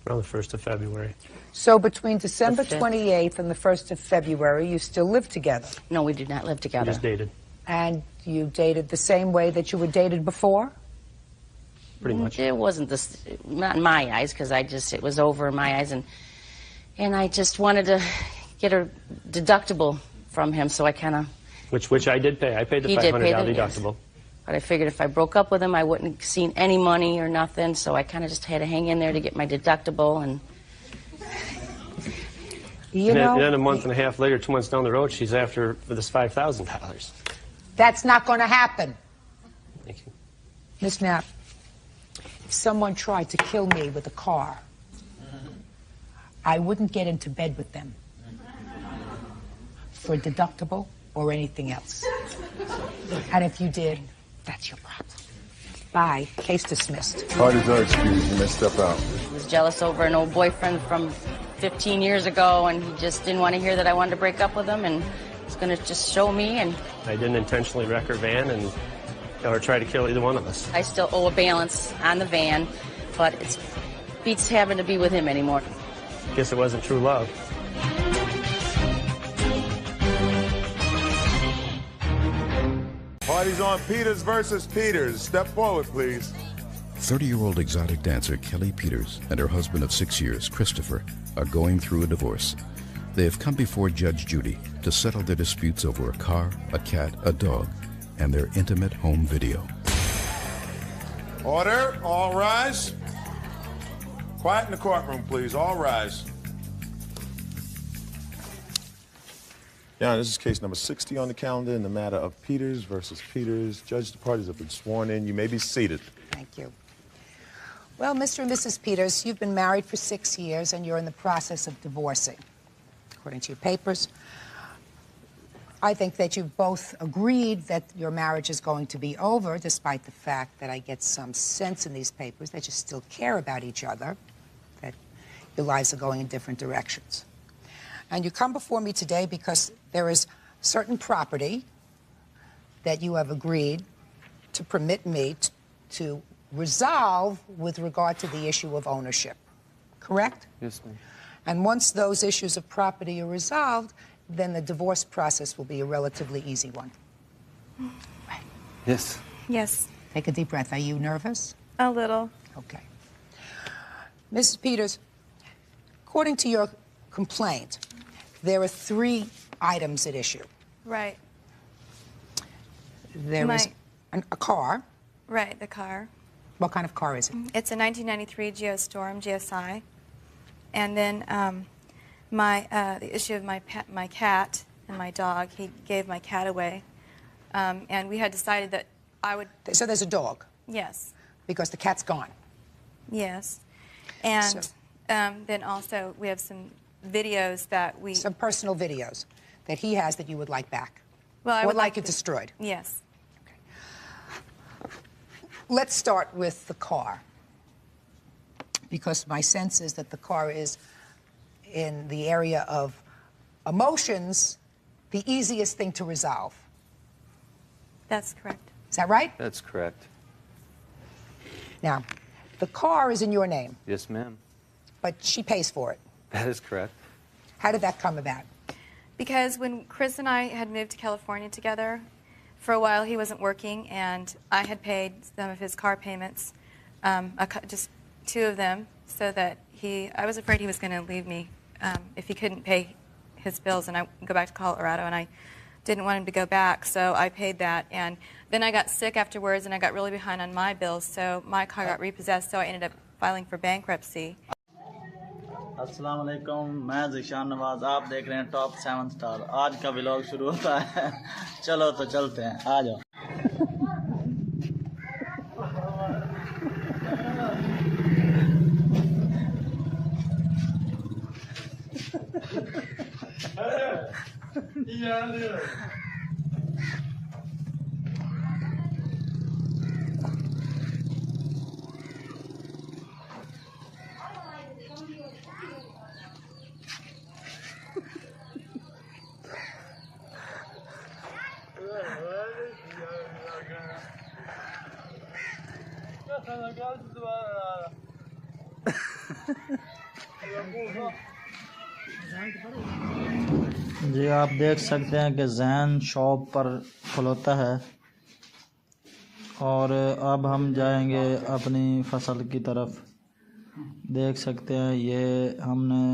the 1st of February. So between December The 5th. 28th and the 1st of February, you still lived together? No, we did not live We together. just dated, And you dated the same way that you were dated before? pretty much. It wasn't this, not in my eyes, because it was over in my eyes, and I just wanted to get a deductible from him, so I kind of. Which I did pay. I paid the He did pay $500 the- deductible. But I figured if I broke up with him, I wouldn't have seen any money or nothing, so I kind of just had to hang in there to get my deductible. And You know, And then a month and a half later, 2 months down the road, she's after for this $5,000. that's not going to happen. Thank you. Ms. Knapp, if someone tried to kill me with a car, I wouldn't get into bed with them for a deductible or anything else. And if you did, that's your problem. Bye. Case dismissed. Parties are excused. You may step out. he was jealous over an old boyfriend from 15 years ago, and he just didn't want to hear that I wanted to break up with him, and was going to just show me, and I didn't intentionally wreck her van or try to kill either one of us. I still owe a balance on the van, but it beats having to be with him anymore. Guess it wasn't true love. Parties on Peters versus Peters. Step forward, please. 30-year-old exotic dancer Kelly Peters and her husband of 6 years, Christopher, are going through a divorce. They have come before Judge Judy to settle their disputes over a car, a cat, a dog, and their intimate home video. Order. All rise. Quiet in the courtroom, please. All rise. Yeah, this is case number 60 on the calendar in the matter of Peters versus Peters. Judge, the parties have been sworn in. You may be seated. Thank you. Well, Mr. and Mrs. Peters, you've been married for 6 years and you're in the process of divorcing. According to your papers, I think that you've both agreed that your marriage is going to be over, despite the fact that I get some sense in these papers that you still care about each other, that your lives are going in different directions. And you come before me today because there is certain property that you have agreed to permit me to resolve with regard to the issue of ownership. Correct? Yes, ma'am. And once those issues of property are resolved, then the divorce process will be a relatively easy one. Yes. Yes. Take a deep breath. Are you nervous? A little. Okay. Mrs. Peters, according to your complaint, there are 3 items at issue. Right. There is a car. Right, the car. What kind of car is it? It's a 1993 Geostorm GSI. And then the issue of my cat and my dog, he gave my cat away. And we had decided that I would... So there's a dog? Yes. Because the cat's gone? Yes. And then also we have some videos that we... Some personal videos that he has that you would like back? Well, I would would like it destroyed? Yes. Let's start with the car, because my sense is that the car is, in the area of emotions, the easiest thing to resolve. That's correct. Is that right? That's correct. Now, the car is in your name, Yes, ma'am. but she pays for it. That is correct. How did that come about? Because when Chris and I had moved to California together, for a while he wasn't working, and I had paid some of his car payments, just 2 of them, so that I was afraid he was going to leave me if he couldn't pay his bills and I go back to Colorado, and I didn't want him to go back, so I paid that. And then I got sick afterwards, and I got really behind on my bills, so my car got repossessed, so I ended up filing for bankruptcy. अस्सलाम वालेकुम, मैं ज़िशान नवाज, आप देख रहे हैं top 7 star. आज का vlog शुरू होता है। चलो तो चलते हैं, आ जाओ। जी आप देख सकते हैं कि जैन शॉप पर खलोता है और अब हम जाएंगे अपनी फसल की तरफ। देख सकते हैं ये हमने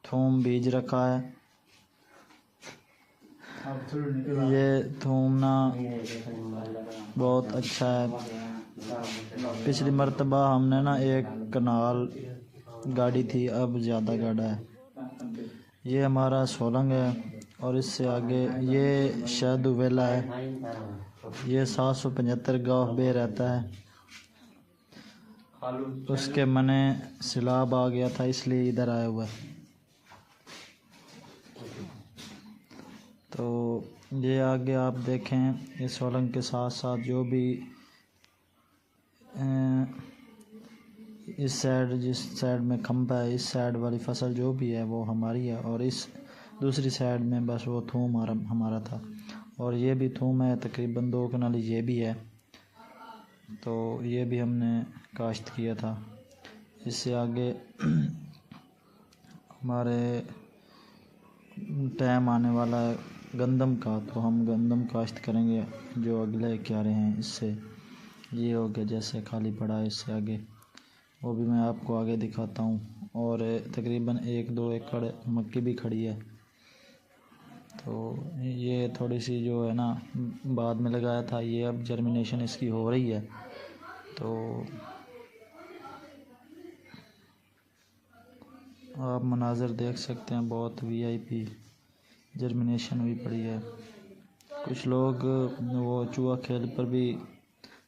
थूम बीज रखा है। ये थूम ना बहुत अच्छा है। पिछली मर्तबा हमने ना 1 कनाल गाड़ी थी, अब ज़्यादा गाड़ा है। ये हमारा सोलंग है और इससे आगे ये शहद वेला है। ये 775 गाँव बे रहता है। उसके मने सिलाब आ गया था, इसलिए इधर आया हुआ है। तो ये आगे आप देखें, ये सोलंग के साथ साथ जो भी इस साइड, जिस साइड में खंभा है, इस साइड वाली फसल जो भी है वो हमारी है, और इस दूसरी साइड में बस वो थूम हमारा था। और ये भी थूम है, तकरीबन 2 कनाली ये भी है, तो ये भी हमने काश्त किया था। इससे आगे हमारे टाइम आने वाला है गंदम का, तो हम गंदम काश्त करेंगे जो अगले क्यारे हैं। इससे ये हो गया जैसे खाली पड़ा है, इससे आगे वो भी मैं आपको आगे दिखाता हूँ। और तकरीबन 1-2 एकड़ मक्की भी खड़ी है। तो ये थोड़ी सी जो है ना बाद में लगाया था, ये अब जर्मिनेशन इसकी हो रही है। तो आप मनाज़र देख सकते हैं, बहुत VIP जर्मिनेशन हुई पड़ी है। कुछ लोग वो चूहा खेल पर भी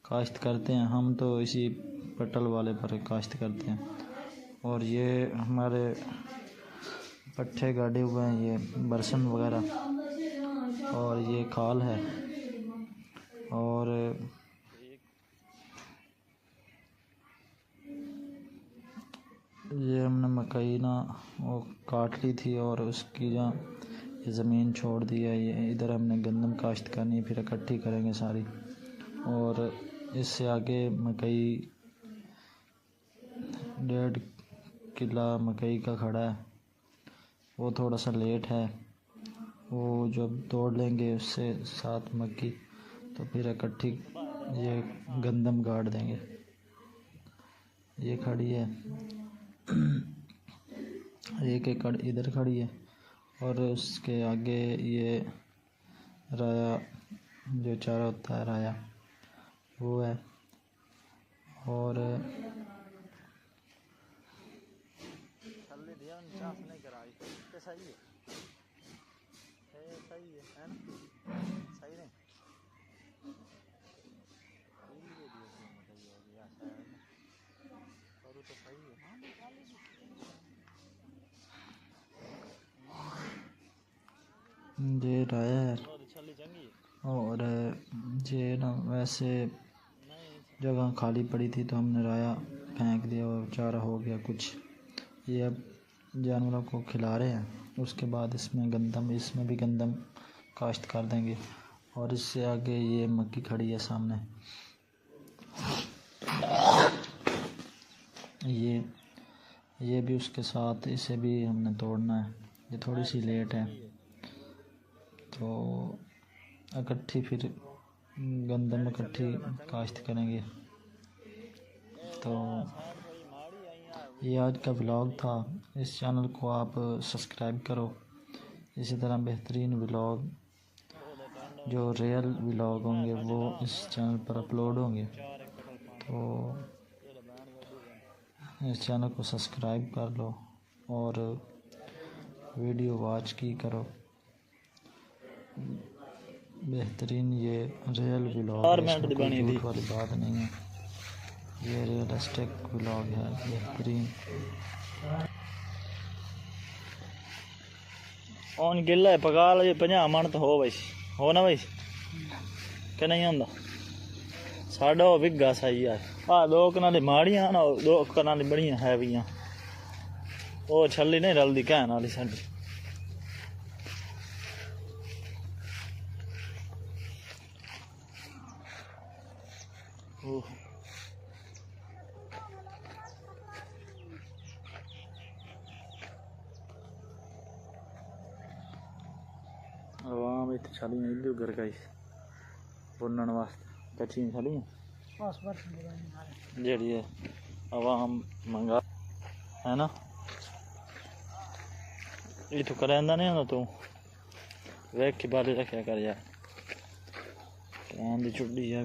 काश्त करते हैं, हम तो इसी पटल वाले पर काश्त करते हैं। और ये हमारे पट्ठे गाड़े हुए हैं, ये बरसन वगैरह, और ये खाल है। और ये हमने मकई ना वो काट ली थी और उसकी जहाँ ये ज़मीन छोड़ दी है, ये इधर हमने गंदम काश्त करनी, फिर इकट्ठी करेंगे सारी। और इससे आगे मकई 1.5 किला मकई का खड़ा है, वो थोड़ा सा लेट है। वो जब तोड़ लेंगे उससे साथ मक्की तो फिर इकट्ठी ये गंदम गाड़ देंगे। ये खड़ी है, एक एकड़ इधर खड़ी है और उसके आगे ये राया जो चारा होता है राया वो है। और ये राया है और ये ना वैसे जगह खाली पड़ी थी तो हमने राया फेंक दिया और चारा हो गया कुछ। ये अब जानवरों को खिला रहे हैं। उसके बाद इसमें भी गंदम काश्त कर देंगे। और इससे आगे ये मक्की खड़ी है सामने। ये भी उसके साथ, इसे भी हमने तोड़ना है। ये थोड़ी सी लेट है तो इकट्ठी फिर गंदम इकट्ठी काश्त करेंगे। तो ये आज का व्लॉग था। इस चैनल को आप सब्सक्राइब करो। इसी तरह बेहतरीन व्लॉग जो रियल व्लॉग होंगे वो इस चैनल पर अपलोड होंगे। तो इस चैनल को सब्सक्राइब कर लो और वीडियो वॉच की करो। बेहतरीन ये रियल व्लॉग है, इसमें कोई झूठ वाली बात नहीं है। ये रियलिस्टिक व्लॉग है बेहतरीन। ऑन गिल्ला है पका लो 50 मन तो हो भाई, हो ना भाई कि नहीं होंदा। साढ़ा वो बिगा सही है। दो कनाली माड़ियां ना, दो कनाली बड़ियां हैवियां। वो छली नहीं रलदी कहन वाली साडी। आवाम इतनी छलियां इल्लू घर गई बुनने वास्ते कच्चियां छलियां जेड़ी है आवाम मंगा है ना। ये तो करेंदा नहीं होंदा तू वेख के बाले रखा कर यार। दी चुड़ी है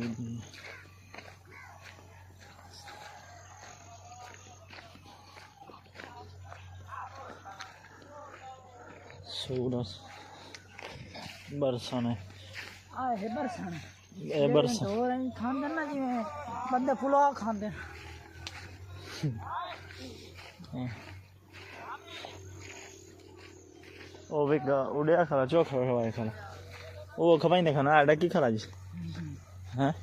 सूरज बरसन है बरसन बरसन खाते ना जिमें बंदे पुलाव खाते। ओ विगा उड़िया खला चोखा खवाए खला वो खवाइंदे खाना आड़ा की खला जी हैं।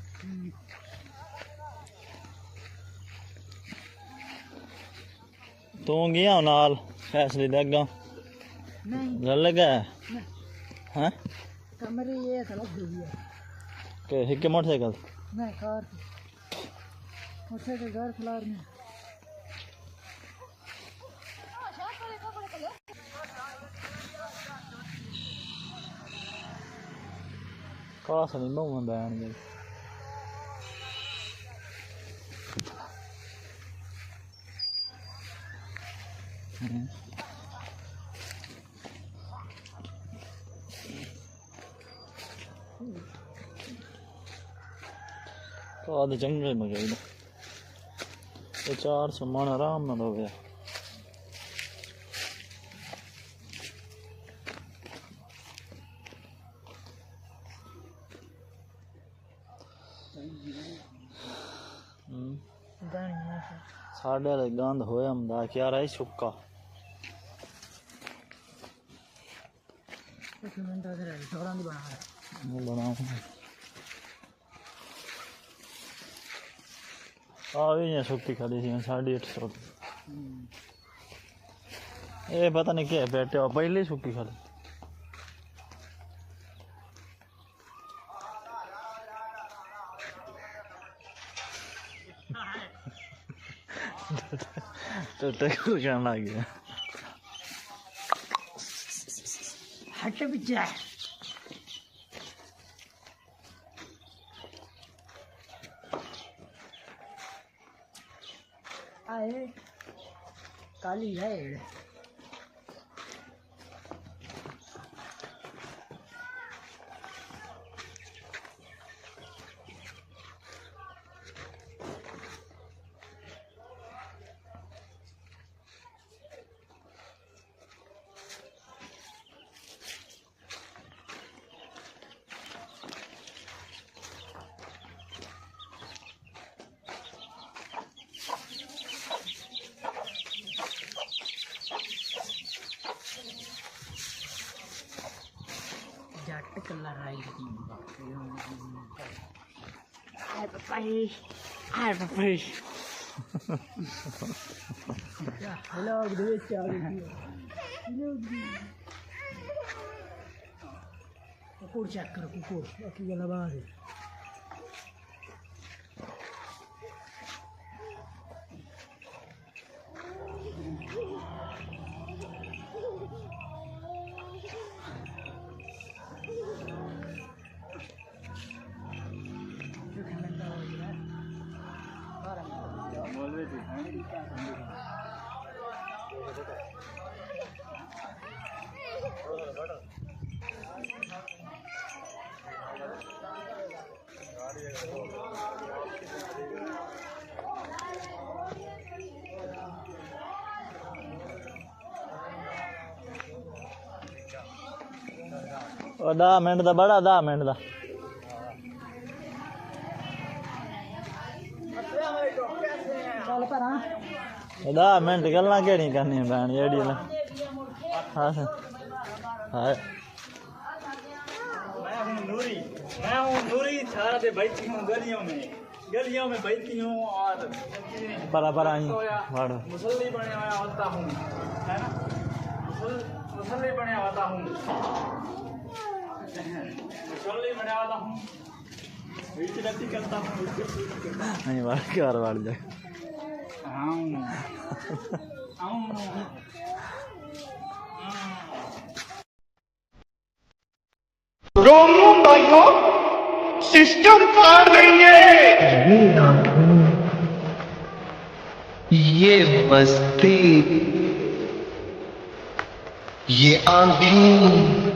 तू गया नाल फैसले दे अग्गा गल लगा हैं कमरे ये थला गई के हिके मोटरसाइकिल नहीं कार मोटरसाइकिल घर खलार में कास नहीं मुंह बैन गई। तो जंगल में गई तो 400 मन आराम न हो गया। साढ़े वाले गंद होया हमदा क्या रहा सुक्का सुक्की खाली थी 850। ये पता नहीं क्या बैठे हो पहले सुक्की खाली। तो टक्कर लग गया। हट भी जा आए काली है कुकुर चेक करो कुकुर बाकी गला बाहर है और 10 मिनट दा बड़ा 10 मिनट दा चल पर हां 10 मिनट गल्लां केड़ी करनी बैन जेड़ी ले हां हां मैं हूँ नूरी थारा पे बैठी हूँ गलियों में बैठी हूँ और परा आई वाड़ो मुसल्ली बने हुआ होता हूँ है ना मुसल्ली बने होता हूँ मुसल्ली बने होता हूँ विचलती करता हूँ नहीं वाड़ कार वाड़ जाए रोमू भाइयों सिस्टम कर रही है ये मस्ती ये आंधी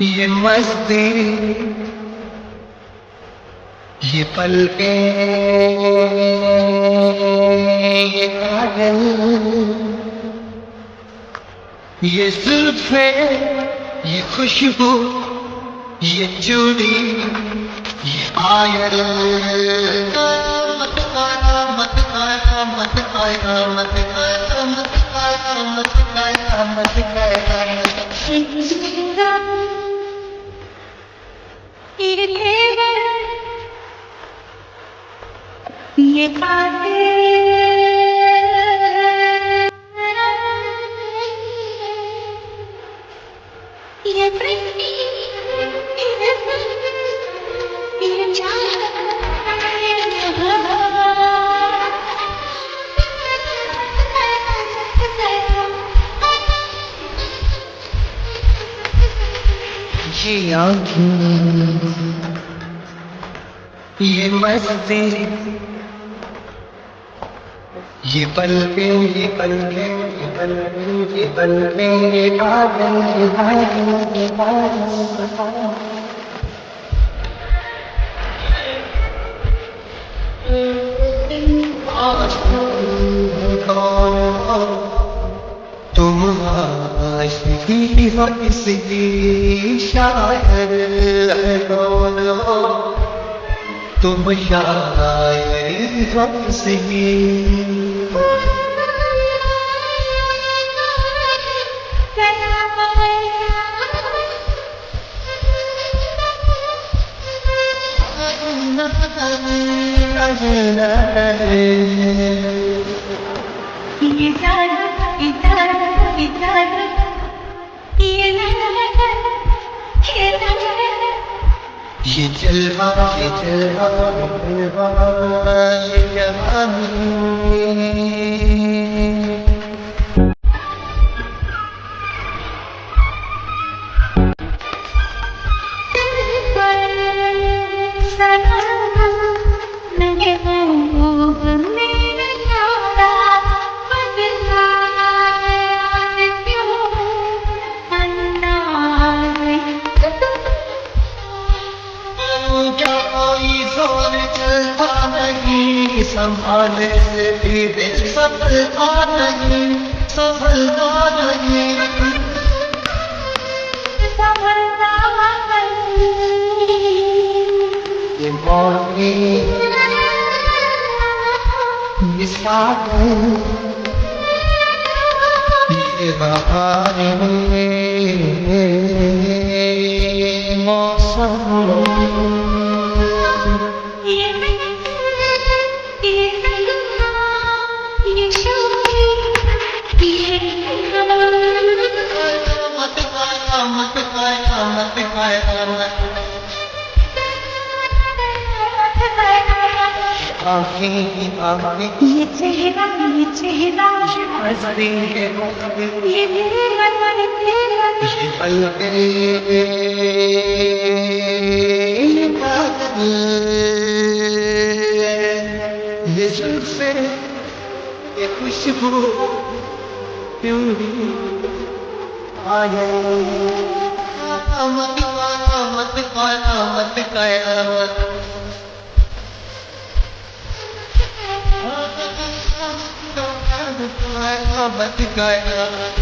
ये मस्ती ये पलके ये कागल ये जुल्फे ये खुशबू ये जूडी ये आयल मत आया मत आया मत आया मत आया मत आया मत आया मत आया ये काटे ये प्रेमी ये ये आँखें ये मस्ती ये पलके ये पलके ये पलके ये पलके ये कागल ये कागल ये कागल तुम आशिकी किसी शायर कौन हो तुम शायर किसी ये जलवा ये जलवा ये जलवा ये जवानी संभाले से धीरे सफलता नहीं संभलता नहीं ये मौनी ये सावन ये बहार मौसम ये चेहरा ये ये जुल्फे ये खुशबू आए मत गया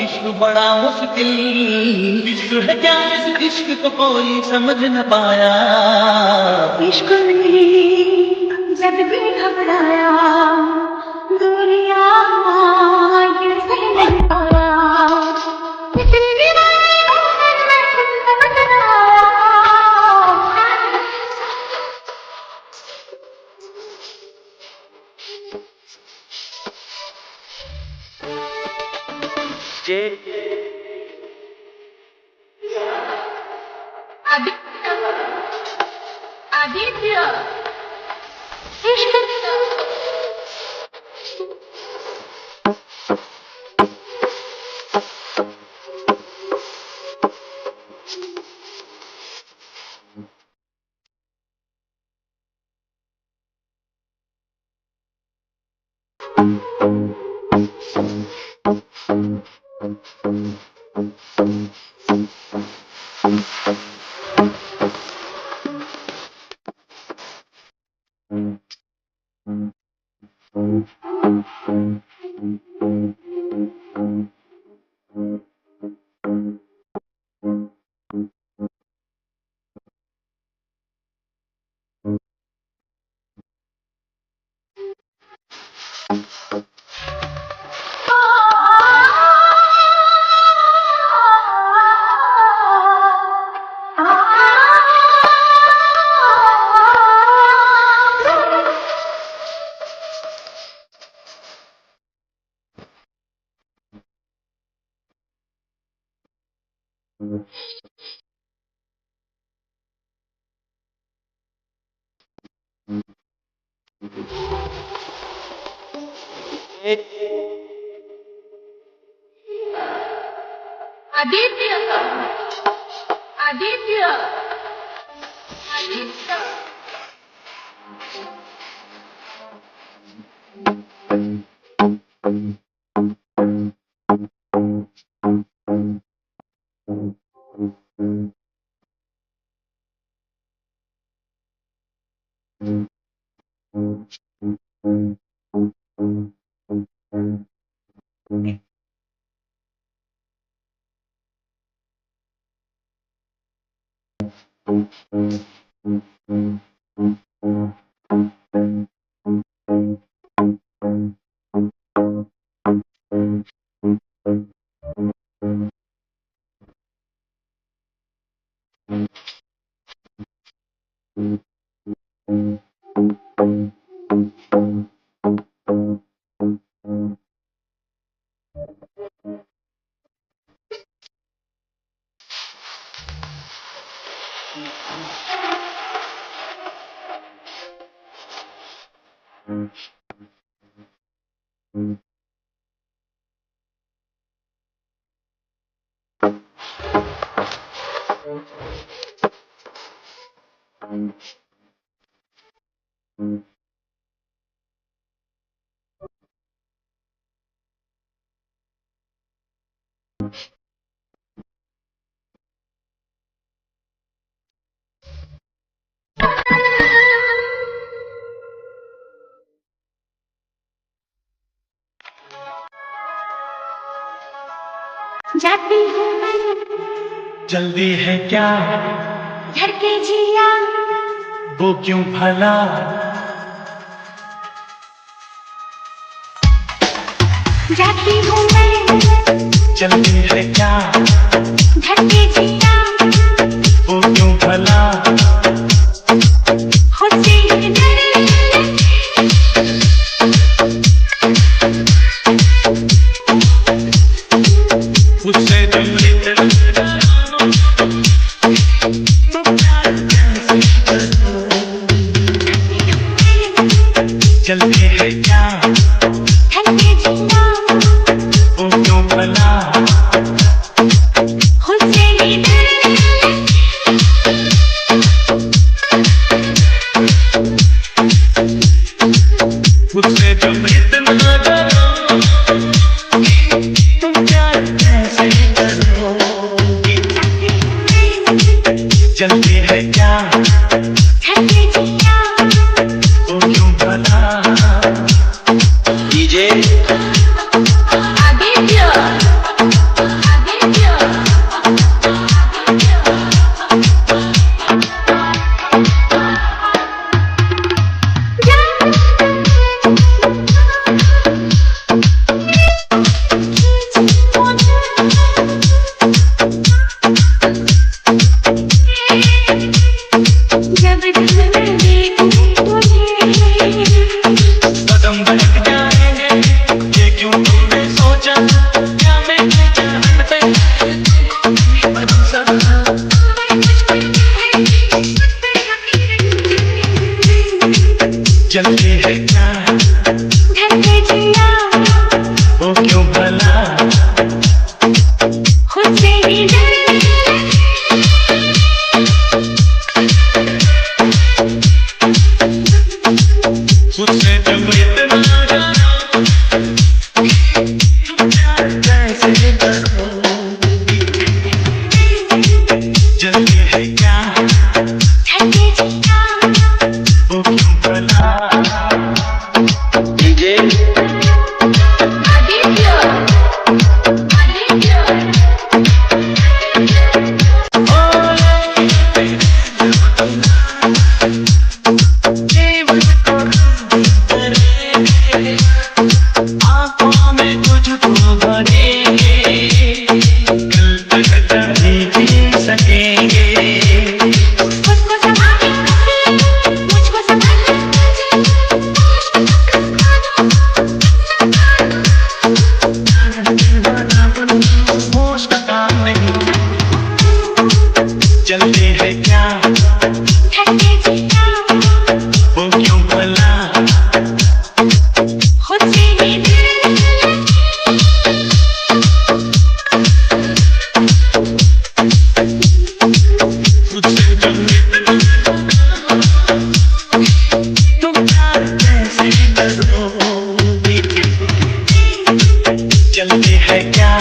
इश्क बड़ा मुश्किल इश्क है क्या इस इश्क को कोई समझ न पाया इश्क नहीं जब भी घबराया दूरिया ये सह नहीं पाया आदित्य इश्क आदित्य आदित्य आदित्य जाती हूँ मैं जल्दी है क्या घर के जिया वो क्यों भला जाती हूँ मैं जल्दी है क्या घर के जिया वो क्यों भला खुशी उससे दिल जल्दी है क्या घर के जिया वो क्यों भला खुशी जलती है क्या वो क्यों भला डीजे कदम भटक जाएंगे ये क्यों तुमने सोचा क्या मेरी चाहत पे भरोसा जलती है क्या वो क्यों भला खुद से ही मुझसे जब इतना जाना तुम प्यार कैसे करो जल्दी है क्या वो क्यों भला डीजे आँखों में तुझको भरेंगे कल तक नहीं जी सकेंगे होश का काम नहीं चलते हैं क्या वो क्यों भला खुद से ही तुझसे तुम प्यार कैसे करोगे जल्दी है क्या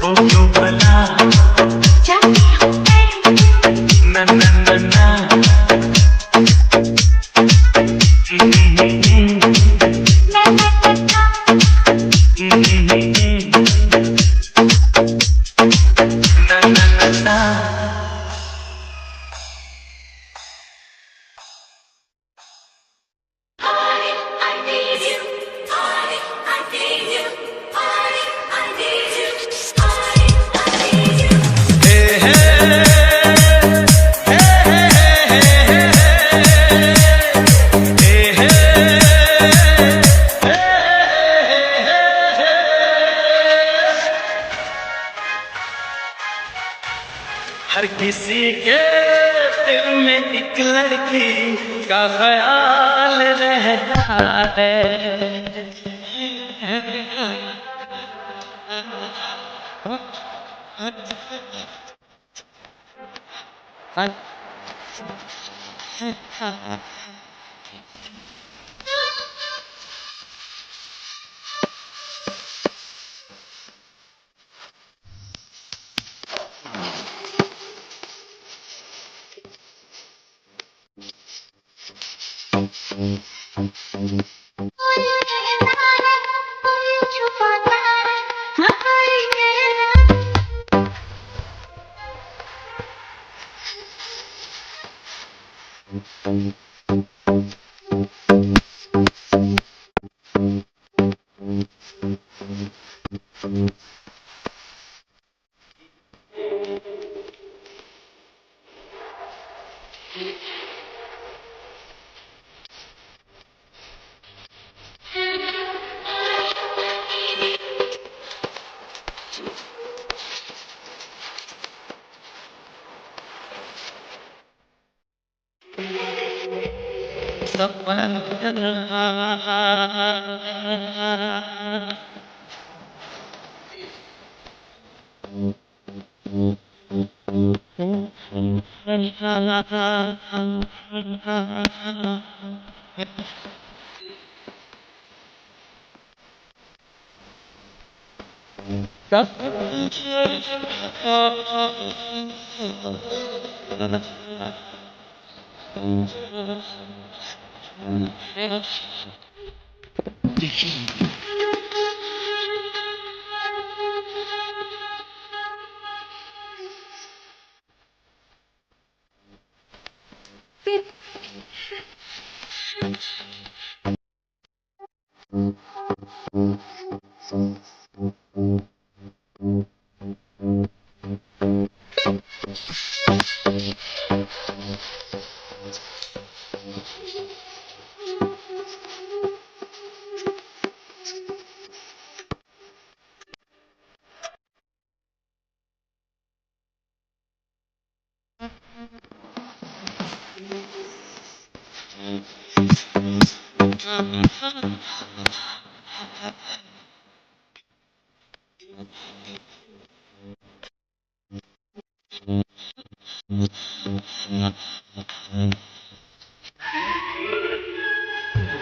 वो क्यों भला ना ना ना ना na na na na हर किसी के दिल में एक लड़की का ख्याल रहता है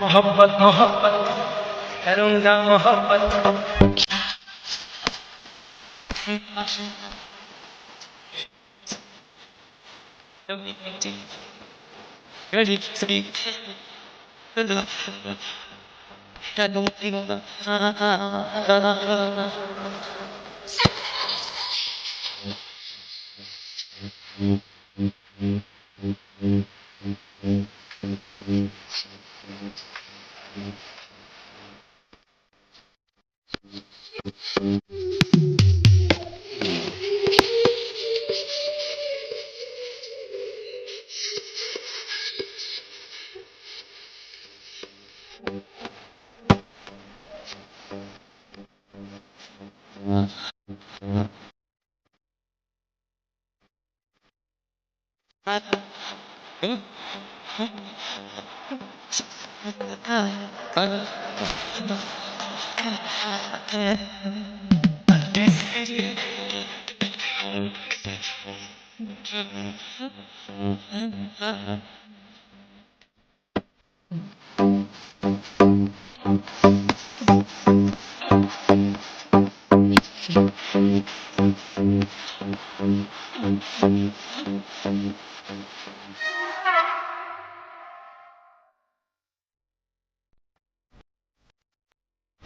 मोहब्बत मोहब्बत करूंगा मोहब्बत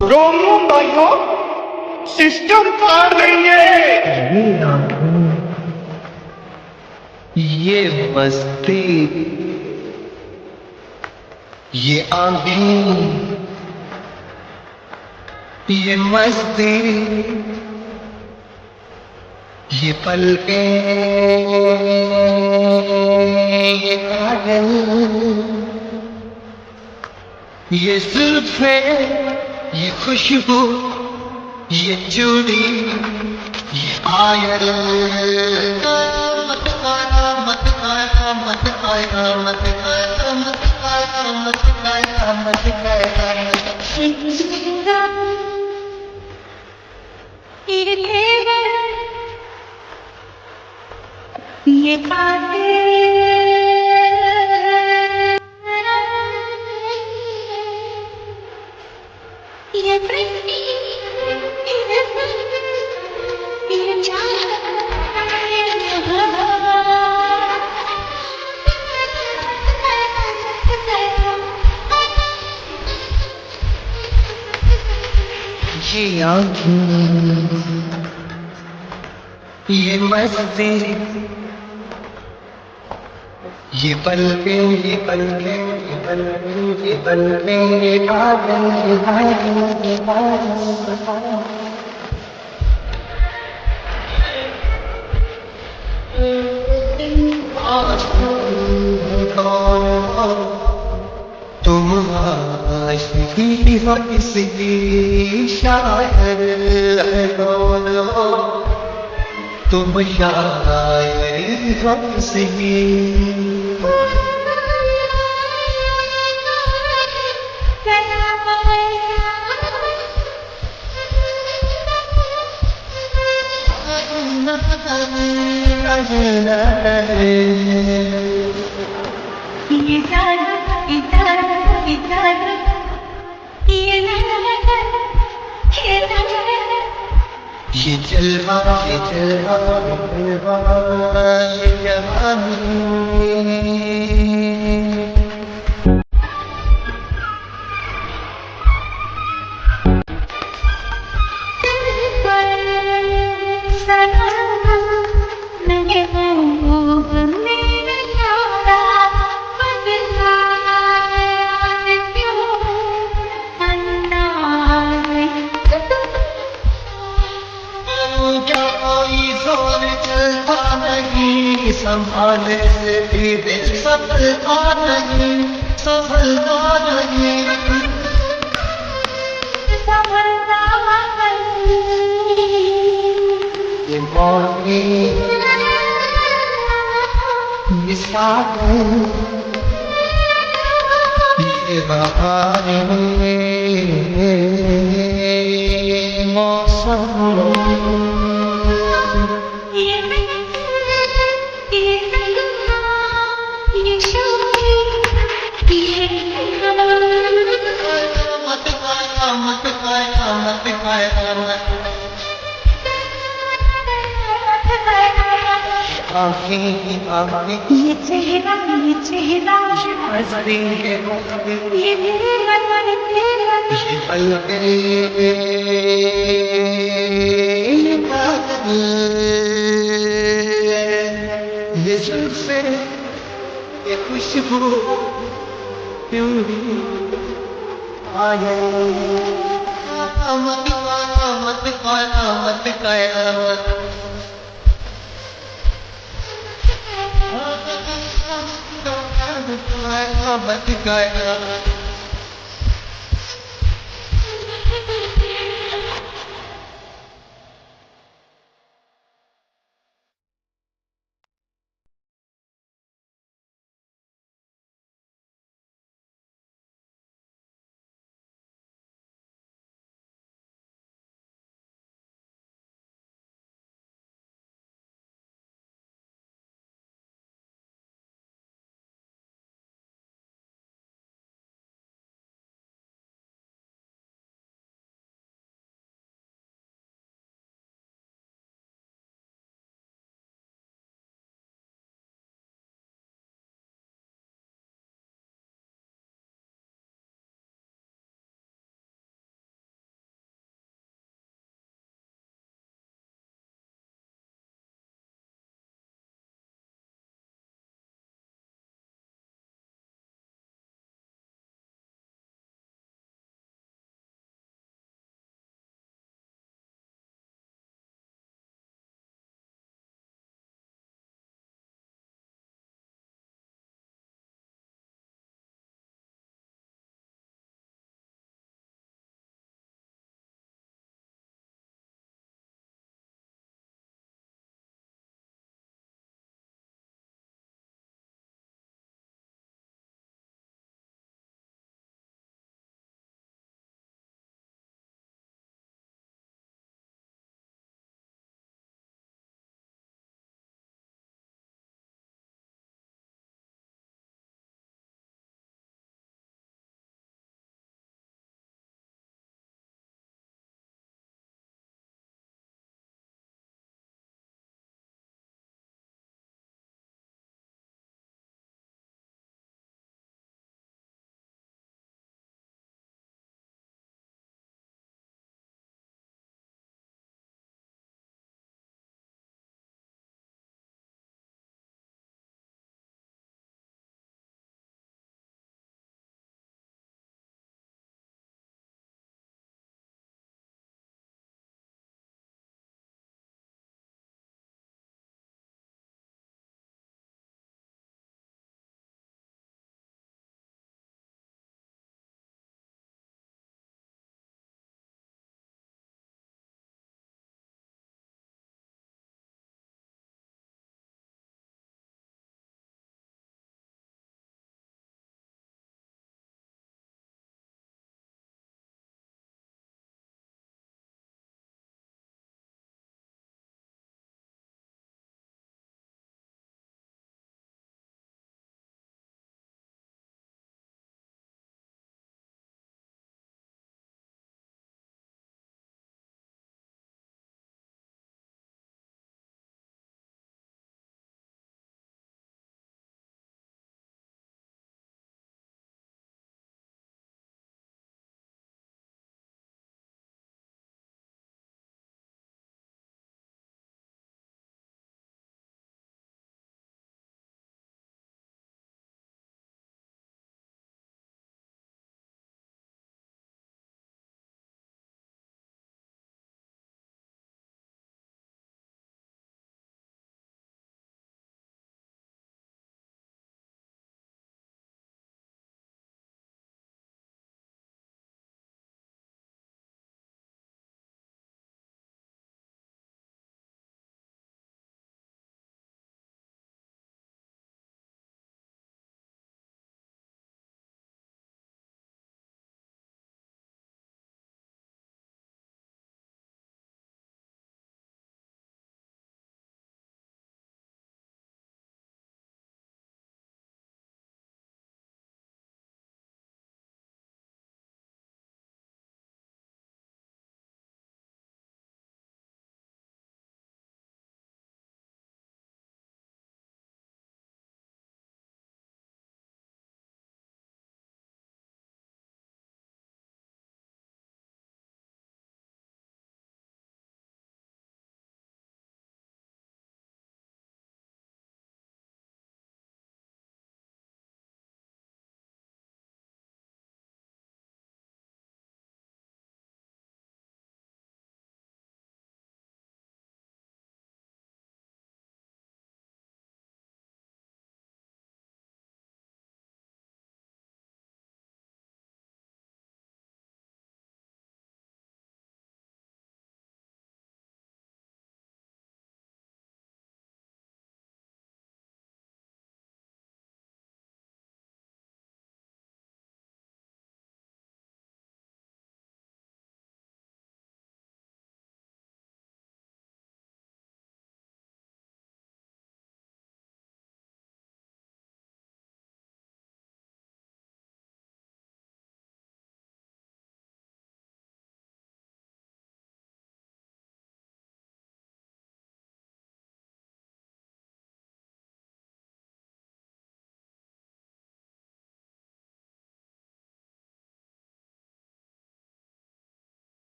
रोमियो भाइयों सिस्टम पार नहीं है। ये मस्ती ये आंधी ये मस्ती ये पलके ये काजल ये जुल्फे ये खुशबू ये जूड़ी ये आयल मत आया मत आया मत आया मत आया मत आया मत आया मत आया ये काटे ये प्रीति ये चाह ये आँखें ये मस्ती ये पलके ये पलके ये पलके ये पलके ये काजल ये काजल ये काजल तुम आशिकी हो इसकी शायर हो तुम शायर हो इसकी ये जादू ये जादू ये जादू ये ये जलवा ये जलवा ये जलवा ये जवानी संभाले से भी दिल सफलता नहीं सफलता नहीं सफलता नहीं ये मौनी ये सावन ये बहार मौसम ये चेहरा हंसती है ये ये जुल्फे ये खुशबू आए मत गया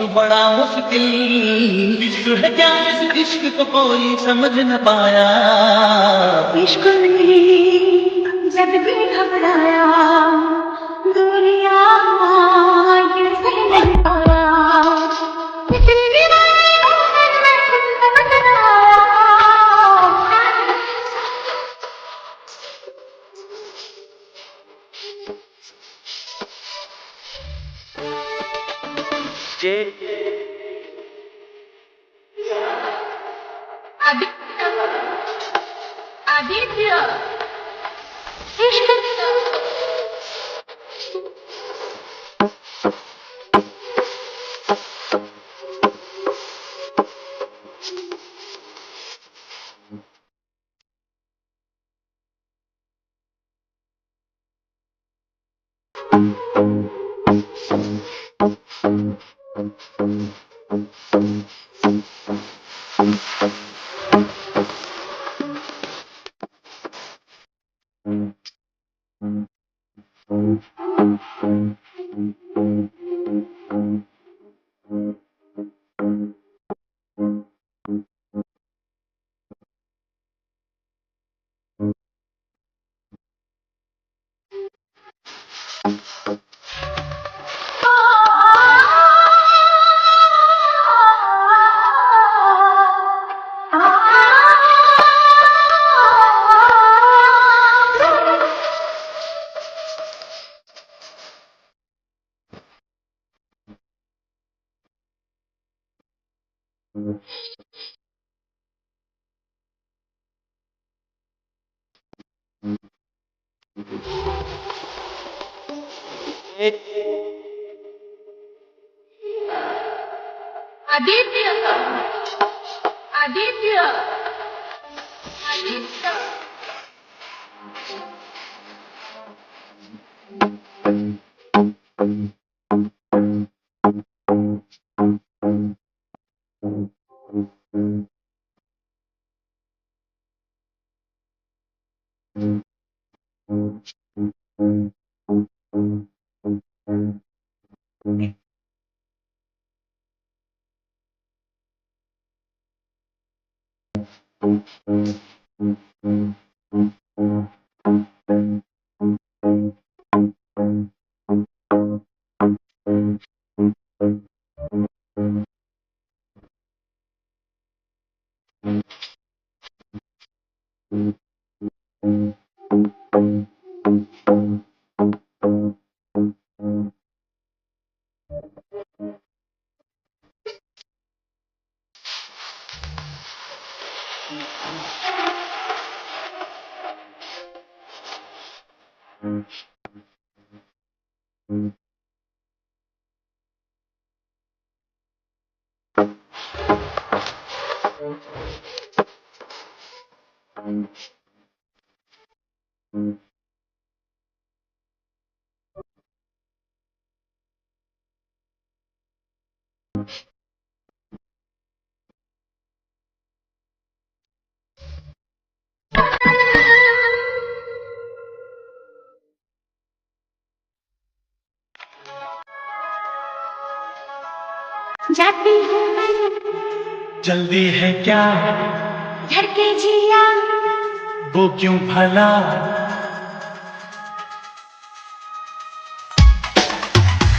बड़ा मुश्किल इश्क है क्या इस इश्क को कोई समझ न पाया इश्क नहीं जब भी घबराया दूरिया ये सह नहीं पाया इतनी दीवानी हूँ मैं खुद समझ न आया आदित्य इश्क आदित्य आदित्य आदित्य जाती हूँ मैं जल्दी है क्या घर के जिया वो क्यों भला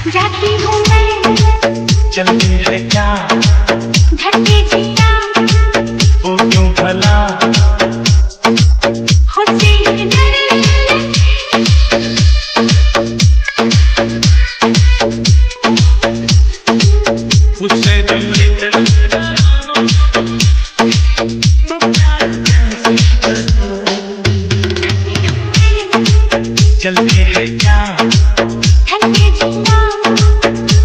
जाती हूँ मैं जल्दी है क्या घर के जिया वो क्यों भला खुद से ही डर मुझसे दिल जल्दी है क्या घर के जिया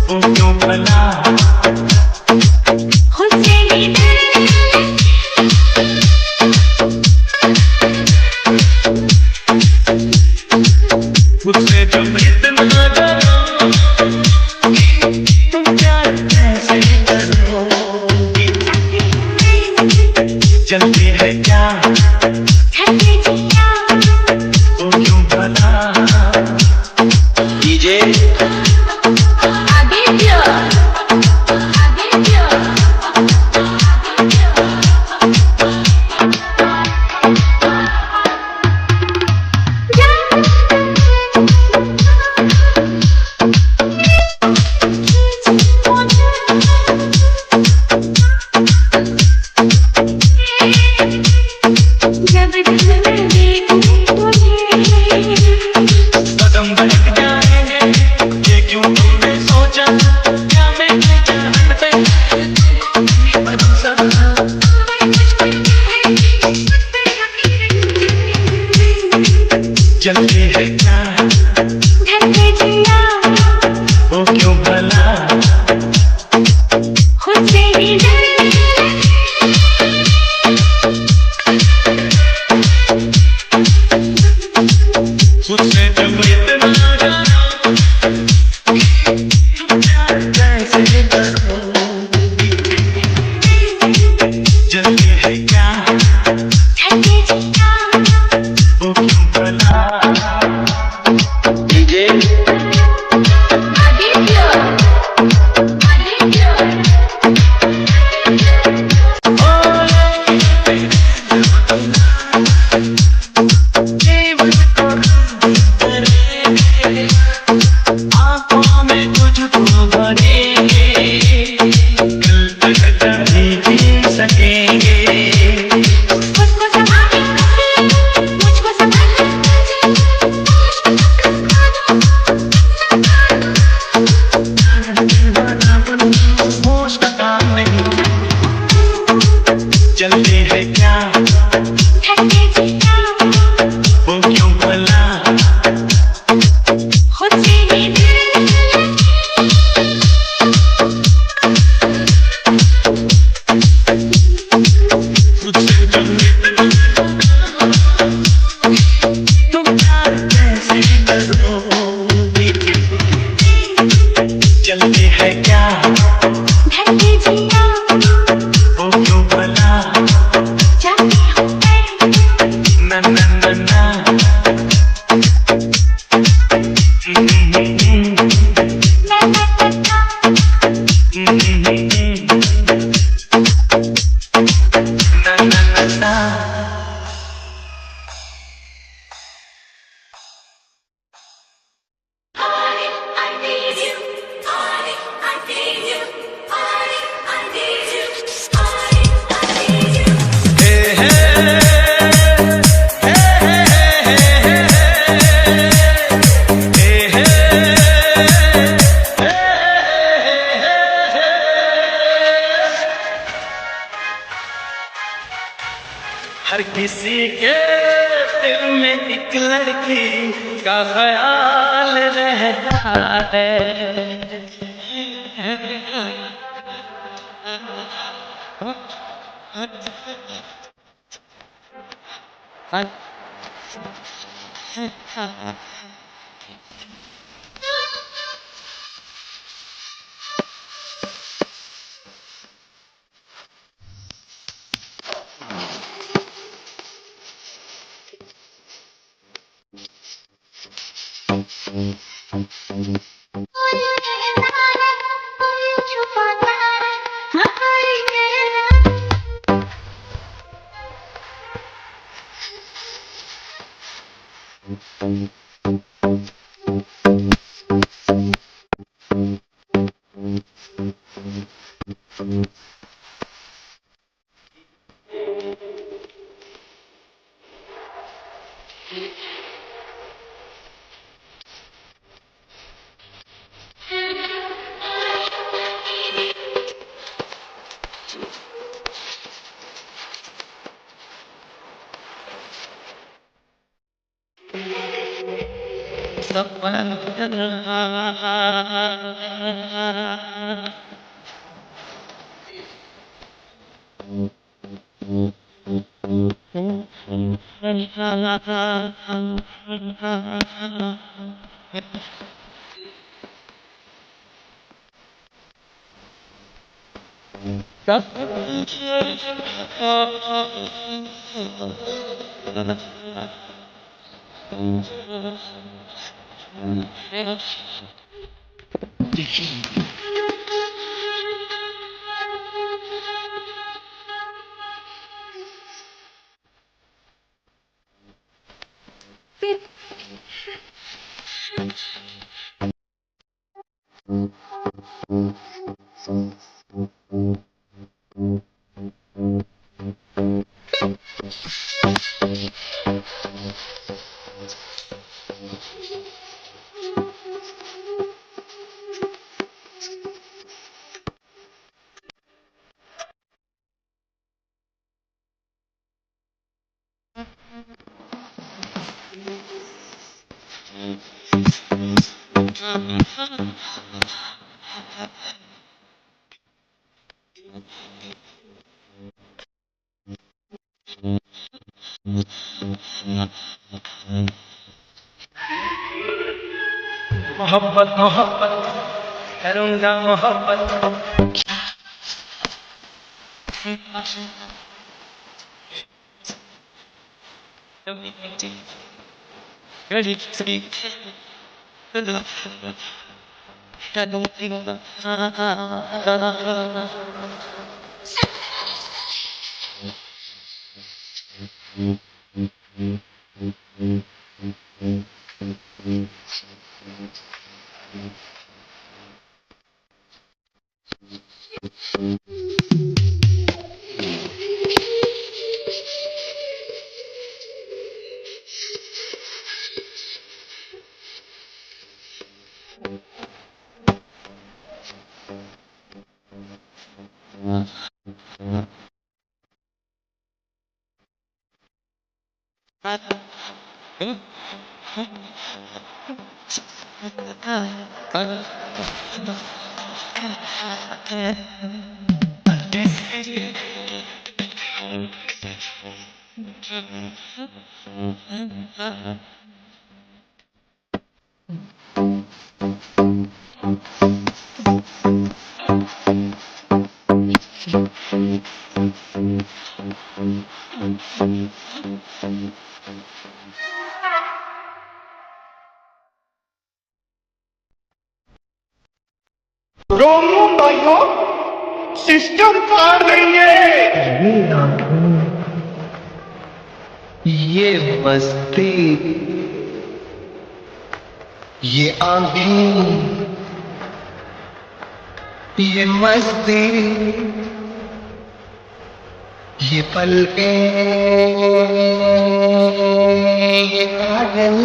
वो क्यों भला खुद से ही डर मुझसे तुम इतना डरो तुम प्यार कैसे करोगी जल्दी है क्या घर के जिया वो क्यों भला चलती है क्या घर पे जिया वो क्यों भला खुद से ही खुद से जब इतना कैसे करो जल्दी है क्या घर पे जिया वो क्यों भला डीजे आंखों में तुझको भरेंगे कल तक कभी जी सकेंगे चलते हैं क्या वो क्यों भला खुद से ही खुद से तुम प्यार कैसे करोगे चलते हैं क्या वो क्यों भला ना ना ना ना हर किसी के दिल में एक लड़की का ख्याल रहता है मोहब्बत मोहब्बत करूँगा मोहब्बत सिस्टम पार नहीं है ये मस्ती ये आंधी ये मस्ती ये पलके ये काजल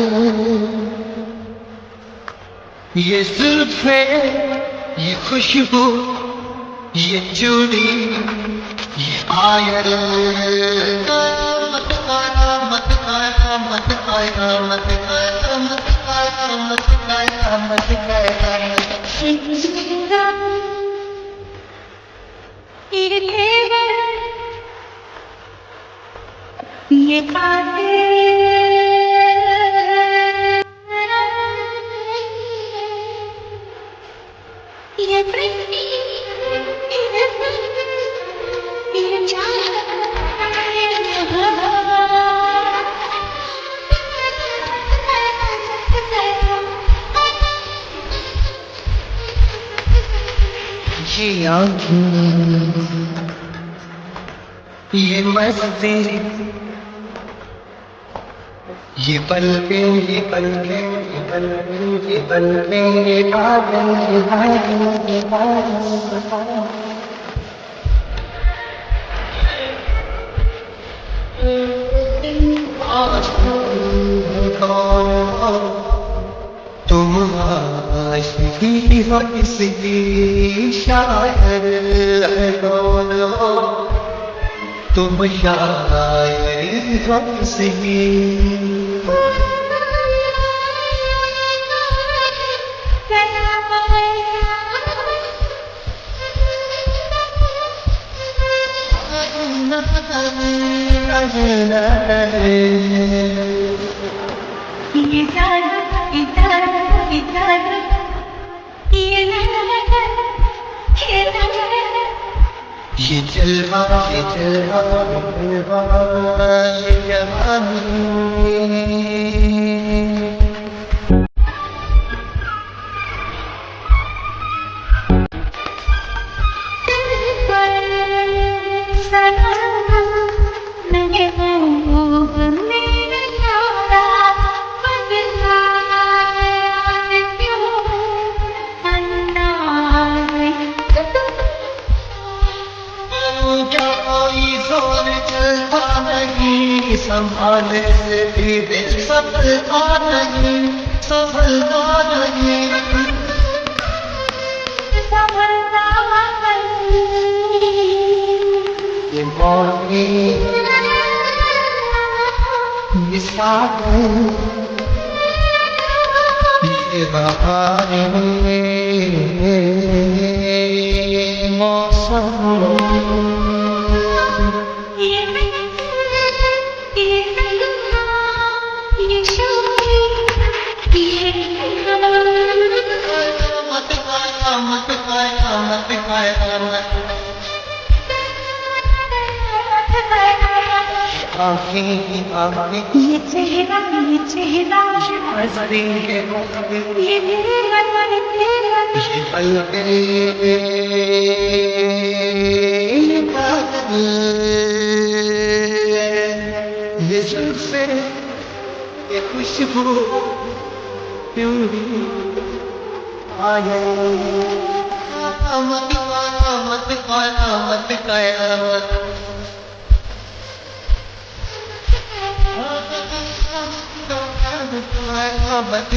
ये जुल्फे ये खुशबू ये जूडी ये आयल मत आया मत आया मत आया मत आया मत आया मत आया मत आया ये बातें ये प्रेमी ये आँखें ये मस्ती ये पलके ये पलके ये पलके ये पलके ये काजल ये काजल ये काजल तुम आशिकी हो इसलिए शायर हो तुम शायर हो इसलिए ये जलवा ये जलवा ये जलवा ये जवानी संभाले से भी दिल सफलता नहीं सफलता नहीं सफलता नहीं ये मौनी ये सागर ये चेहरा हंसती है ये से ये खुशबू क्यों आ गई मत